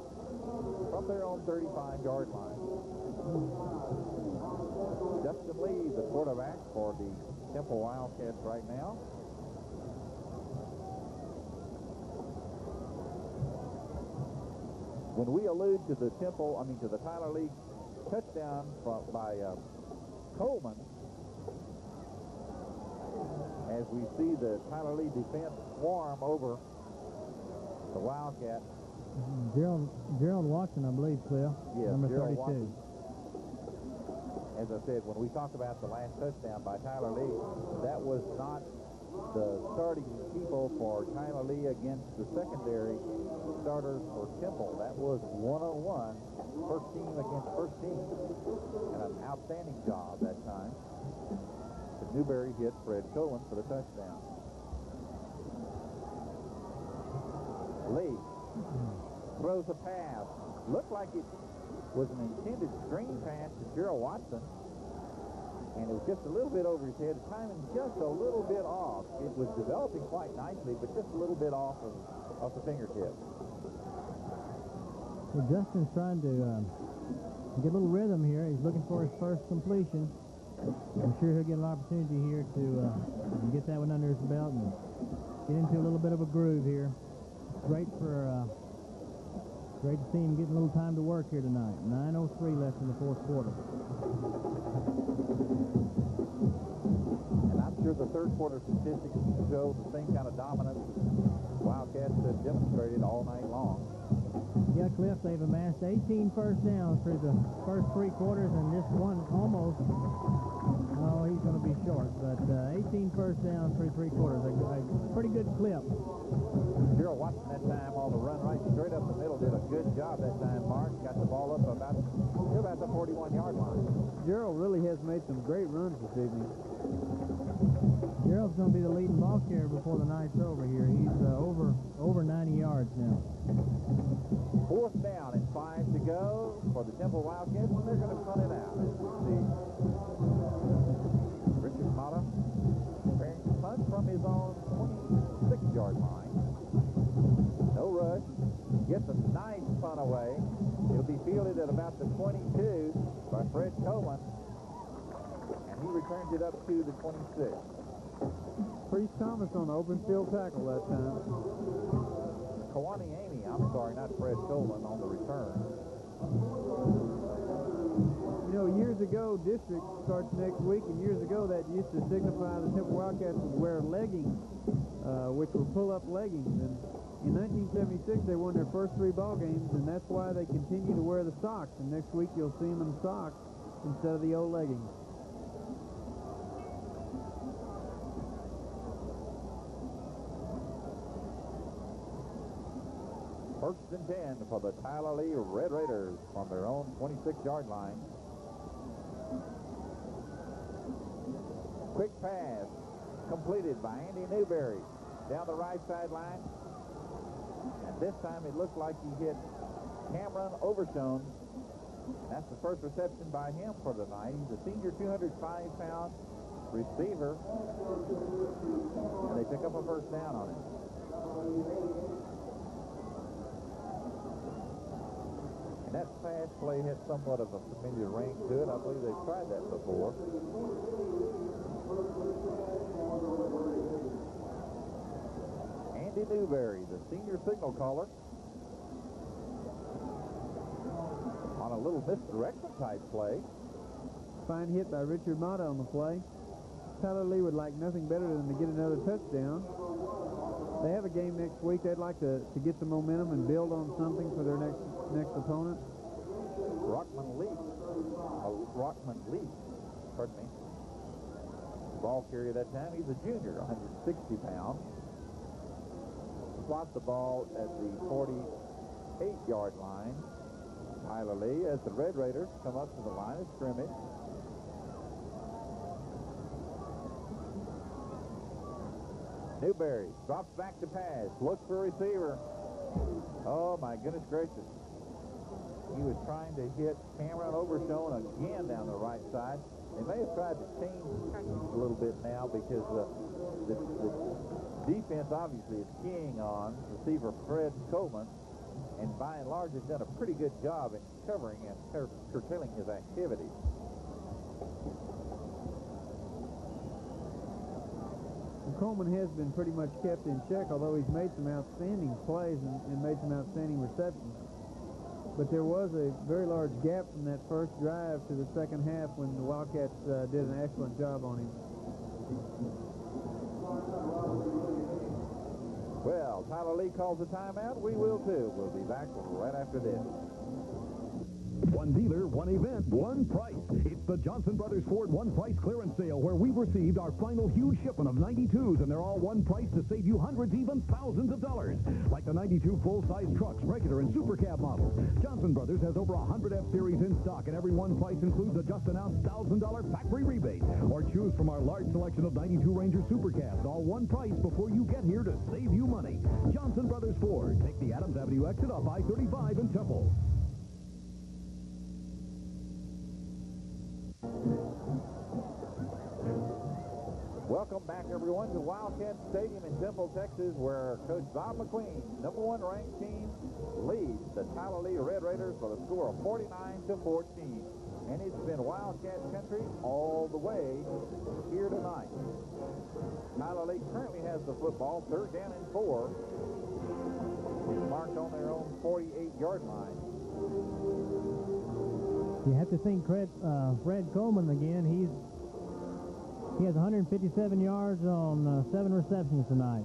from their own 35-yard line. Justin Lee, the quarterback for the Temple Wildcats right now. When we allude to the to the Tyler Lee touchdown by Coleman, as we see the Tyler Lee defense swarm over the Wildcat. Gerald Watson, I believe, Cliff. Yes, number Gerald 32. Watson. As I said, when we talk about the last touchdown by Tyler Lee, that was not the starting people for Tyler Lee against the secondary starters for Temple. That was 1-on-1, first team against first team, and an outstanding job that time. But Newberry hit Fred Cohen for the touchdown. Lee throws a pass. Looked like it was an intended screen pass to Gerald Watson. And it was just a little bit over his head. The timing just a little bit off. It was developing quite nicely, but just a little bit off the fingertip. Well, Justin's trying to get a little rhythm here. He's looking for his first completion. I'm sure he'll get an opportunity here to get that one under his belt and get into a little bit of a groove here. Great to see him getting a little time to work here tonight. 9:03 left in the fourth quarter. And I'm sure the third quarter statistics show the same kind of dominance Wildcats have demonstrated all night long. Yeah, Cliff, they've amassed 18 first downs through the first three quarters, and this one almost, oh, he's going to be short, but 18 first downs through three quarters, a pretty good clip. Gerald Watson that time on the run right straight up the middle did a good job that time, Mark. Got the ball up about the 41-yard line. Gerald really has made some great runs this evening. Gerald's going to be the leading ball carrier before the night's over here. He's over 90 yards now. Fourth down and 5 to go for the Temple Wildcats, and they're going to punt it out. As we see Richard Mata preparing to punt from his own 26-yard line. No rush. Gets a nice punt away. It'll be fielded at about the 22 by Fred Coleman, and he returns it up to the 26. Priest Thomas on the open field tackle that time. Kawani Amy, I'm sorry, not Fred Coleman on the return. You know, years ago, district starts next week, and years ago that used to signify the Temple Wildcats would wear leggings, which were pull-up leggings. And in 1976, they won their first 3 ball games, and that's why they continue to wear the socks. And next week, you'll see them in the socks instead of the old leggings. First and 10 for the Tyler Lee Red Raiders from their own 26-yard line. Quick pass completed by Andy Newberry down the right sideline. And this time it looked like he hit Cameron Overshone. That's the first reception by him for the night. He's a senior 205-pound receiver. And they pick up a first down on him. And that pass play had somewhat of a familiar ring to it. I believe they've tried that before. Andy Newberry, the senior signal caller, on a little misdirection type play. Fine hit by Richard Mata on the play. Tyler Lee would like nothing better than to get another touchdown. They have a game next week. They'd like to get some momentum and build on something for their next opponent. Rockman Lee, pardon me. Ball carrier that time. He's a junior, 160 pounds. Swats the ball at the 48-yard line. Tyler Lee as the Red Raiders come up to the line of scrimmage. Newberry drops back to pass, looks for a receiver. Oh, my goodness gracious. He was trying to hit Cameron Overshone again down the right side. They may have tried to change tactics a little bit now because the defense obviously is keying on receiver Fred Coleman, and by and large has done a pretty good job in covering and curtailing his activity. Coleman has been pretty much kept in check, although he's made some outstanding plays and made some outstanding receptions. But there was a very large gap from that first drive to the second half when the Wildcats did an excellent job on him. Well, Tyler Lee calls a timeout. We will too. We'll be back right after this. One dealer, one event, one price. It's the Johnson Brothers Ford One Price Clearance Sale, where we've received our final huge shipment of 92s, and they're all one price to save you hundreds, even thousands of dollars. Like the 92 full-size trucks, regular and super cab models. Johnson Brothers has over 100 F-Series in stock, and every one price includes a just-announced $1,000 factory rebate. Or choose from our large selection of 92 Ranger super cabs, all one price before you get here to save you money. Johnson Brothers Ford. Take the Adams Avenue exit off I-35 in Temple. Welcome back, everyone, to Wildcat Stadium in Temple, Texas, where Coach Bob McQueen, number one ranked team, leads the Tyler Lee Red Raiders by the score of 49-14. And it's been Wildcat country all the way here tonight. Tyler Lee currently has the football, 3rd down and 4. It's marked on their own 48-yard line. You have to think Fred Coleman again. He has 157 yards on 7 receptions tonight.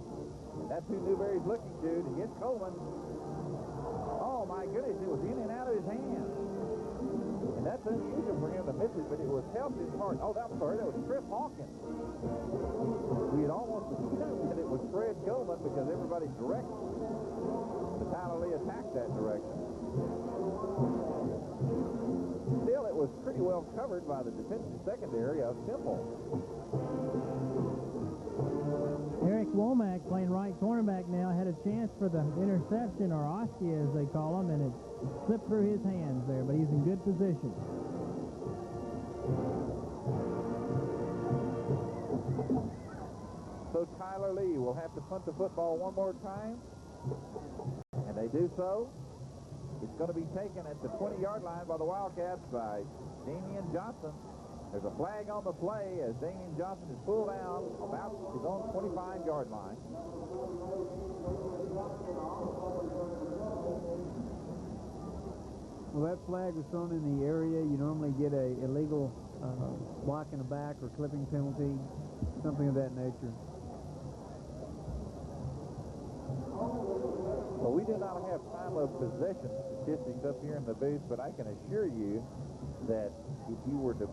That's who Newberry's looking to get Coleman. Oh, my goodness, it was in and out of his hands. And that's unusual for him to miss it, but it was helped his heart. Oh, that was Chris Hawkins. We had almost assumed that it was Fred Coleman because everybody's direction. But Tyler Lee attacked that direction. Still, it was pretty well covered by the defensive secondary of Temple. Eric Womack, playing right cornerback now, had a chance for the interception, or Oski as they call him, and it slipped through his hands there, but he's in good position. So Tyler Lee will have to punt the football one more time, and they do so. It's going to be taken at the 20-yard line by the Wildcats by Damian Johnson. There's a flag on the play as Damian Johnson is pulled down about his own 25-yard line. Well, that flag was thrown in the area. You normally get a illegal block in the back or clipping penalty, something of that nature. Well, we do not have time of possession statistics up here in the booth, but I can assure you that if you were to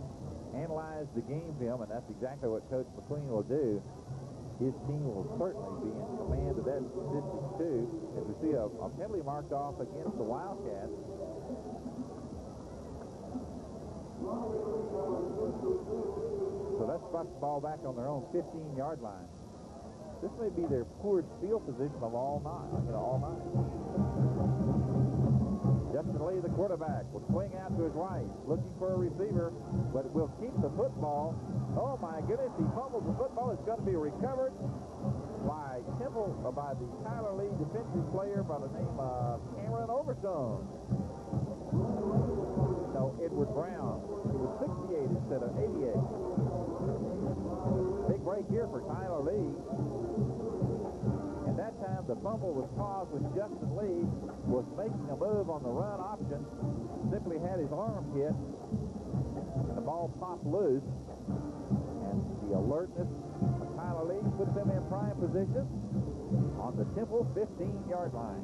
analyze the game film, and that's exactly what Coach McQueen will do, his team will certainly be in command of that statistic too. As we see a penalty marked off against the Wildcats. So that's about the ball back on their own 15-yard line. This may be their poorest field position of all night. Justin Lee, the quarterback, will swing out to his right, looking for a receiver, but will keep the football. Oh my goodness, he fumbles the football. It's going to be recovered by the Tyler Lee defensive player by the name of Cameron Overstone. No, Edward Brown. It was 68 instead of 88. Big break here for Tyler Lee. And that time the fumble was caused when Justin Lee was making a move on the run option. Simply had his arm hit, and the ball popped loose. And the alertness of Tyler Lee puts them in prime position on the Temple 15-yard line.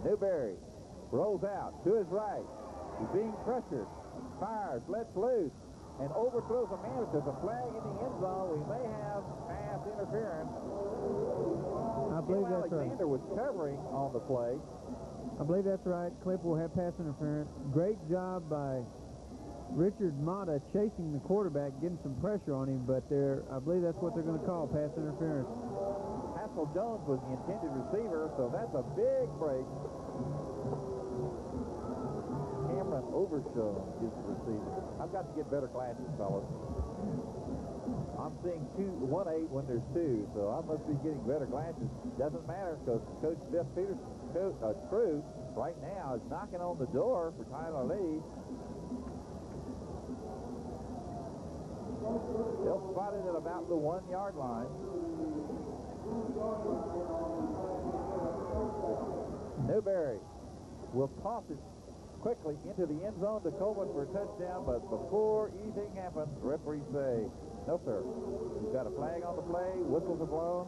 Newberry rolls out to his right. He's being pressured. Fires, lets loose, and overthrows a man. If there's a flag in the end zone, we may have pass interference. I believe that's right. Alexander was covering on the play. I believe that's right. Clip will have pass interference. Great job by Richard Mata chasing the quarterback, getting some pressure on him, but I believe that's what they're going to call pass interference. Hassel Jones was the intended receiver, so that's a big break. Cameron Overstone is the receiver. I've got to get better glasses, fellas. I'm seeing 1-8 when there's 2, so I must be getting better glasses. Doesn't matter because Coach Jeff Peterson's crew right now is knocking on the door for Tyler Lee. They'll spot it at about the 1-yard line. Newberry will toss it quickly into the end zone to Coleman for a touchdown, but before anything happens, the referees say, no, sir. We've got a flag on the play, whistles are blown,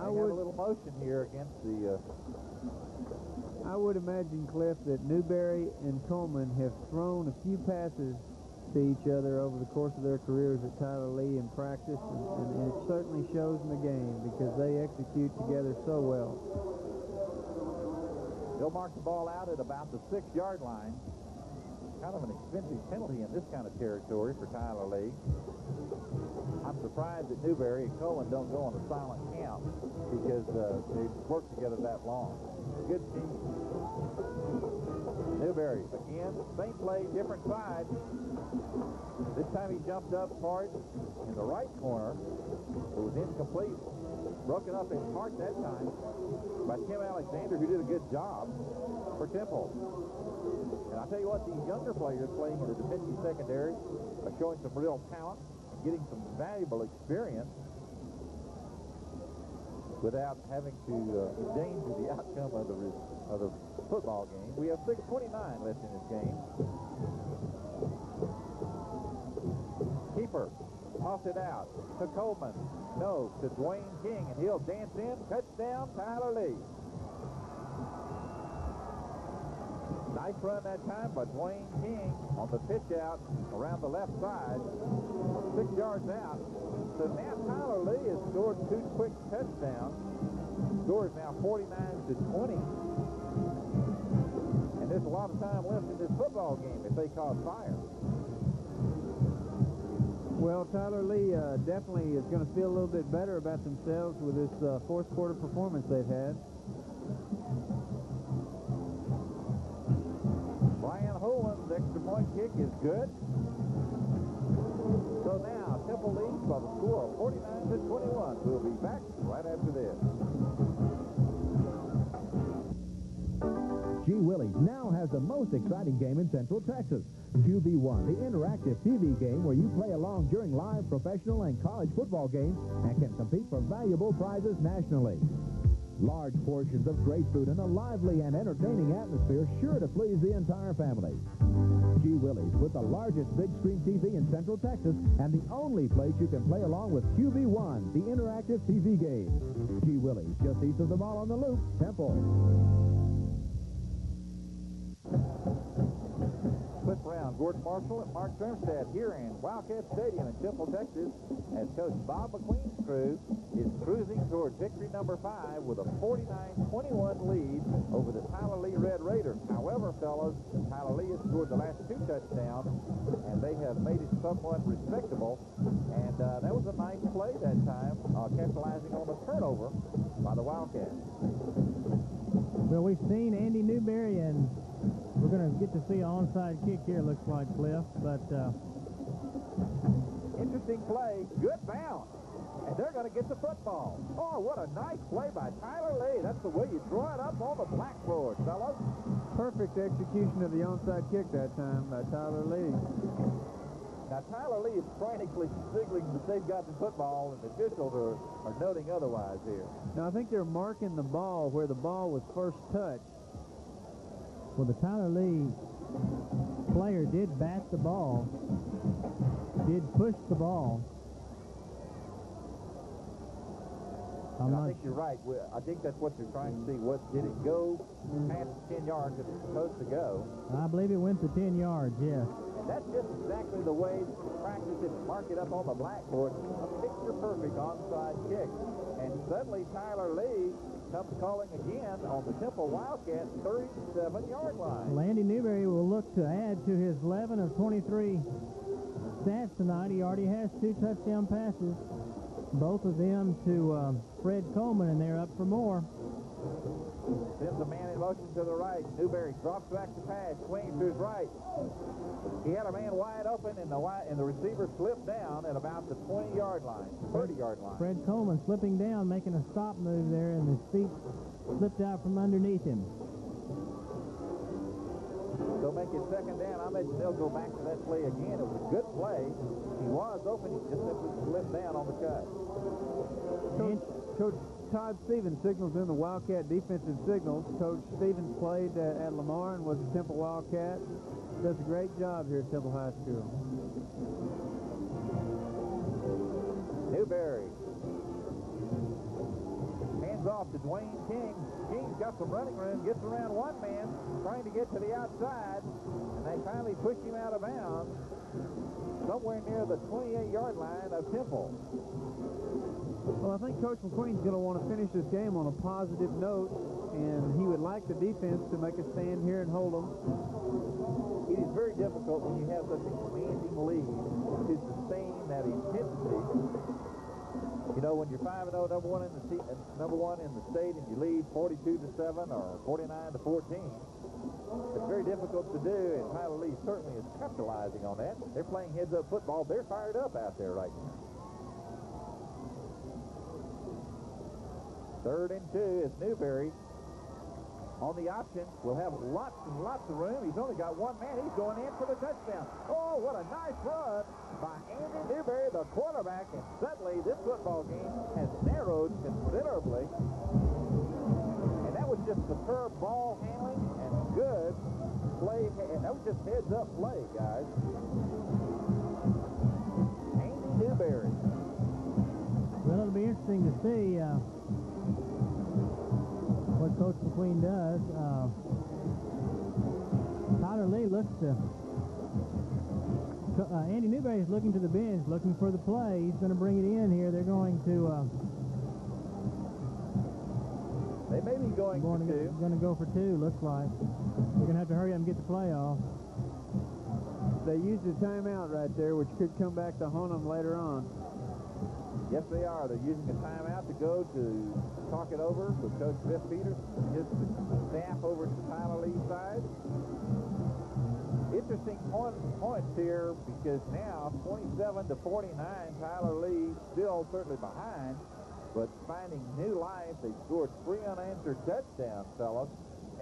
have a little motion here against the... I would imagine, Cliff, that Newberry and Coleman have thrown a few passes to each other over the course of their careers at Tyler Lee in practice, and it certainly shows in the game because they execute together so well. They'll mark the ball out at about the 6-yard line. Kind of an expensive penalty in this kind of territory for Tyler Lee. I'm surprised that Newberry and Coleman don't go on a silent count because they've worked together that long. Good team. Newberry again, same play, different side. This time he jumped up hard in the right corner. It was incomplete. Broken up in part that time by Tim Alexander, who did a good job for Temple. And I'll tell you what, these younger players playing in the defensive secondary are showing some real talent and getting some valuable experience without having to endanger the outcome of the football game. We have 6:29 left in this game. Keeper tossed it out to Coleman. No, to Dwayne King, and he'll dance in. Touchdown, Tyler Lee. Nice run that time by Dwayne King on the pitch out around the left side. 6 yards out. So now Tyler Lee has scored 2 quick touchdowns. Score is now 49-20. And there's a lot of time left in this football game if they cause fire. Well, Tyler Lee definitely is going to feel a little bit better about themselves with this fourth quarter performance they've had. Brian Holan's extra point kick is good. So now Temple leads by the score of 49-21. We'll be back right after this. Gee Willie's now has the most exciting game in Central Texas. QB1, the interactive TV game where you play along during live professional and college football games and can compete for valuable prizes nationally. Large portions of great food and a lively and entertaining atmosphere sure to please the entire family. Gee Willie's, with the largest big screen TV in Central Texas and the only place you can play along with QB1, the interactive TV game. Gee Willie's, just east of the mall on the Loop, Temple. Cliff Brown, Gordon Marshall, and Mark Turnstad here in Wildcat Stadium in Temple, Texas, as Coach Bob McQueen's crew is cruising toward victory number 5 with a 49-21 lead over the Tyler Lee Red Raiders. However, fellas, Tyler Lee has scored the last 2 touchdowns, and they have made it somewhat respectable. And that was a nice play that time, capitalizing on the turnover by the Wildcats. Well, we've seen Andy Newberry, and we're going to get to see an onside kick here, looks like, Cliff. But interesting play, good bounce, and they're going to get the football. Oh, what a nice play by Tyler Lee. That's the way you draw it up on the blackboard, fellas. Perfect execution of the onside kick that time by Tyler Lee. Now, Tyler Lee is frantically signaling that they've got the football, and the officials are noting otherwise here. Now, I think they're marking the ball where the ball was first touched. well, the Tyler Lee player did bat the ball, did push the ball. I think you're right. I think that's what they're trying to see. What did it go past 10 yards that it's supposed to go? I believe it went to 10 yards, yes. And that's just exactly the way to practice it and mark it up on the blackboard. A picture-perfect onside kick. And suddenly Tyler Lee comes calling again on the Temple Wildcats 37-yard line. Andy Newberry will look to add to his 11 of 23 stats tonight. He already has 2 touchdown passes. Both of them to Fred Coleman, and they're up for more. Sends a man in motion to the right. Newberry drops back to pass, swings to his right. He had a man wide open, and the receiver slipped down at about the 20-yard line, 30-yard line. Fred Coleman slipping down, making a stop move there, and his feet slipped out from underneath him. They'll make it second down. I imagine they'll go back to that play again. It was a good play. He was open. He just simply slipped down on the cut. Coach Todd Stevens signals in the Wildcat defensive signals. Coach Stevens played at Lamar and was a Temple Wildcat. Does a great job here at Temple High School. Newberry Dwayne King. King's got some running room, gets around one man, trying to get to the outside, and they finally push him out of bounds somewhere near the 28-yard line of Temple. Well, I think Coach McQueen's going to want to finish this game on a positive note, and he would like the defense to make a stand here and hold them. It is very difficult when you have such a commanding lead to sustain that intensity. You know, when you're 5-0, number one in the state, and you lead 42-7 or 49-14, it's very difficult to do, and Tyler Lee certainly is capitalizing on that. They're playing heads-up football. They're fired up out there right now. 3rd and 2 is Newberry. On the option, we'll have lots and lots of room. He's only got one man. He's going in for the touchdown. Oh, what a nice run by Andy Newberry, the quarterback. And suddenly, this football game has narrowed considerably. And that was just superb ball handling and good play. And that was just heads-up play, guys. Andy Newberry. Well, it'll be interesting to see what Coach McQueen does. Tyler Lee looks to... Andy Newberry is looking to the bench, looking for the play. He's going to bring it in here. They're going to... they may be going for two. Going to go for two, looks like. They're going to have to hurry up and get the play off. They used a timeout right there, which could come back to haunt them later on. Yes, they are. They're using a timeout to go to talk it over with Coach Biff Peters and his staff over to Tyler Lee's side. Interesting points here, because now 27-49, Tyler Lee still certainly behind, but finding new life. They scored 3 unanswered touchdowns, fellas,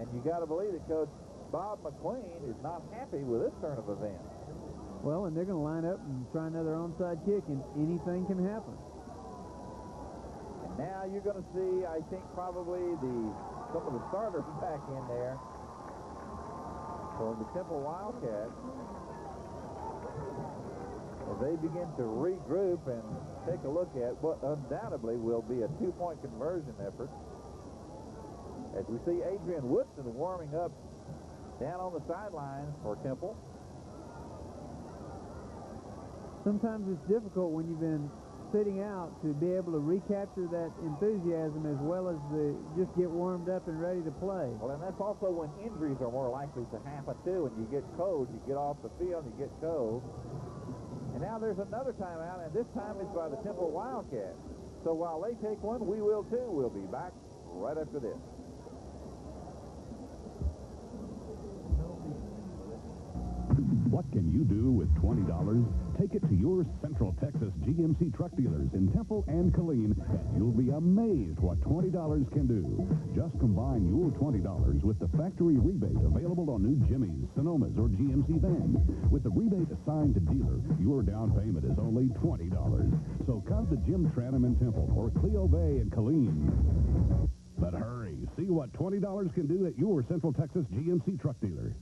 and you got to believe that Coach Bob McQueen is not happy with this turn of events. Well, and they're going to line up and try another onside kick, and anything can happen. And now you're going to see, I think, probably some of the starters back in there for the Temple Wildcats as they begin to regroup and take a look at what undoubtedly will be a 2-point conversion effort. As we see Adrian Woodson warming up down on the sidelines for Temple. Sometimes it's difficult when you've been sitting out to be able to recapture that enthusiasm as well as just get warmed up and ready to play. Well, and that's also when injuries are more likely to happen, too. When you get cold, you get off the field, you get cold. And now there's another timeout, and this time it's by the Temple Wildcats. So while they take one, we will, too. We'll be back right after this. What can you do with $20? Take it to your Central Texas GMC truck dealers in Temple and Killeen, and you'll be amazed what $20 can do. Just combine your $20 with the factory rebate available on new Jimmys, Sonomas, or GMC vans. With the rebate assigned to dealer, your down payment is only $20. So come to Jim Tranum in Temple or Cleo Bay in Killeen. But hurry, see what $20 can do at your Central Texas GMC truck dealer.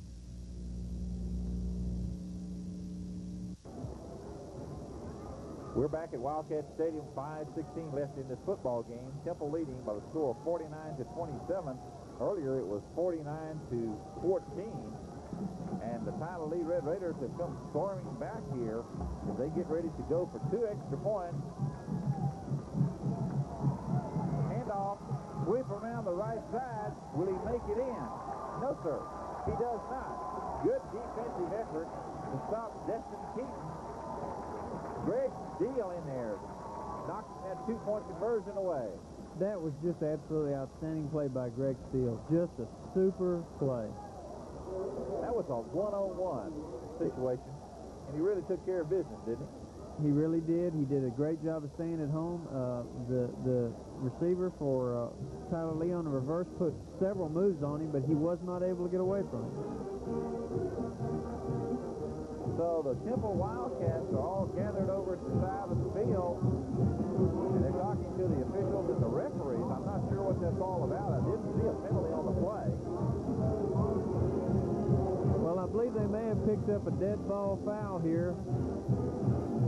We're back at Wildcat Stadium, 5:16 left in this football game. Temple leading by the score of 49-27. Earlier it was 49-14. And the Tyler Lee Red Raiders have come storming back here as they get ready to go for 2 extra points. Handoff, sweep around the right side. Will he make it in? No, sir. He does not. Good defensive effort to stop Destin Keaton. Greg Steele in there, knocking that 2-point conversion away. That was just absolutely outstanding play by Greg Steele. Just a super play. That was a one-on-one situation, and he really took care of business, didn't he? He really did. He did a great job of staying at home. The receiver for Tyler Lee on the reverse put several moves on him, but he was not able to get away from him. So the Temple Wildcats are all gathered over to the side of the field, and they're talking to the officials and the referees. I'm not sure what that's all about. I didn't see a penalty on the play. Well, I believe they may have picked up a dead ball foul here.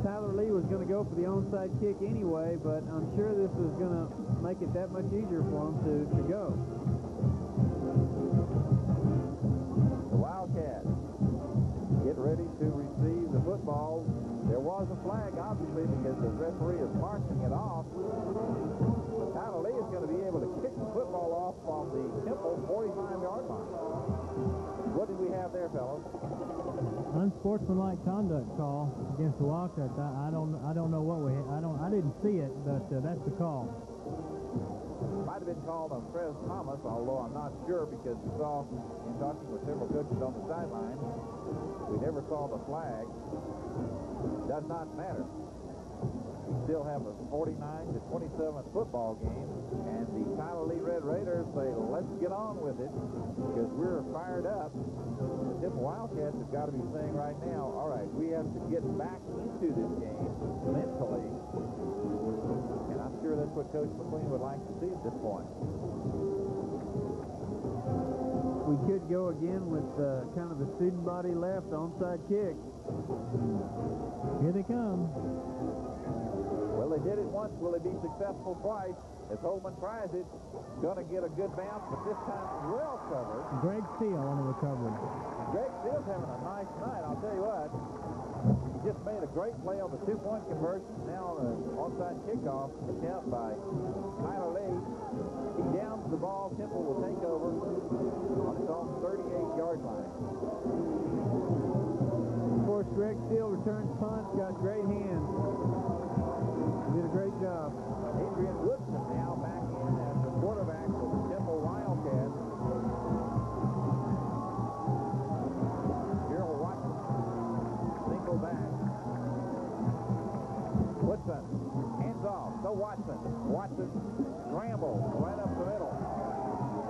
Tyler Lee was going to go for the onside kick anyway, but I'm sure this is going to make it that much easier for him to go. The Wildcats get ready to receive the football. There was a flag, obviously, because the referee is marking it off. Tyler Lee is going to be able to kick the football off on the Temple 45-yard line. What did we have there, fellas? Unsportsmanlike conduct call against the Wildcats. I don't know what I didn't see it, but that's the call. Might have been called on Prez Thomas, although I'm not sure because we saw in talking with several coaches on the sideline, we never saw the flag. Does not matter. We still have a 49-27 football game, and the Tyler Lee Red Raiders say, let's get on with it because we're fired up. The Temple Wildcats have got to be saying right now, all right, we have to get back into this game mentally. And I'm sure that's what Coach McLean would like to see at this point. We could go again with kind of the student body left onside kick. Here they come. Well, they did it once. Will they be successful twice? As Holman tries it, going to get a good bounce, but this time well covered. Greg Steele on the recovery. Greg Steele's having a nice night. I'll tell you what. He just made a great play on the two-point conversion. Now the onside kickoff attempt by Tyler Lee. He downs the ball. Temple will take over on his own 38-yard line. Of course, Greg Steele returns punt, got great hands. Did a great job. Adrian Woodson now back in as the quarterback for the Temple Wildcats. Gerald Watson, single back. Woodson, hands off, to Watson. Watson scrambles right up the middle.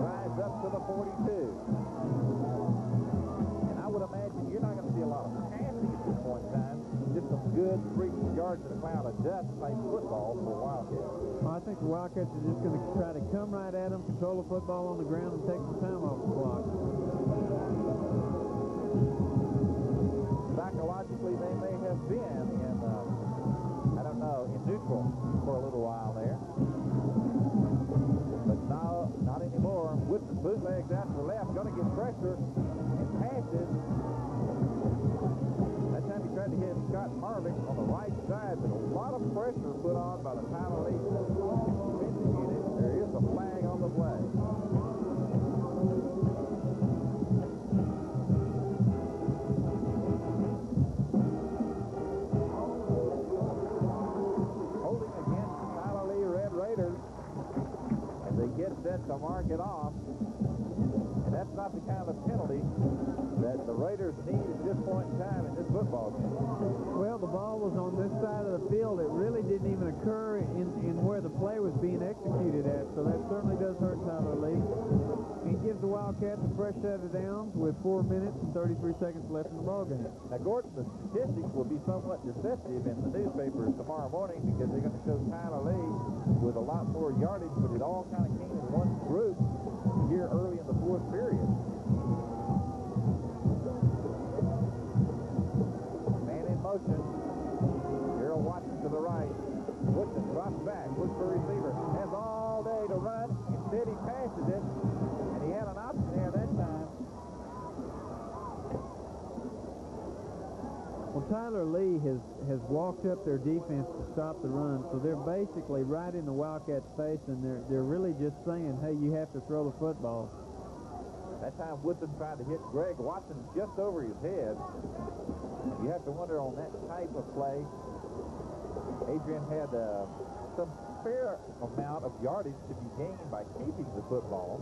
Drives up to the 42. And I would imagine you're not going to see a lot of passing at this point in time. Just some good 3 yards in a cloud of dust type football for Wildcats. Well, I think the Wildcats are just going to try to come right at them, control the football on the ground, and take some time off the clock. Psychologically, they may have been in, I don't know, in neutral for a little while there. But now, not anymore. Woodson bootlegs out to the left, going to get pressure and passes. That time he tried to hit Scott Marvick on the right side, but a lot of pressure put on by the Tyler Lee defensive unit. There is a flag on the play. Holding against the Tyler Lee Red Raiders as they get set to mark it off. And that's not the kind of penalty that the Raiders need at this point in time in this football game. Well, the ball was on this side of the field. It really didn't even occur in where the play was being executed at, so that certainly does hurt Tyler Lee. He gives the Wildcats a fresh set of downs with 4 minutes and 33 seconds left in the ball game. Now, Gordon, the statistics will be somewhat deceptive in the newspapers tomorrow morning because they're going to show Tyler Lee with a lot more yardage, but it all kind of came in one group here early in the fourth period. Man in motion. Gerald Watson to the right. Woodson drops back. Looks for a receiver. Has all day to run. Instead, he passes it. And he had an option there that time. Well, Tyler Lee has walked up their defense to stop the run, so they're basically right in the Wildcats' face, and they're really just saying, hey, you have to throw the football. That time Woodson tried to hit Greg Watson just over his head. You have to wonder on that type of play, Adrian had some fair amount of yardage to be gained by keeping the football.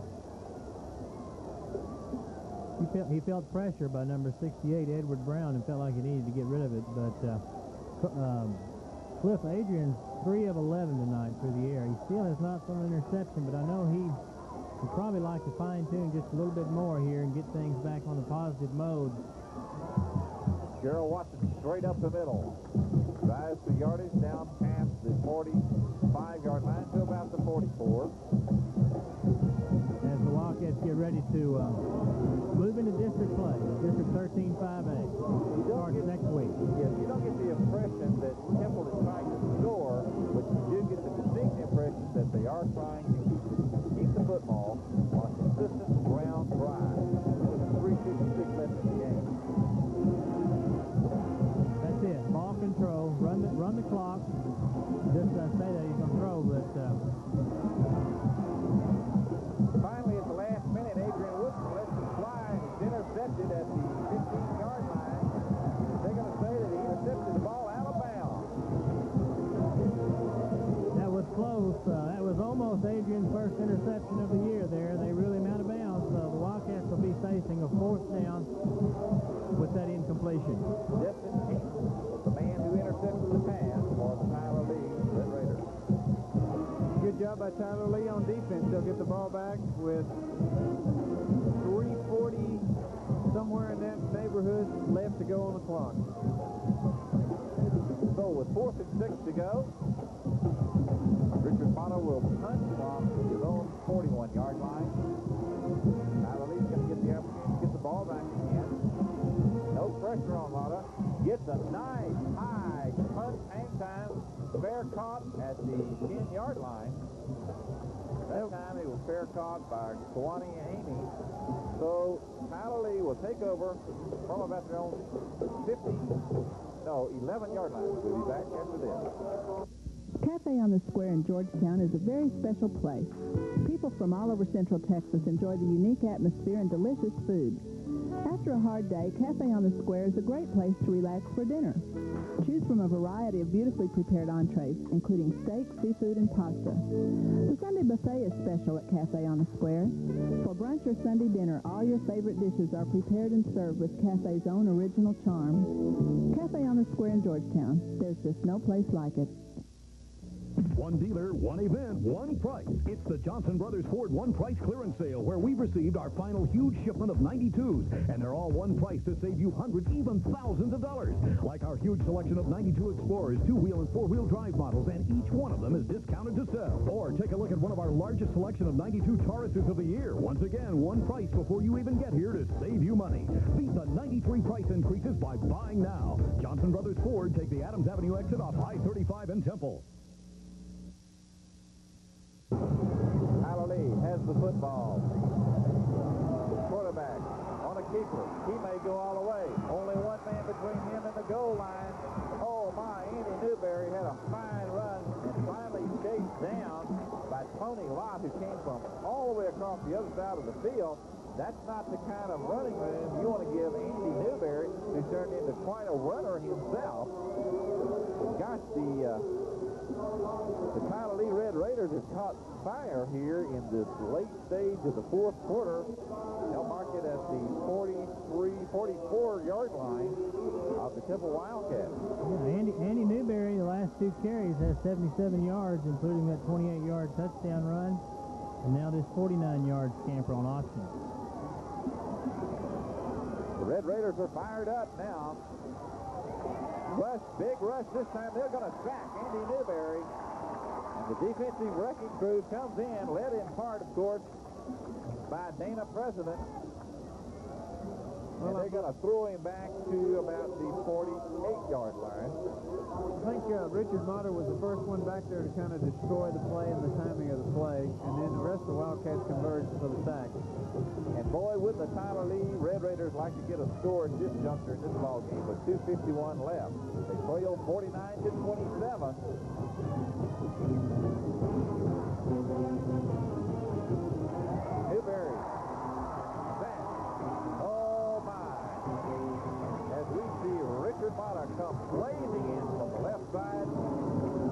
He felt pressure by number 68, Edward Brown, and felt like he needed to get rid of it. But Cliff Adrian's 3 of 11 tonight through the air. He still has not thrown an interception, but I know he would probably like to fine-tune just a little bit more here and get things back on the positive mode. Gerald Watson straight up the middle. Drives for yardage down past the 45-yard line to about the 44. As the Wildcats get ready to move into district play, District 13-5A. Starts next week. Yes, you don't get the impression that Temple is trying to score, but you do get the distinct impression that they are trying to keep the football on a consistent ground drive. With 3:56 left in the game. That's it. Ball control. Run the clock. Just say that he's going to throw, but finally, at the last minute, Adrian Woodson lets it fly. It's intercepted at the 15-yard line. They're going to say that he intercepted the ball out of bounds. that was close. That was almost Adrian's first interception of the year there. They really went out of bounds. The Wildcats will be facing a 4th down with that incompletion. Justin King was the man who intercepted the pass for the Tyler Lee Red Raiders. Good job by Tyler Lee on defense. They'll get the ball back with 3:40, somewhere in that neighborhood, left to go on the clock. So with 4th and 6 to go, Richard Potter will punt from his own 41-yard line. Tyler Lee's going to get the opportunity to get the ball back again. No pressure on Potter. Gets a nice high punt hang time. Fair caught at the 10-yard line. That time it was fair caught by Kwani Amy. So Tyler Lee will take over from about their own 11-yard line. We'll be back after this. Cafe on the Square in Georgetown is a very special place. People from all over Central Texas enjoy the unique atmosphere and delicious food. After a hard day, Cafe on the Square is a great place to relax for dinner. Choose from a variety of beautifully prepared entrees, including steak, seafood, and pasta. The Sunday buffet is special at Cafe on the Square. For brunch or Sunday dinner, all your favorite dishes are prepared and served with Cafe's own original charm. Cafe on the Square in Georgetown. There's just no place like it. One dealer, one event, one price. It's the Johnson Brothers Ford One Price Clearance Sale, where we've received our final huge shipment of 92s, and they're all one price to save you hundreds, even thousands of dollars. Like our huge selection of 92 Explorers, 2-wheel and 4-wheel drive models, and each one of them is discounted to sell. Or take a look at one of our largest selection of 92 Tauruses of the year. Once again, one price before you even get here to save you money. Beat the 93 price increases by buying now. Johnson Brothers Ford, take the Adams Avenue exit off I-35 in Temple. Tyler Lee has the football. Quarterback on a keeper. He may go all the way. Only one man between him and the goal line. Oh my, Andy Newberry had a fine run and finally chased down by Tony Lott, who came from all the way across the other side of the field. That's not the kind of running room you want to give Andy Newberry, who turned into quite a runner himself. Gosh, the Tyler Lee Red Raiders have caught fire here in this late stage of the 4th quarter. They'll mark it at the 44-yard line of the Temple Wildcats. Yeah, Andy Newberry, the last 2 carries, has 77 yards, including that 28-yard touchdown run, and now this 49-yard scamper on option. The Red Raiders are fired up now. Rush, big rush this time. They're going to sack Andy Newberry. And the defensive wrecking crew comes in, led in part, of course, by Dana President. And they're going to throw him back to about the 48-yard line. I think Richard Motter was the first one back there to kind of destroy the play and the timing of the play, and then the rest of the Wildcats converged for the sack. And boy, would the Tyler Lee Red Raiders like to get a score at this juncture in this ball game with 2:51 left. They trail 49-27. Newberry. Sack. Oh my. As we see Richard Motter come blazing in from the left side.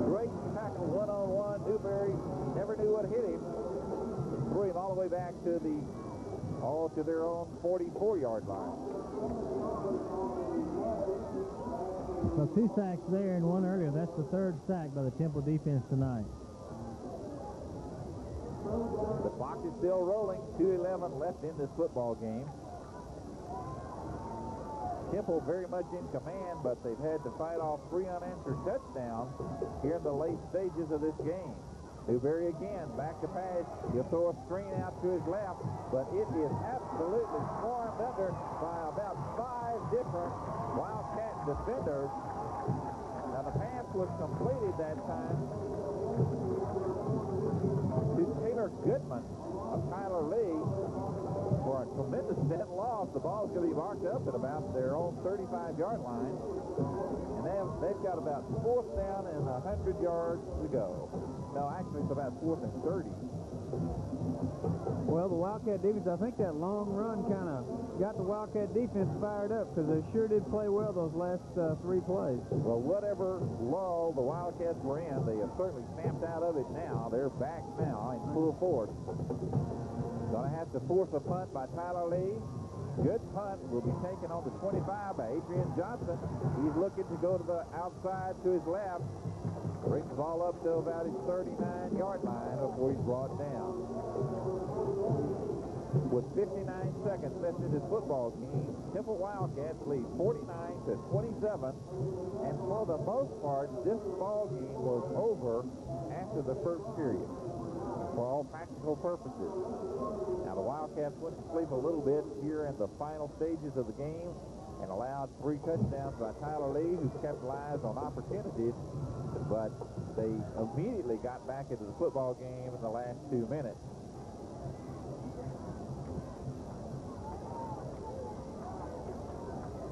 Great tackle one-on-one. Newberry never knew what hit him. Threw him all the way back to their own 44-yard line. So 2 sacks there and 1 earlier. That's the 3rd sack by the Temple defense tonight. The clock is still rolling. 2:11 left in this football game. Temple very much in command, but they've had to fight off 3 unanswered touchdowns here in the late stages of this game. Newberry again, back to pass. He'll throw a screen out to his left, but it is absolutely swarmed under by about 5 different Wildcat defenders. Now the pass was completed that time to Taylor Goodman of Tyler Lee for a tremendous net loss. The ball's going to be marked up at about their own 35-yard line. And they've got about 4th down and 100 yards to go. No, actually, it's about 4th and 30. Well, the Wildcat defense, I think that long run kind of got the Wildcat defense fired up because they sure did play well those last 3 plays. Well, whatever lull the Wildcats were in, they have certainly snapped out of it now. They're back now in full force. Going to have to force a punt by Tyler Lee. Good punt will be taken on the 25 by Adrian Johnson. He's looking to go to the outside to his left. Brings the ball up to about his 39-yard line before he's brought down. With 59 seconds left in this football game, Temple Wildcats lead 49-27. And for the most part, this ball game was over after the first period, for all practical purposes. Now the Wildcats went to sleep a little bit here in the final stages of the game and allowed 3 touchdowns by Tyler Lee, who capitalized on opportunities, but they immediately got back into the football game in the last 2 minutes.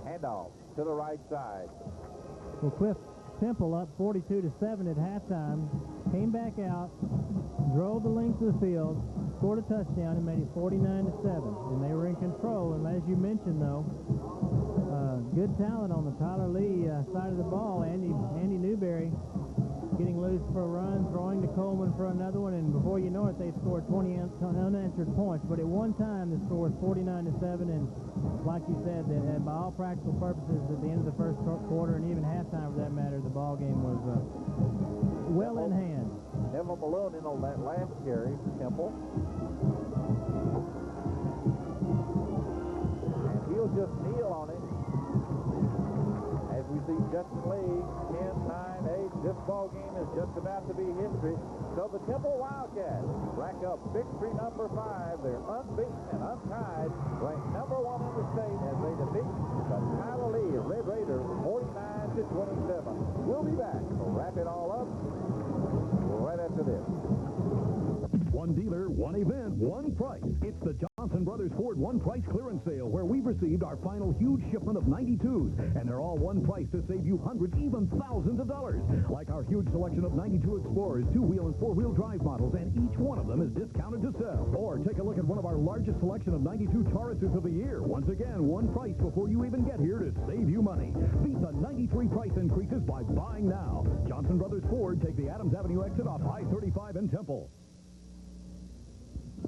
Handoff to the right side. Well, Cliff, Temple up 42-7 at halftime, came back out, drove the length of the field, scored a touchdown, and made it 49-7. And they were in control. And as you mentioned, though, good talent on the Tyler Lee side of the ball. Andy Newberry getting loose for a run, throwing to Coleman for another one, and before you know it, they scored 20 unanswered points. But at one time, the score was 49-7, and like you said, that by all practical purposes, at the end of the first quarter and even halftime for that matter, the ball game was well in hand. Neville Malone in on that last carry for Temple. And he'll just kneel on it. As we see Justin Lee, 10-9-8. This ball game is just about to be history. So the Temple Wildcats rack up victory number 5. They're unbeaten and untied, ranked number 1 in the state as they defeat the Tyler Lee Red Raiders 49-27. We'll be back. We'll wrap it all up right after this. One dealer, one event, one price. It's the Johnson Brothers Ford One Price Clearance Sale, where we've received our final huge shipment of 92s, and they're all one price to save you hundreds, even thousands of dollars. Like our huge selection of 92 Explorers, 2-wheel and 4-wheel drive models, and each one of them is discounted to sell. Or take a look at one of our largest selection of 92 Tauruses of the year. Once again, one price before you even get here to save you money. Beat the 93 price increases by buying now. Johnson Brothers Ford, take the Adams Avenue exit off I-35 in Temple.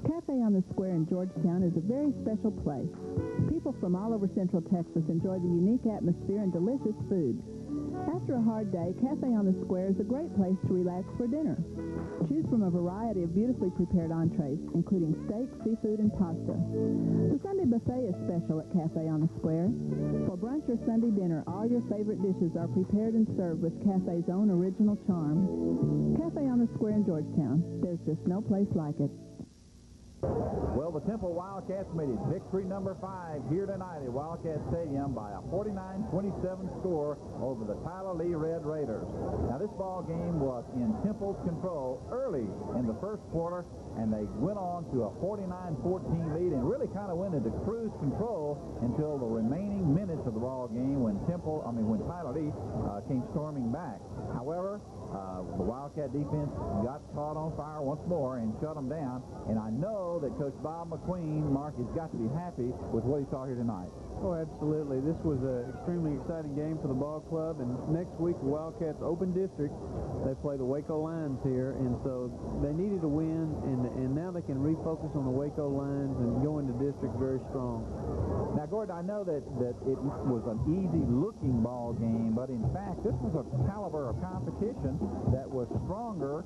Cafe on the Square in Georgetown is a very special place. People from all over Central Texas enjoy the unique atmosphere and delicious food. After a hard day, Cafe on the Square is a great place to relax for dinner. Choose from a variety of beautifully prepared entrees, including steak, seafood, and pasta. The Sunday buffet is special at Cafe on the Square. For brunch or Sunday dinner, all your favorite dishes are prepared and served with Cafe's own original charm. Cafe on the Square in Georgetown. There's just no place like it. Well, the Temple Wildcats made it victory number 5 here tonight at Wildcat Stadium by a 49-27 score over the Tyler Lee Red Raiders. Now, this ball game was in Temple's control early in the first quarter, and they went on to a 49-14 lead and really kind of went into cruise control until the remaining minutes of the ball game when Tyler Lee came storming back. However, the Wildcat defense got caught on fire once more and shut them down, and I know that Coach Bob McQueen, Mark, has got to be happy with what he saw here tonight. Oh, absolutely. This was an extremely exciting game for the ball club, and next week, the Wildcats Open District, they play the Waco Lions here, and so they needed a win, and now they can refocus on the Waco lines and go into district very strong. Now, Gordon, I know that it was an easy-looking ball game, but in fact, this was a caliber of competition that was stronger.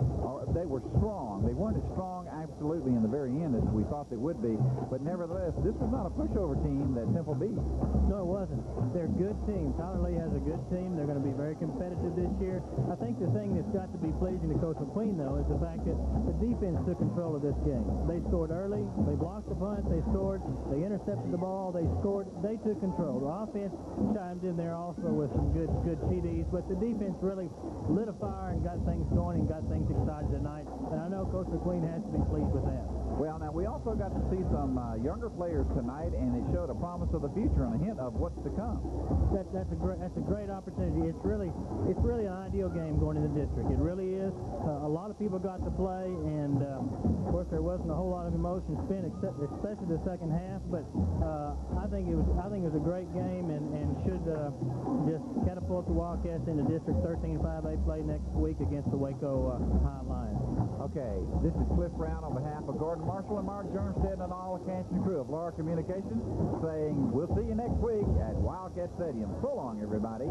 They were strong. They weren't as strong, absolutely, in the very end as we thought they would be, but nevertheless, this was not a pushover team that Temple beat. No, it wasn't. They're a good team. Tyler Lee has a good team. They're going to be very competitive this year. I think the thing that's got to be pleasing to Coach McQueen, though, is the fact that the defense took control of this game. They scored early. They blocked the punt. They scored. They intercepted the ball. They scored. They took control. The offense chimed in there also with some good TDs, but the defense really lit a fire and got things going and got things excited tonight. And I know Coach McQueen has to be pleased with that. Well, now, we also got to see some younger players tonight, and it showed a promise of the future and a hint of what's to come. That's a great opportunity. It's really an ideal game going in the district. It really is. A lot of people got to play, and of course there wasn't a whole lot of emotion spent, especially the second half. But I think it was a great game, and should just catapult the Wildcats into District 13 5A play next week against the Waco High Lions. Okay, this is Cliff Brown on behalf of Gordon Marshall and Mark Jernstedt and all the Canton crew of Laura Communications saying we'll see you next week at Wildcat Stadium. So long, everybody.